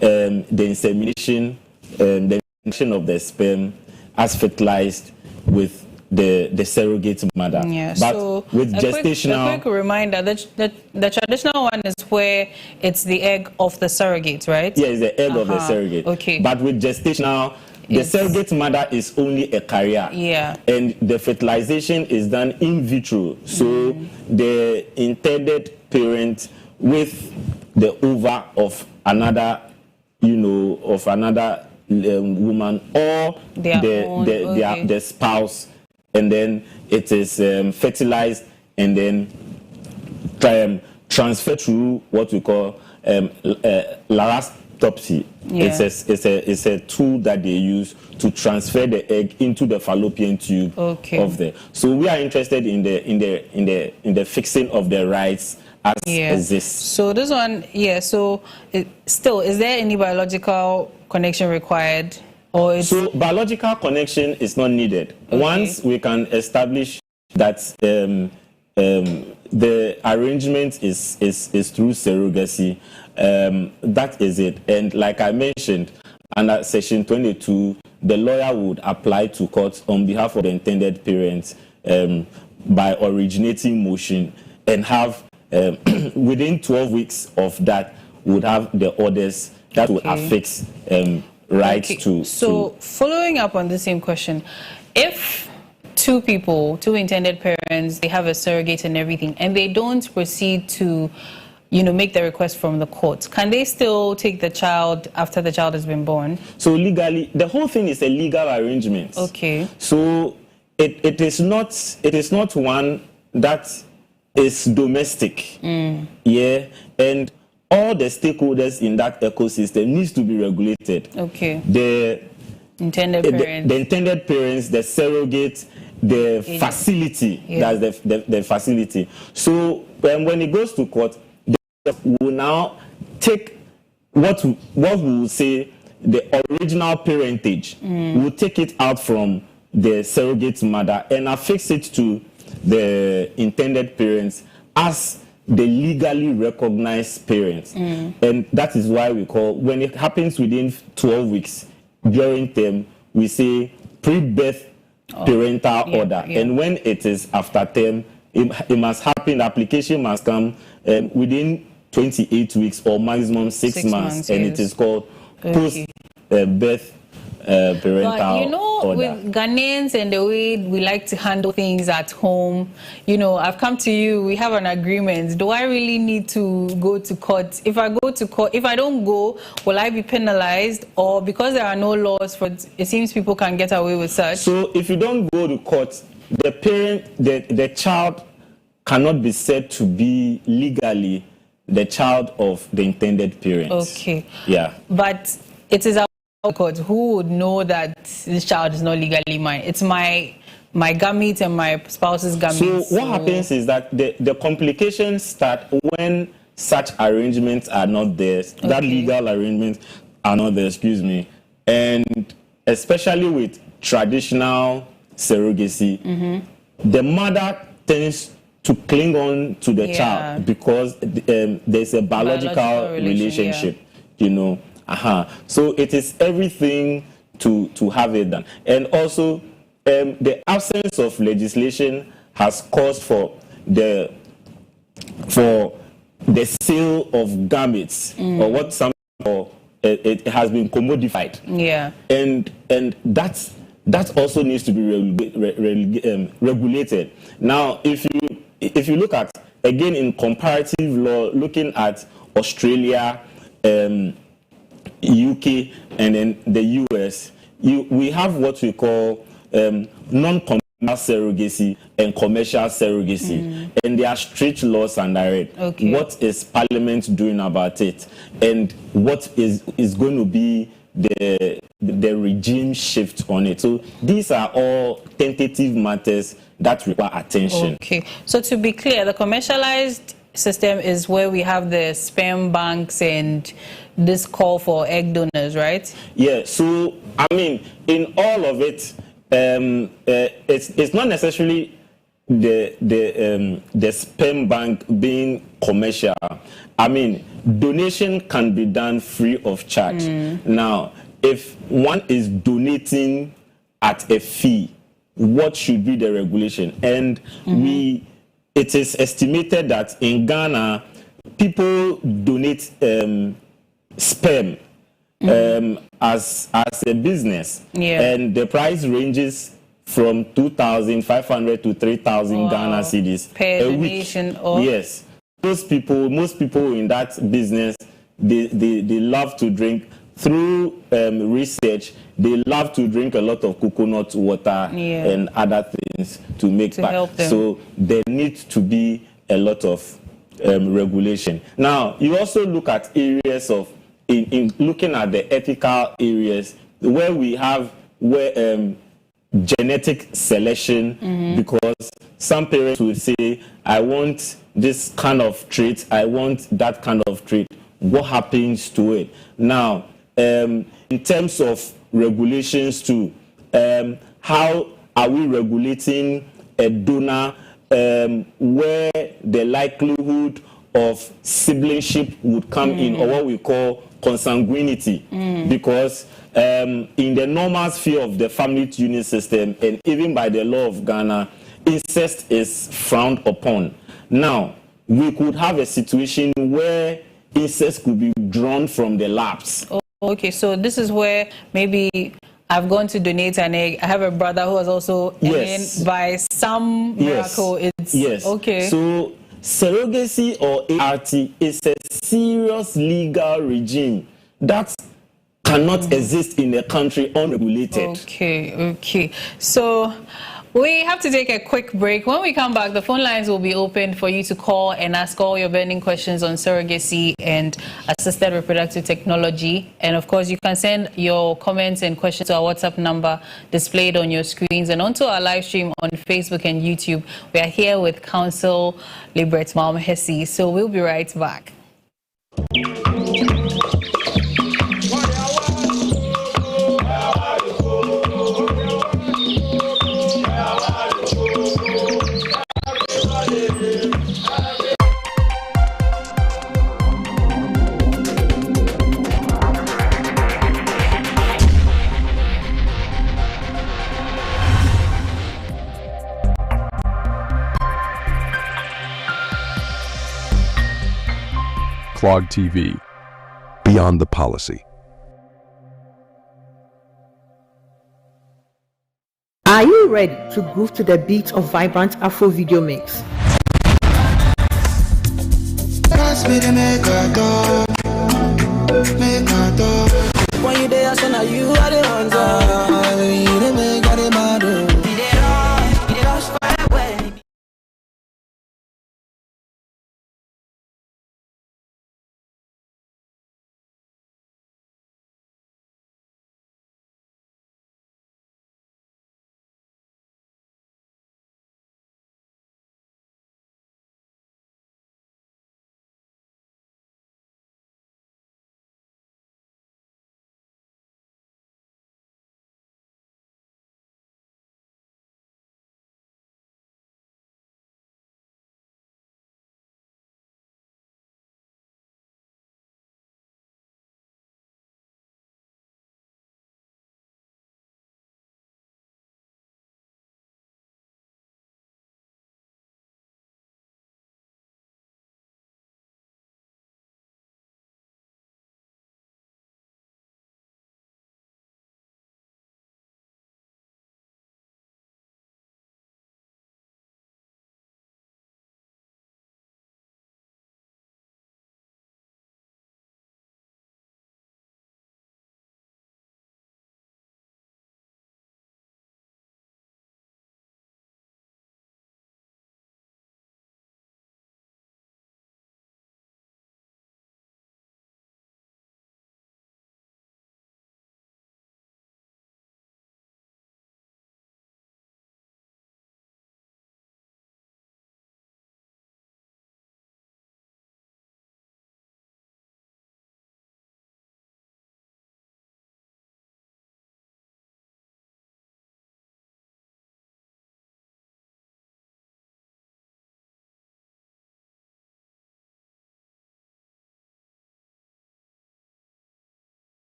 The insemination of the sperm as fertilized with the surrogate mother. Yeah, but so with gestational, a quick reminder that the traditional one is where it's the egg of the surrogate, right? Yeah, it's the egg of the surrogate. Okay. But with gestational, the surrogate mother is only a carrier. Yeah. And the fertilization is done in vitro. So the intended parent with the ova of another, woman or their spouse, and then it is fertilized and then transferred through what we call larastopsy. Yeah. It's a tool that they use to transfer the egg into the fallopian tube of the. So we are interested in the fixing of the rights as this. So this one, So still, is there any biological connection required? So biological connection is not needed. Once we can establish that the arrangement is through surrogacy, that is it. And like I mentioned, under Section 22, the lawyer would apply to court on behalf of the intended parents by originating motion and have within 12 weeks of that would have the orders that would affix rights to. So following up on the same question, if two intended parents, they have a surrogate and everything, and they don't proceed to, make the request from the court, can they still take the child after the child has been born? So legally, the whole thing is a legal arrangement. Okay. So it is not one that is domestic. Yeah, and all the stakeholders in that ecosystem needs to be regulated. Okay. The intended parents, the intended parents, the surrogate, the facility. That's the facility. So when it goes to court, they will now take what we will say the original parentage. We'll take it out from the surrogate mother and affix it to the intended parents as the legally recognized parents. And that is why we call, when it happens within 12 weeks during term, we say pre-birth parental order. And when it is after term, it must happen, the application must come within 28 weeks or maximum 6 months, and it is called post-birth parental order. With Ghanaians and the way we like to handle things at home, I've come to you, we have an agreement. Do I really need to go to court? If I go to court, if I don't go, will I be penalized? Or because there are no laws for it, it seems people can get away with such? So if you don't go to court, the parent, the child cannot be said to be legally the child of the intended parents. Okay. Yeah. But it is our court who would know that this child is not legally mine. It's my gamete and my spouse's gamete. So what happens is that the complications start when such arrangements are not there. That legal arrangements are not there, and especially with traditional surrogacy, the mother tends to cling on to the child because there's a biological relationship, So it is everything to have it done. And also, the absence of legislation has caused for the sale of gametes, or what some call it has been commodified. Yeah. And that also needs to be regulated. Now, if you look at, again, in comparative law, looking at Australia, UK, and then the US, we have what we call non-commercial surrogacy and commercial surrogacy, and there are strict laws under it. What is Parliament doing about it, and what is going to be the regime shift on it? So these are all tentative matters that require attention. Okay, so to be clear, the commercialized system is where we have the sperm banks and this call for egg donors, right? Yeah, so I mean, in all of it, it's not necessarily the sperm bank being commercial. I mean, donation can be done free of charge. Now, if one is donating at a fee, what should be the regulation? And it is estimated that in Ghana, people donate sperm as a business, and the price ranges from 2,500 to 3,000 Ghana cedis per a donation. week. Yes, most people in that business, they love to drink. Through research, they love to drink a lot of coconut water and other things to make help them. So there needs to be a lot of regulation. Now, you also look at areas of, in looking at the ethical areas where we have genetic selection, because some parents would say, I want this kind of trait, I want that kind of trait. What happens to it? Now, in terms of regulations too, how are we regulating a donor where the likelihood of siblingship would come in, or what we call consanguinity? Because in the normal sphere of the family union system, and even by the law of Ghana, incest is frowned upon. Now, we could have a situation where incest could be drawn from the laps. Okay, so this is where maybe I've gone to donate an egg. I have a brother who was also in by some miracle. It's okay. So surrogacy or ART is a serious legal regime that cannot exist in a country unregulated. Okay. So we have to take a quick break. When we come back, the phone lines will be open for you to call and ask all your burning questions on surrogacy and assisted reproductive technology. And of course, you can send your comments and questions to our WhatsApp number displayed on your screens and onto our live stream on Facebook and YouTube. We are here with Counsel Libret Mom Hesse. So we'll be right back. CLOG TV. Beyond the policy. Are you ready to groove to the beat of vibrant Afro video mix? When you there, son, you are the ones.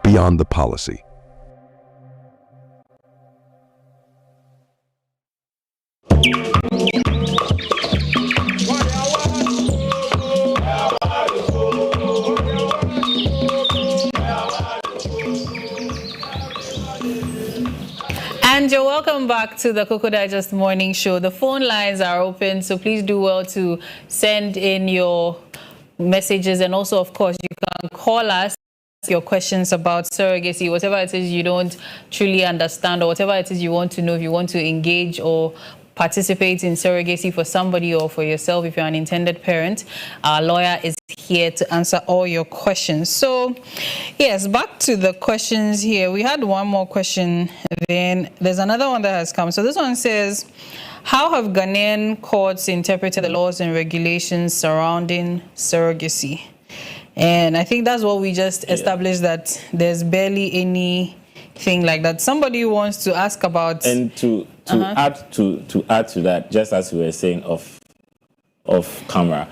beyond the policy. And you're welcome back to the Cocoa Digest Morning Show. The phone lines are open, so please do well to send in your messages. And also, of course, you can call us your questions about surrogacy, whatever it is you don't truly understand, or whatever it is you want to know, if you want to engage or participate in surrogacy for somebody or for yourself, if you're an intended parent. Our lawyer is here to answer all your questions. So yes, back to the questions here. We had one more question, then there's another one that has come. So this one says, how have Ghanaian courts interpreted the laws and regulations surrounding surrogacy? And I think that's what we just established, that there's barely anything like that. Somebody wants to ask about, and to add to that, just as we were saying off camera,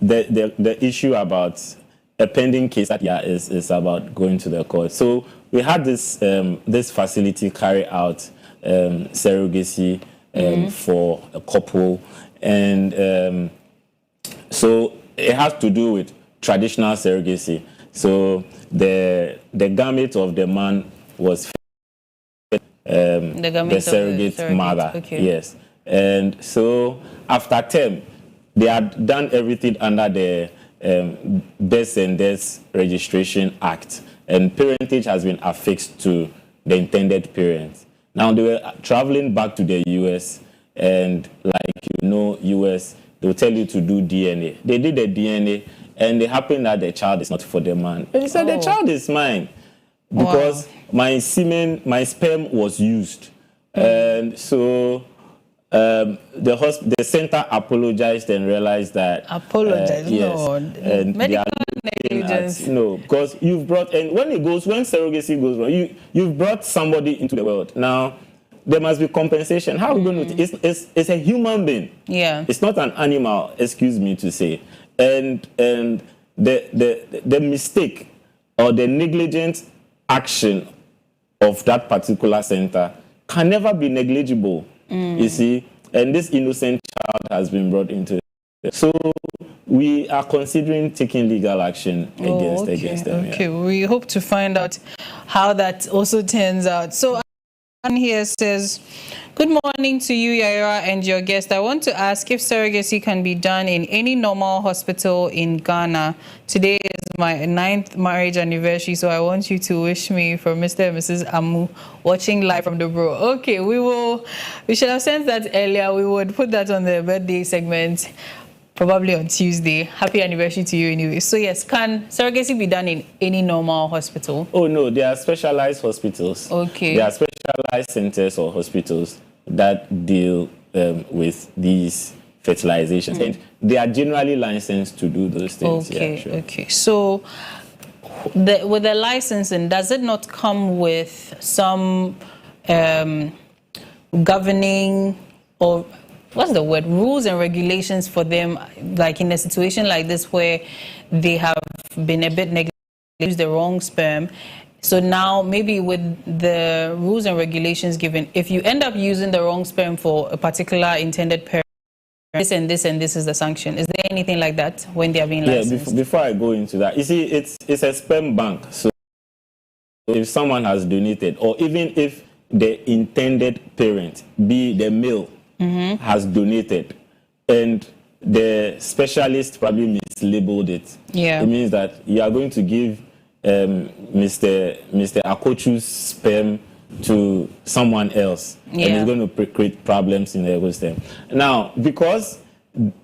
the issue about a pending case that is about going to the court. So we had this facility carry out surrogacy for a couple, and so it has to do with traditional surrogacy. So the gamete of the man was the surrogate mother. Okay. Yes. And so after term, they had done everything under the Births and Deaths Registration Act, and parentage has been affixed to the intended parents. Now they were traveling back to the US, and like US, they will tell you to do DNA. They did the DNA, and it happened that the child is not for the man. And he said, the child is mine because my sperm was used. And so the center apologized and realized that Lord. And medical negligence. Because you've brought, and when surrogacy goes wrong, you've brought somebody into the world. Now there must be compensation. How are we going to? It's a human being. Yeah. It's not an animal. Excuse me to say. And the mistake or the negligent action of that particular center can never be negligible. You see, and this innocent child has been brought into it. So we are considering taking legal action against them. Okay, we hope to find out how that also turns out. So Anne here says, good morning to you, Yaira, and your guest. I want to ask if surrogacy can be done in any normal hospital in Ghana. Today is my 9th marriage anniversary, so I want you to wish me from Mr. and Mrs. Amu, watching live from the bro. Okay, we should have sent that earlier. We would put that on the birthday segment, probably on Tuesday. Happy anniversary to you anyway. So yes, can surrogacy be done in any normal hospital? Oh no, there are specialized hospitals. Okay. There are specialized centers or hospitals that deal with these fertilizations, and they are generally licensed to do those things. Okay, yeah, sure. Okay. So with the licensing, does it not come with some governing, or what's the word, rules and regulations for them, like in a situation like this where they have been a bit negligent, use the wrong sperm? So now maybe with the rules and regulations given, if you end up using the wrong sperm for a particular intended parent, this and this and this is the sanction. Is there anything like that when they are being licensed? Yeah, before I go into that, you see, it's a sperm bank. So if someone has donated, or even if the intended parent, be the male, has donated, and the specialist probably mislabeled it, it means that you are going to give Mr. Akochu's sperm to someone else, and it's going to create problems in the ecosystem. Now, because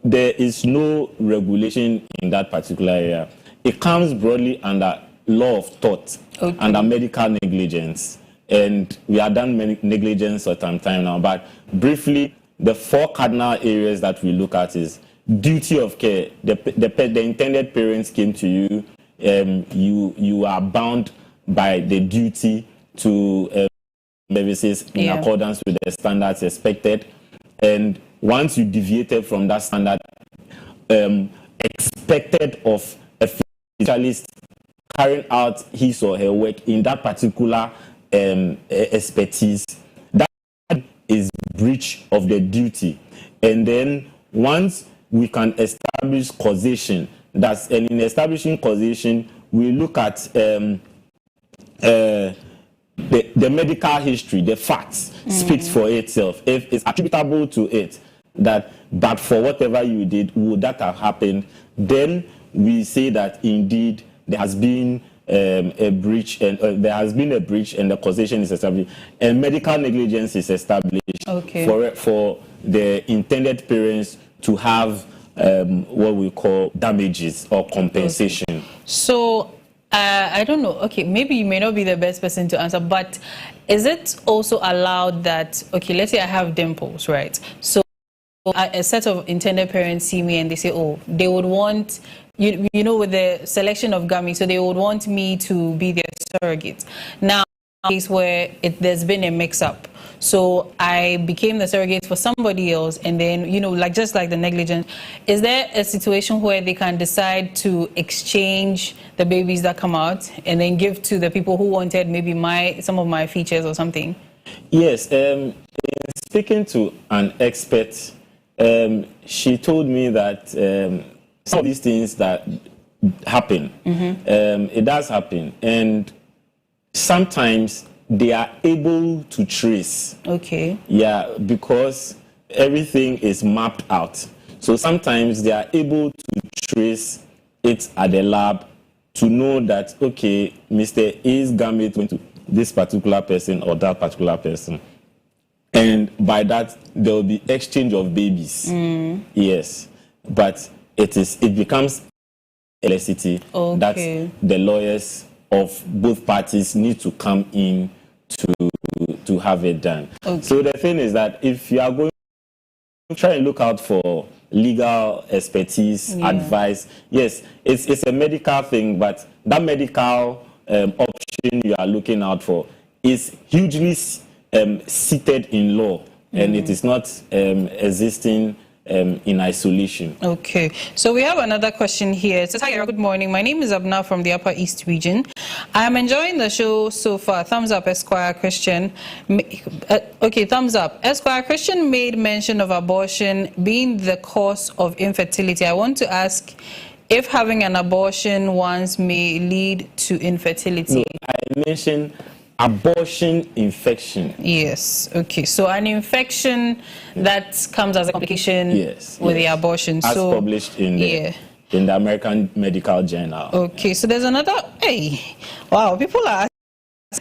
there is no regulation in that particular area, it comes broadly under law of tort, under medical negligence, and we have done negligence for some time now. But briefly, the 4 cardinal areas that we look at is duty of care. The intended parents came to you. You are bound by the duty to services in accordance with the standards expected, and once you deviated from that standard, expected of a specialist carrying out his or her work in that particular expertise, that is breach of the duty. And then once we can establish causation, and in establishing causation, we look at the medical history, the facts speaks for itself. If it's attributable to it, but for whatever you did, would that have happened, then we say that indeed there has been a breach, and the causation is established, and medical negligence is established for the intended parents to have what we call damages or compensation. Okay. So I don't know. Okay, maybe you may not be the best person to answer, but is it also allowed that, okay, let's say I have dimples, right? So a set of intended parents see me and they say, oh, they would want, you know, with the selection of gametes, so they would want me to be their surrogate. Now, case where there's been a mix-up. So I became the surrogate for somebody else, and then, you know, like just like the negligence, is there a situation where they can decide to exchange the babies that come out and then give to the people who wanted maybe some of my features or something? Yes. Speaking to an expert, she told me that some of these things that happen, it does happen, and sometimes they are able to trace. Okay. Yeah, because everything is mapped out. So sometimes they are able to trace it at the lab to know that, okay, Mr. A's gamete went to this particular person or that particular person. And by that, there will be exchange of babies. Yes. But it becomes a necessity that the lawyers of both parties need to come in to have it done. So the thing is that if you are going to try and look out for legal expertise, advice, yes, it's a medical thing, but that medical option you are looking out for is hugely seated in law, and it is not existing in isolation. Okay, so we have another question here. It says, hi, good morning. My name is Abna from the Upper East region. I am enjoying the show so far. Thumbs up, Esquire Christian. Okay, thumbs up. Esquire Christian made mention of abortion being the cause of infertility. I want to ask if having an abortion once may lead to infertility. No, I mentioned abortion infection. Yes. Okay. So an infection that comes as a complication with the abortion. As published in the American Medical Journal. Okay. So there's another. Hey, wow. People are.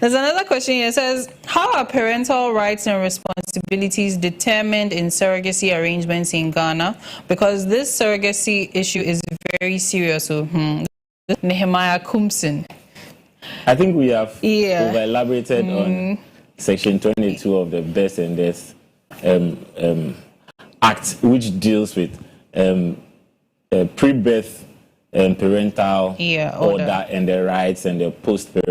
There's another question here. It says, how are parental rights and responsibilities determined in surrogacy arrangements in Ghana? Because this surrogacy issue is very serious. So, Nehemiah Kumson. I think we have over-elaborated on Section 22 of the Birth and Death Act, which deals with pre-birth parental order and the rights, and the post-parental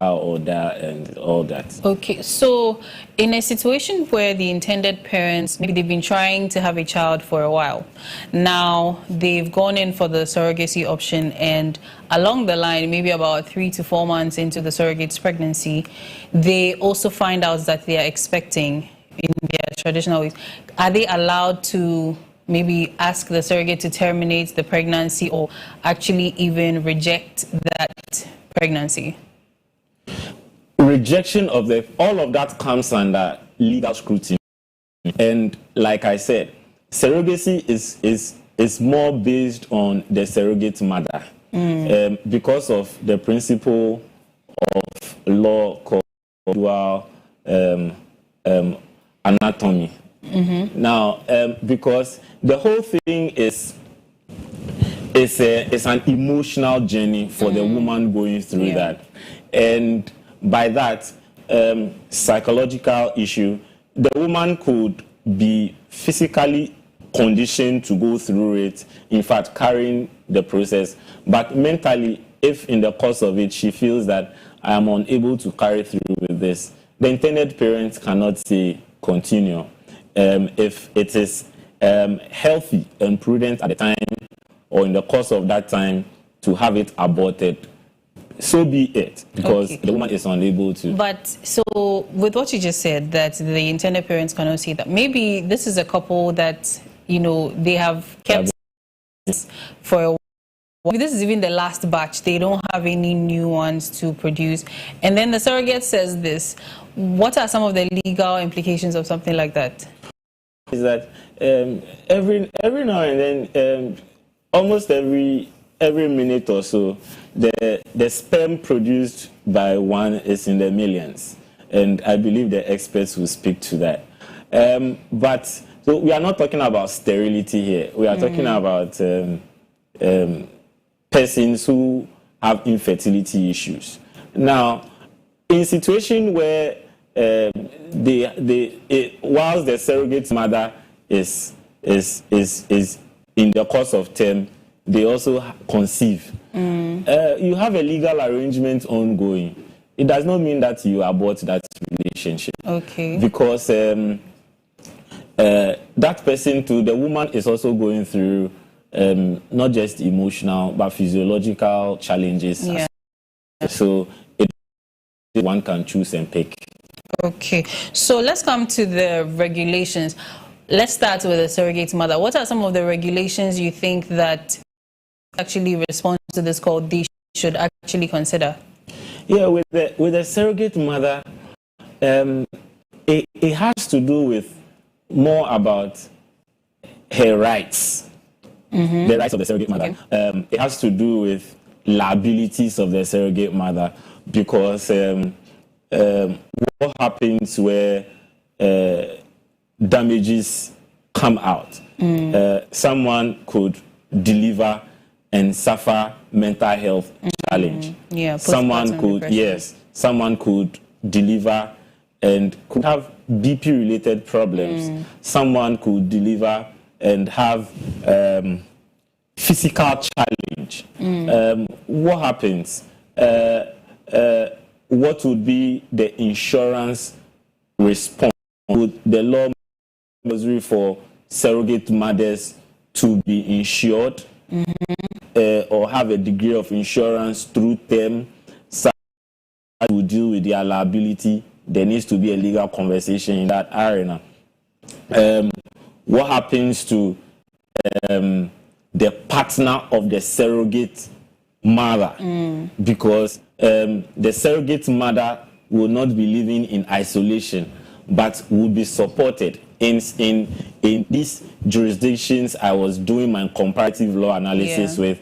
order and all that. Okay, so in a situation where the intended parents, maybe they've been trying to have a child for a while, now they've gone in for the surrogacy option, and along the line, maybe about 3 to 4 months into the surrogate's pregnancy, they also find out that they are expecting in their traditional ways. Are they allowed to maybe ask the surrogate to terminate the pregnancy, or actually even reject that pregnancy? Rejection of all of that comes under legal scrutiny. And like I said, surrogacy is more based on the surrogate mother. Because of the principle of law called dual anatomy. Now, because the whole thing is an emotional journey for the woman going through that, and by that psychological issue, the woman could be physically conditioned to go through it, in fact carrying the process, but mentally, if in the course of it she feels that I am unable to carry through with this, the intended parents cannot say continue. If it is healthy and prudent at the time or in the course of that time to have it aborted, so be it, because the woman is unable to. But so with what you just said, that the intended parents cannot see that, maybe this is a couple that, you know, they have kept for a while. This is even the last batch. They don't have any new ones to produce. And then the surrogate says this. What are some of the legal implications of something like that? Is that every now and then, almost every minute or so, the sperm produced by one is in the millions, and I believe the experts will speak to that. But so we are not talking about sterility here. We are talking about persons who have infertility issues. Now, in a situation where whilst the surrogate mother is in the course of term, they also conceive. You have a legal arrangement ongoing. It does not mean that you abort that relationship. Okay. Because that person too, the woman is also going through not just emotional but physiological challenges. Yeah. So one can choose and pick. Okay. So let's come to the regulations. Let's start with the surrogate mother. What are some of the regulations you think that actually respond to this call they should actually consider? Yeah, with the surrogate mother, it has to do with more about her rights, the rights of the surrogate mother. Okay. It has to do with liabilities of the surrogate mother, because what happens where damages come out? Someone could deliver and suffer mental health challenge. Yeah, someone could depression. Someone could deliver and could have BP related problems. Someone could deliver and have physical challenge. What happens? What would be the insurance response? Would the law mandatory for surrogate mothers to be insured? Or have a degree of insurance through them, so will deal with their liability? There needs to be a legal conversation in that arena. What happens to the partner of the surrogate mother? Because the surrogate mother will not be living in isolation, but will be supported. In these jurisdictions I was doing my comparative law analysis with,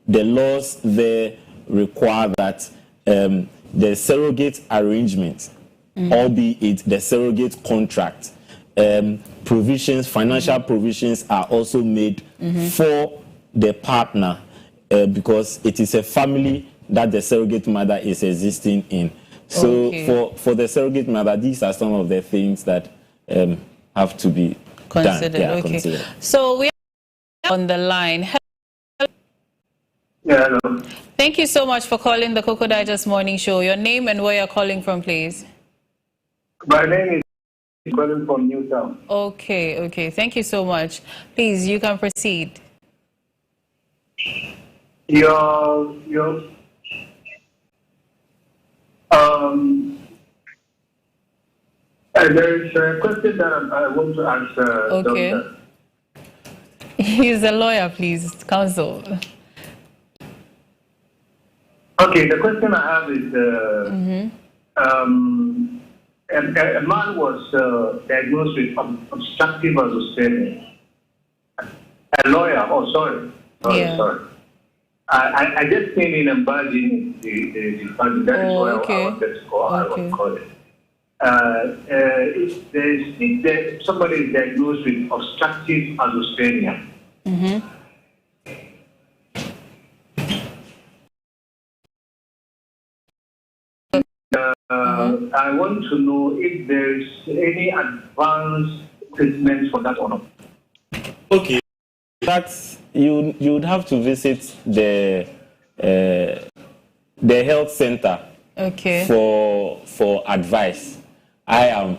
the laws there require that the surrogate arrangement, albeit the surrogate contract, provisions, financial provisions are also made for the partner, because it is a family that the surrogate mother is existing in. So for the surrogate mother, these are some of the things that have to be considered. Done. Yeah, Okay. Considered. So we are on the line. Yeah, hello. Thank you so much for calling the Cocoa Digest Morning Show. Your name and where you're calling from, please. My name is calling from Newtown. Okay. Thank you so much. Please, you can proceed. There is a question that I want to ask. Doctor. He's a lawyer, please, counsel. Okay, the question I have is, a man was diagnosed with obstructive azoospermia. A lawyer, sorry. I just came in and barged in the family. That is why I wanted to call. I would call it. If somebody is diagnosed with obstructive azoospermia, I want to know if there is any advanced treatment for that or not. Okay, that's you would have to visit the health center for advice. I am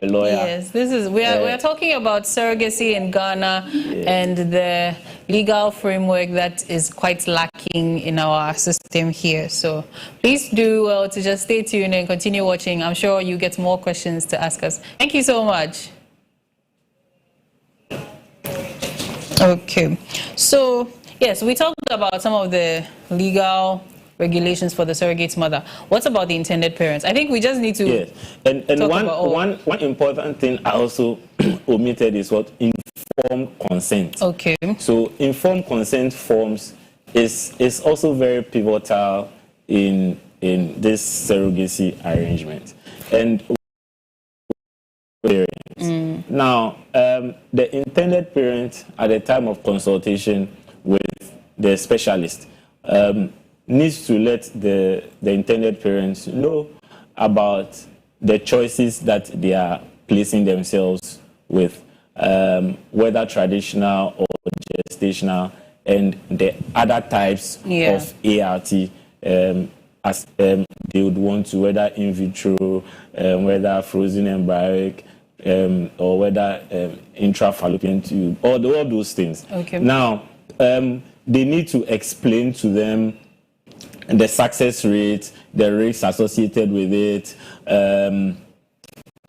a lawyer. Yes, we are talking about surrogacy in Ghana and the legal framework that is quite lacking in our system here. So please do well to just stay tuned and continue watching. I'm sure you get more questions to ask us. Thank you so much. Okay, so yes, we talked about some of the legal regulations for the surrogate mother. What about the intended parents? I think we just need to and one important thing I also omitted is what informed consent. Okay. So informed consent forms is also very pivotal in this surrogacy arrangement. And now, the intended parent at the time of consultation with the specialist needs to let the intended parents know about the choices that they are placing themselves with, whether traditional or gestational, and the other types of ART as they would want to, whether in vitro, whether frozen embryonic, or whether intrafallopian tube, all those things. Okay. Now, they need to explain to them the success rate, the risks associated with it,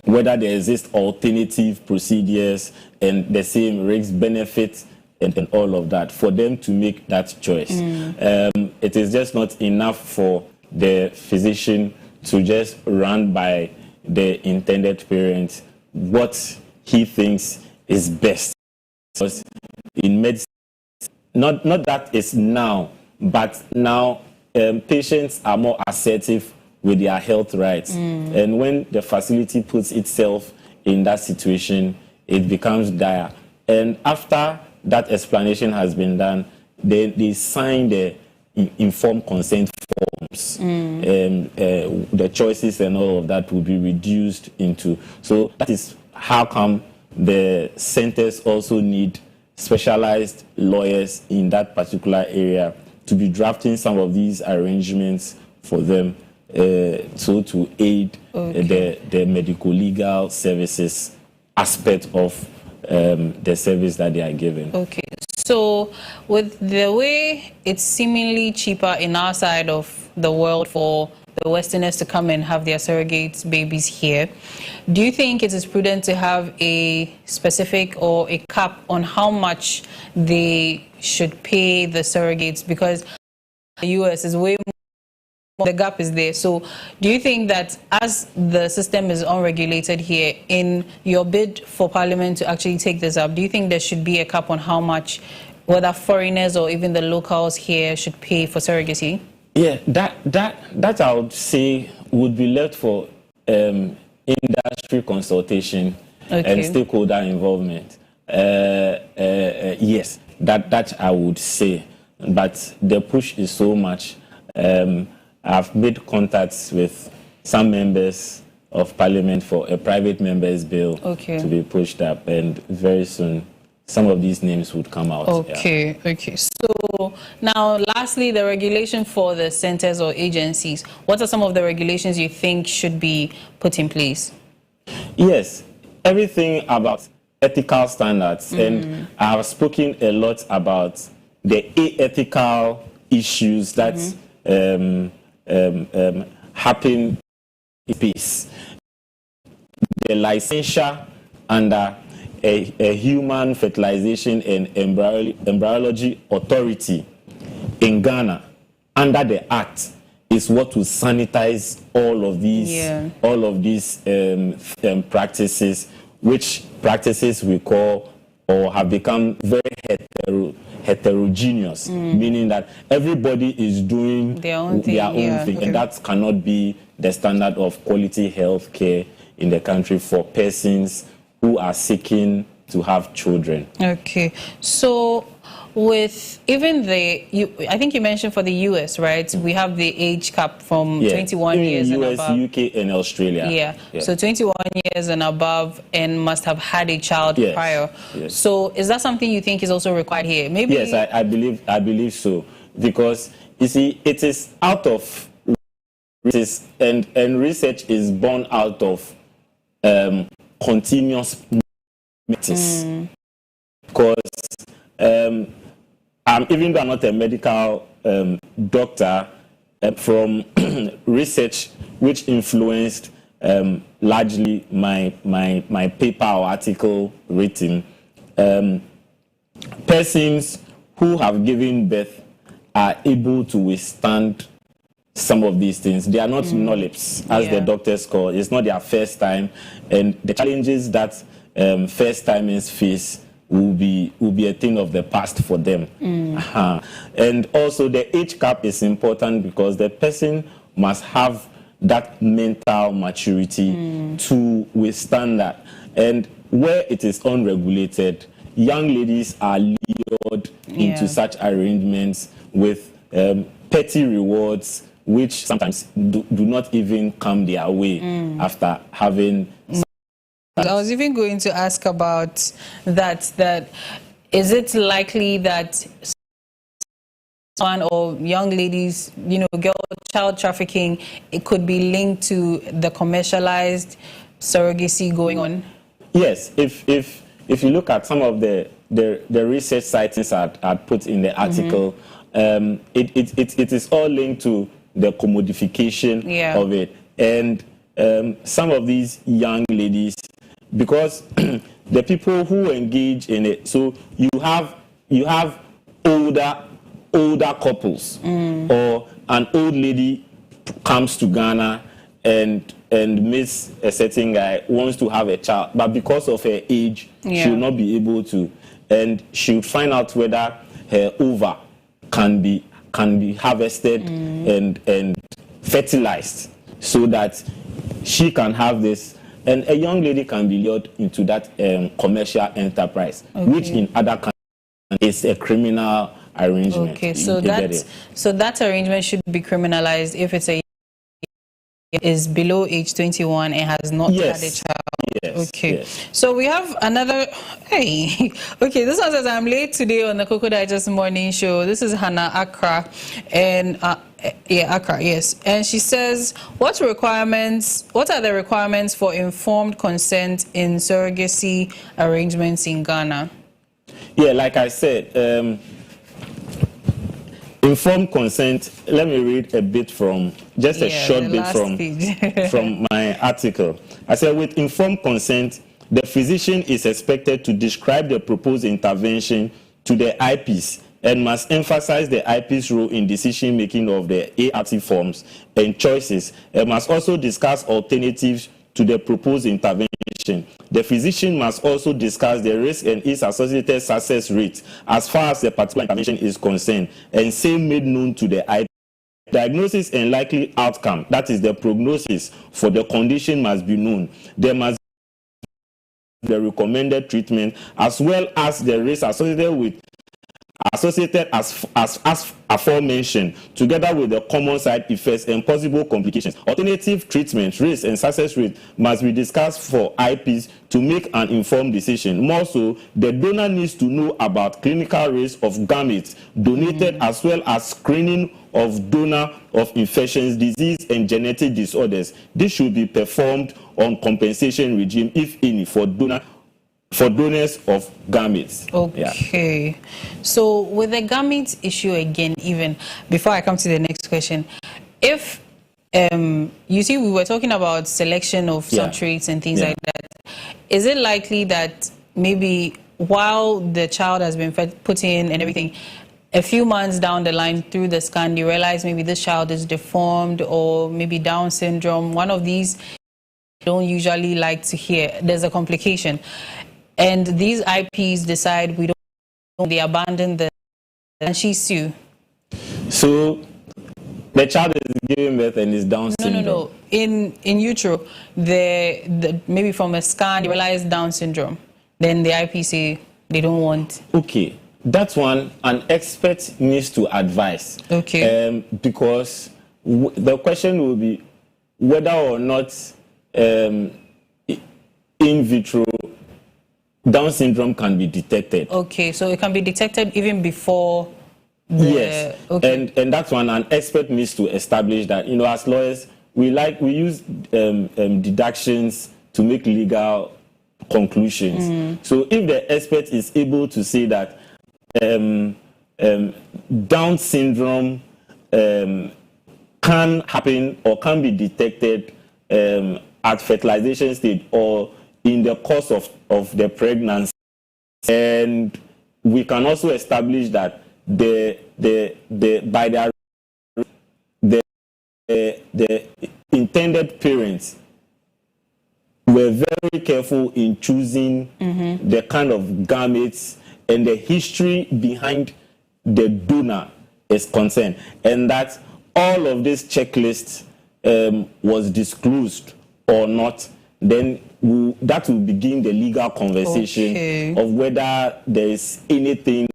whether there exist alternative procedures and the same risks, benefits, and all of that, for them to make that choice. It is just not enough for the physician to just run by the intended parent what he thinks is best. Because in medicine, not that it's now, but now patients are more assertive with their health rights. And when the facility puts itself in that situation, it becomes dire. And after that explanation has been done, they sign the informed consent forms. The choices and all of that will be reduced into. So that is how come the centers also need specialized lawyers in that particular area to be drafting some of these arrangements for them, so to aid the medical legal services aspect of the service that they are given. Okay, so with the way it's seemingly cheaper in our side of the world for the Westerners to come and have their surrogate babies here, do you think it is prudent to have a specific or a cap on how much they should pay the surrogates? Because the US is way more, the gap is there. So do you think that as the system is unregulated here, in your bid for Parliament to actually take this up, do you think there should be a cap on how much, whether foreigners or even the locals here, should pay for surrogacy? Yeah, that I would say would be left for industry consultation and stakeholder involvement. Yes, that I would say, but the push is so much. I've made contacts with some members of Parliament for a private members bill to be pushed up, and very soon some of these names would come out. Okay. So now, lastly, the regulation for the centers or agencies. What are some of the regulations you think should be put in place? Yes, everything about ethical standards, and I have spoken a lot about the aethical issues that happen in peace. The licensure under a human fertilization and embryology authority in Ghana under the Act is what will sanitize all of these practices, which practices we call or have become very heterogeneous, meaning that everybody is doing their own thing, and that cannot be the standard of quality health care in the country for persons who are seeking to have children. Okay, so with even I think you mentioned for the US, right? We have the age cap from 21 years in and US, above. UK, and Australia. So 21 years and above, and must have had a child prior. So is that something you think is also required here? Maybe. Yes, I believe so, because you see, it is out of research, and research is born out of continuous practice. Because even though I'm not a medical doctor, from research which influenced largely my paper or article written, persons who have given birth are able to withstand some of these things. They are not nollips, as the doctors call it. It's not their first time, and the challenges that first timers face will be a thing of the past for them. And also the age cap is important because the person must have that mental maturity to withstand that. And where it is unregulated, young ladies are lured into such arrangements with petty rewards, which sometimes do not even come their way after having. I was even going to ask about that is it likely that one or young ladies, child trafficking, it could be linked to the commercialized surrogacy going on? Yes, if you look at some of the research sightings I put in the article, it is all linked to the commodification of it. And some of these young ladies, because the people who engage in it, so you have older couples, or an old lady comes to Ghana and meets a certain guy, wants to have a child, but because of her age, she will not be able to, and she would find out whether her ova can be harvested and fertilized so that she can have this. And a young lady can be lured into that commercial enterprise, which in other countries is a criminal arrangement. Okay, so that arrangement should be criminalized if it's is below age 21 and has not had a child. Okay. So we have another. Hey. Okay, this one says, I'm late today on the Cocoa Digest morning show. This is Hannah Accra, and Accra, yes. And she says, what are the requirements for informed consent in surrogacy arrangements in Ghana? Yeah, like I said, informed consent. Let me read a bit just a short bit from my article. I said, with informed consent, the physician is expected to describe the proposed intervention to the IPs and must emphasize the IP's role in decision-making of the ART forms and choices, and must also discuss alternatives to the proposed intervention. The physician must also discuss the risk and its associated success rate as far as the particular intervention is concerned, and same made known to the IP. Diagnosis and likely outcome, that is the prognosis for the condition, must be known. There must be the recommended treatment as well as the risk associated as aforementioned, together with the common side effects and possible complications. Alternative treatment, risk and success rate must be discussed for IPs to make an informed decision. More so, the donor needs to know about clinical risk of gametes donated as well as screening of donor of infections, disease and genetic disorders. This should be performed on compensation regime, if any, for donors of gametes. Okay. So with the gametes issue again, even before I come to the next question, if you see, we were talking about selection of substrates and things like that. Is it likely that maybe while the child has been put in and everything, a few months down the line through the scan, you realize maybe this child is deformed or maybe Down syndrome? One of these don't usually like to hear. There's a complication. And these IPs decide they abandon and she sue. So the child is giving birth and is Down syndrome? No. In utero, maybe from a scan, they realize Down syndrome. Then the IP say they don't want. Okay. That one, an expert needs to advise. Okay. Because the question will be whether or not in vitro Down syndrome can be detected. Okay, so it can be detected even before. Yes. Okay. And that's one, an expert needs to establish that. As lawyers, we use deductions to make legal conclusions. So if the expert is able to say that Down syndrome can happen or can be detected at fertilization stage or in the course of the pregnancy, and we can also establish that the intended parents were very careful in choosing the kind of gametes and the history behind the donor is concerned, and that all of this checklist was disclosed or not, then that will begin the legal conversation of whether there is anything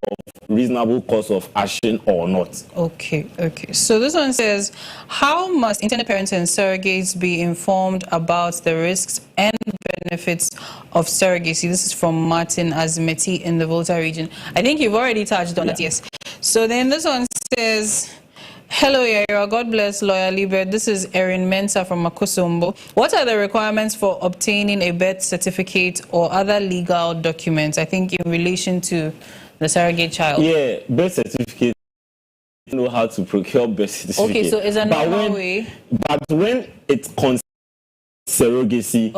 of reasonable cause of action or not. Okay. So this one says, how must intended parents and surrogates be informed about the risks and benefits of surrogacy? This is from Martin Azmeti in the Volta region. I think you've already touched on it, yes. So then this one says, hello, Yaira. God bless Lawyer Libert. This is Erin Mensah from Makosombo. What are the requirements for obtaining a birth certificate or other legal documents? I think in relation to the surrogate child. Yeah, birth certificate. You know how to procure birth certificate. Okay, so it's a normal way. But when it concerns surrogacy,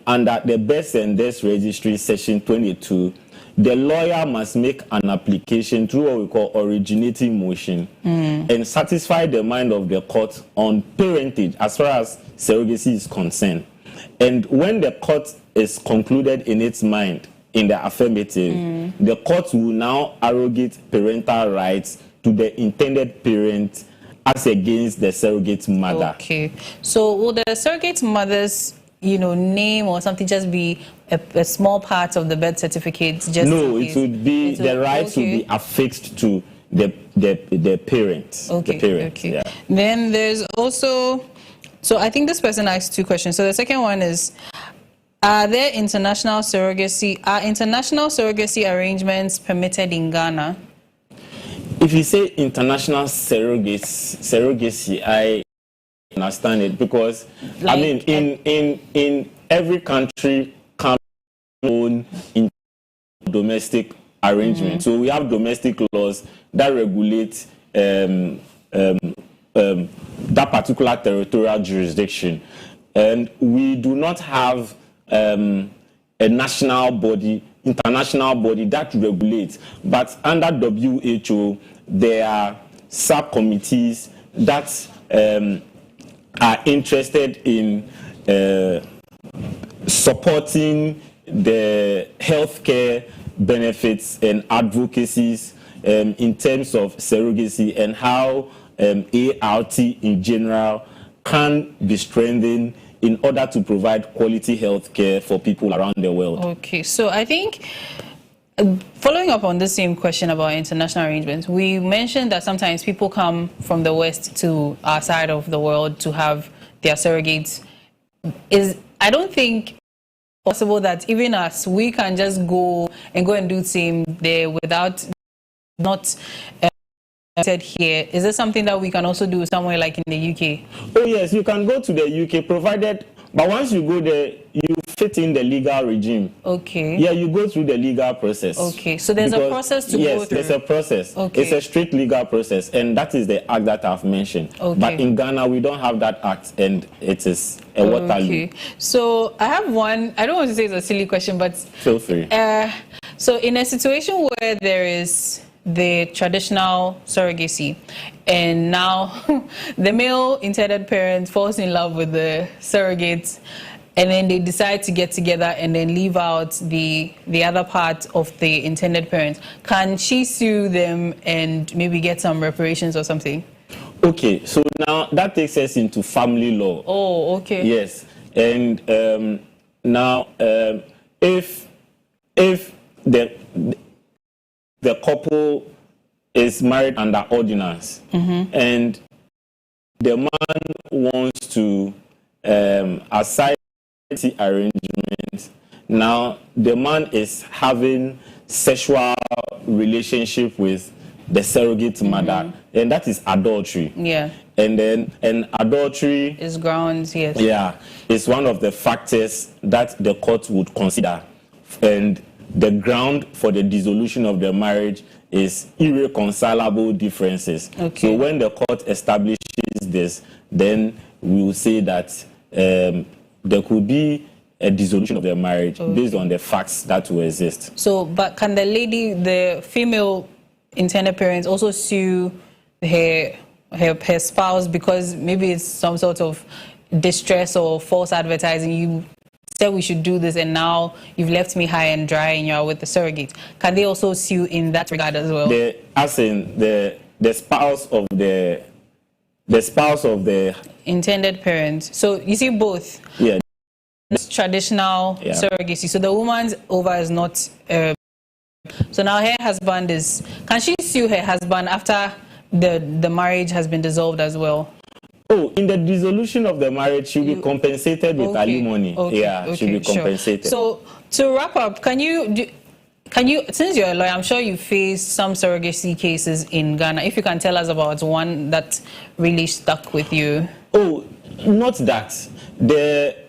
under the Birth and Death Registry, Section 22, the lawyer must make an application through what we call originating motion and satisfy the mind of the court on parentage as far as surrogacy is concerned. And when the court is concluded in its mind in the affirmative, the court will now arrogate parental rights to the intended parent as against the surrogate mother. Okay. So will the surrogate mother's name or something just be a small part of the birth certificate? Just no, it would be the rights will be affixed to the parent. Okay. The parent, okay. Yeah. Then there's also, so I think this person asked two questions. So the second one is, are international surrogacy arrangements permitted in Ghana? If you say international surrogacy, I understand it, because I mean in every country comes own domestic arrangement. So we have domestic laws that regulate that particular territorial jurisdiction, and we do not have a national body, international body that regulates. But under WHO, there are subcommittees that are interested in supporting the healthcare benefits and advocacies in terms of surrogacy, and how ART in general can be strengthened in order to provide quality health care for people around the world. Okay, so I think following up on the same question about international arrangements, we mentioned that sometimes people come from the West to our side of the world to have their surrogates. I don't think possible that even us, we can just go and do the same there without not said here. Is this something that we can also do somewhere like in the UK? Oh yes, you can go to the UK, provided, but once you go there, you fit in the legal regime. Okay. Yeah, you go through the legal process. Okay, so there's a process to go through. Yes, there's a process. Okay. It's a strict legal process, and that is the act that I've mentioned. Okay. But in Ghana, we don't have that act, and it is a Waterloo. Okay. So I have one, I don't want to say it's a silly question, but feel free. So in a situation where there is the traditional surrogacy, and now the male intended parent falls in love with the surrogates, and then they decide to get together and then leave out the other part of the intended parent, can she sue them and maybe get some reparations or something? Okay, so now that takes us into family law. Oh, okay. Yes, and now if the couple is married under ordinance, and the man wants to assign arrangements. Now the man is having sexual relationship with the surrogate mother, and that is adultery. Yeah. And then adultery is grounds, yes. Yeah, it's one of the factors that the court would consider. And the ground for the dissolution of the marriage is irreconcilable differences. Okay. So when the court establishes this, then we will say that there could be a dissolution of the marriage based on the facts that will exist. So, but can the female intended parents also sue her spouse because maybe it's some sort of distress or false advertising? You said we should do this and now you've left me high and dry and you're with the surrogate. Can they also sue in that regard as well? As in the spouse of the intended parents. So you see both. Yeah. It's traditional surrogacy. So the woman's ova is not. So now her husband is. Can she sue her husband after the marriage has been dissolved as well? Oh, in the dissolution of the marriage, she'll be compensated with alimony. She'll be compensated. Sure. So to wrap up, can you, since you're a lawyer, I'm sure you faced some surrogacy cases in Ghana. If you can tell us about one that really stuck with you. Oh, not that.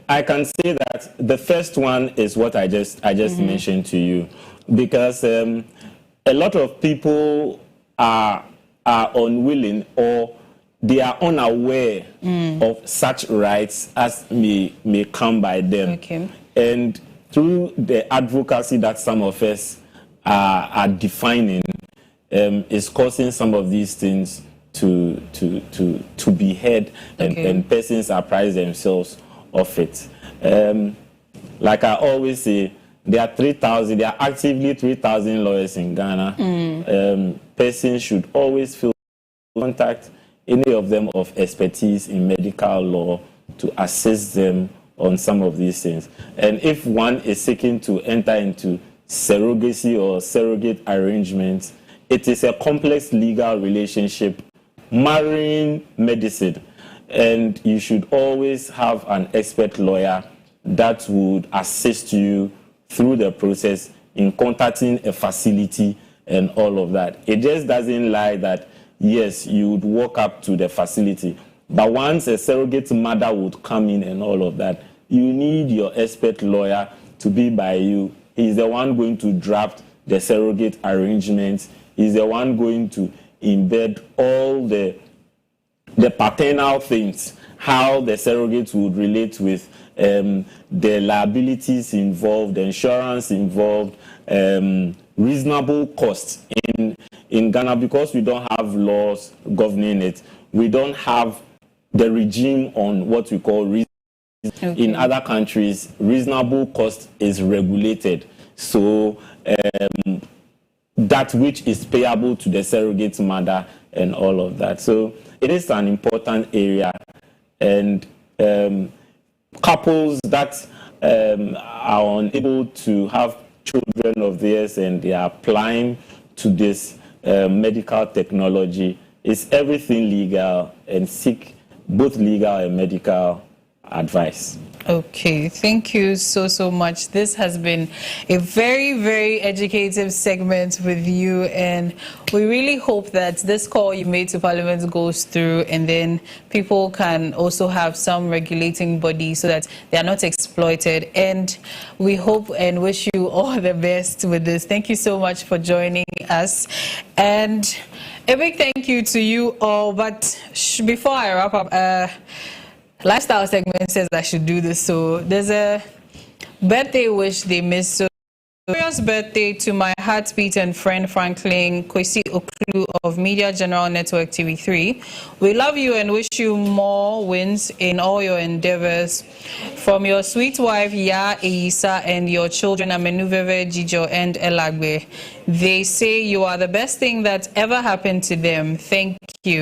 I can say that the first one is what I just mentioned to you, because a lot of people are unwilling or they are unaware of such rights as may come by them. Okay. And through the advocacy that some of us are defining, is causing some of these things to be heard, and persons apprise themselves of it. Like I always say, there are actively 3,000 lawyers in Ghana. Persons should always feel contact any of them of expertise in medical law to assist them on some of these things. And if one is seeking to enter into surrogacy or surrogate arrangements, it is a complex legal relationship marrying medicine. And you should always have an expert lawyer that would assist you through the process in contacting a facility and all of that. It just doesn't lie that, yes, you would walk up to the facility, but once a surrogate mother would come in and all of that, you need your expert lawyer to be by you. He's the one going to draft the surrogate arrangements. He's the one going to embed all the paternal things, how the surrogates would relate with the liabilities involved, the insurance involved, reasonable costs in Ghana. Because we don't have laws governing it, we don't have the regime on what we call reason. Okay. In other countries, reasonable cost is regulated. So that which is payable to the surrogate mother and all of that. So it is an important area, and couples that are unable to have children of theirs and they are applying to this medical technology, is everything legal, and seek both legal and medical advice. Okay, thank you so much. This has been a very, very educative segment with you, and we really hope that this call you made to Parliament goes through, and then people can also have some regulating body so that they are not exploited. And we hope and wish you all the best with this. Thank you so much for joining us, and a big thank you to you all. But before I wrap up, lifestyle segment says I should do this, so there's a birthday wish they missed. So glorious birthday to my heartbeat and friend Franklin Kwesi Oklu of Media General Network TV3. We love you and wish you more wins in all your endeavors. From your sweet wife Ya Eisa and your children Amenuveve, Jijo and Elagbe. They say you are the best thing that ever happened to them. Thank you.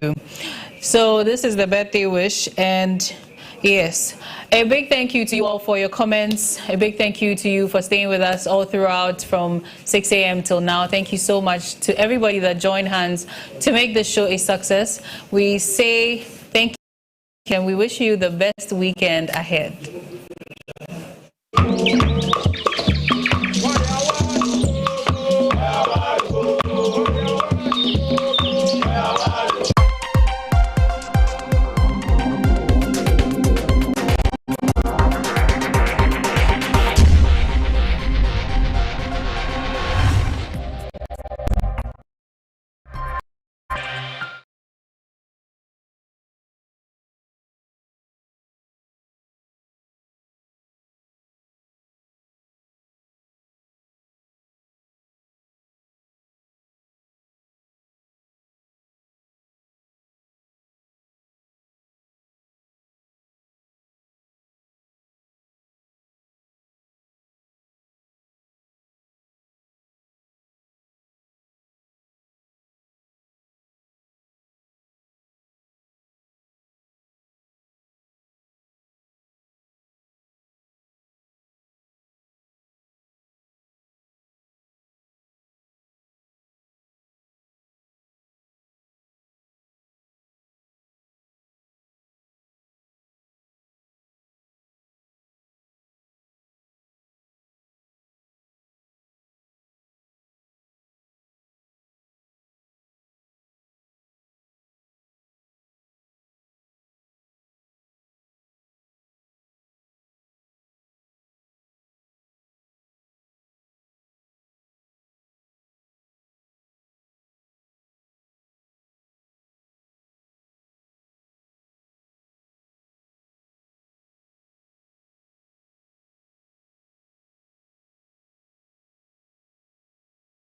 So this is the birthday wish, and yes, a big thank you to you all for your comments. A big thank you to you for staying with us all throughout from 6 a.m. till now. Thank you so much to everybody that joined hands to make this show a success. We say thank you and we wish you the best weekend ahead.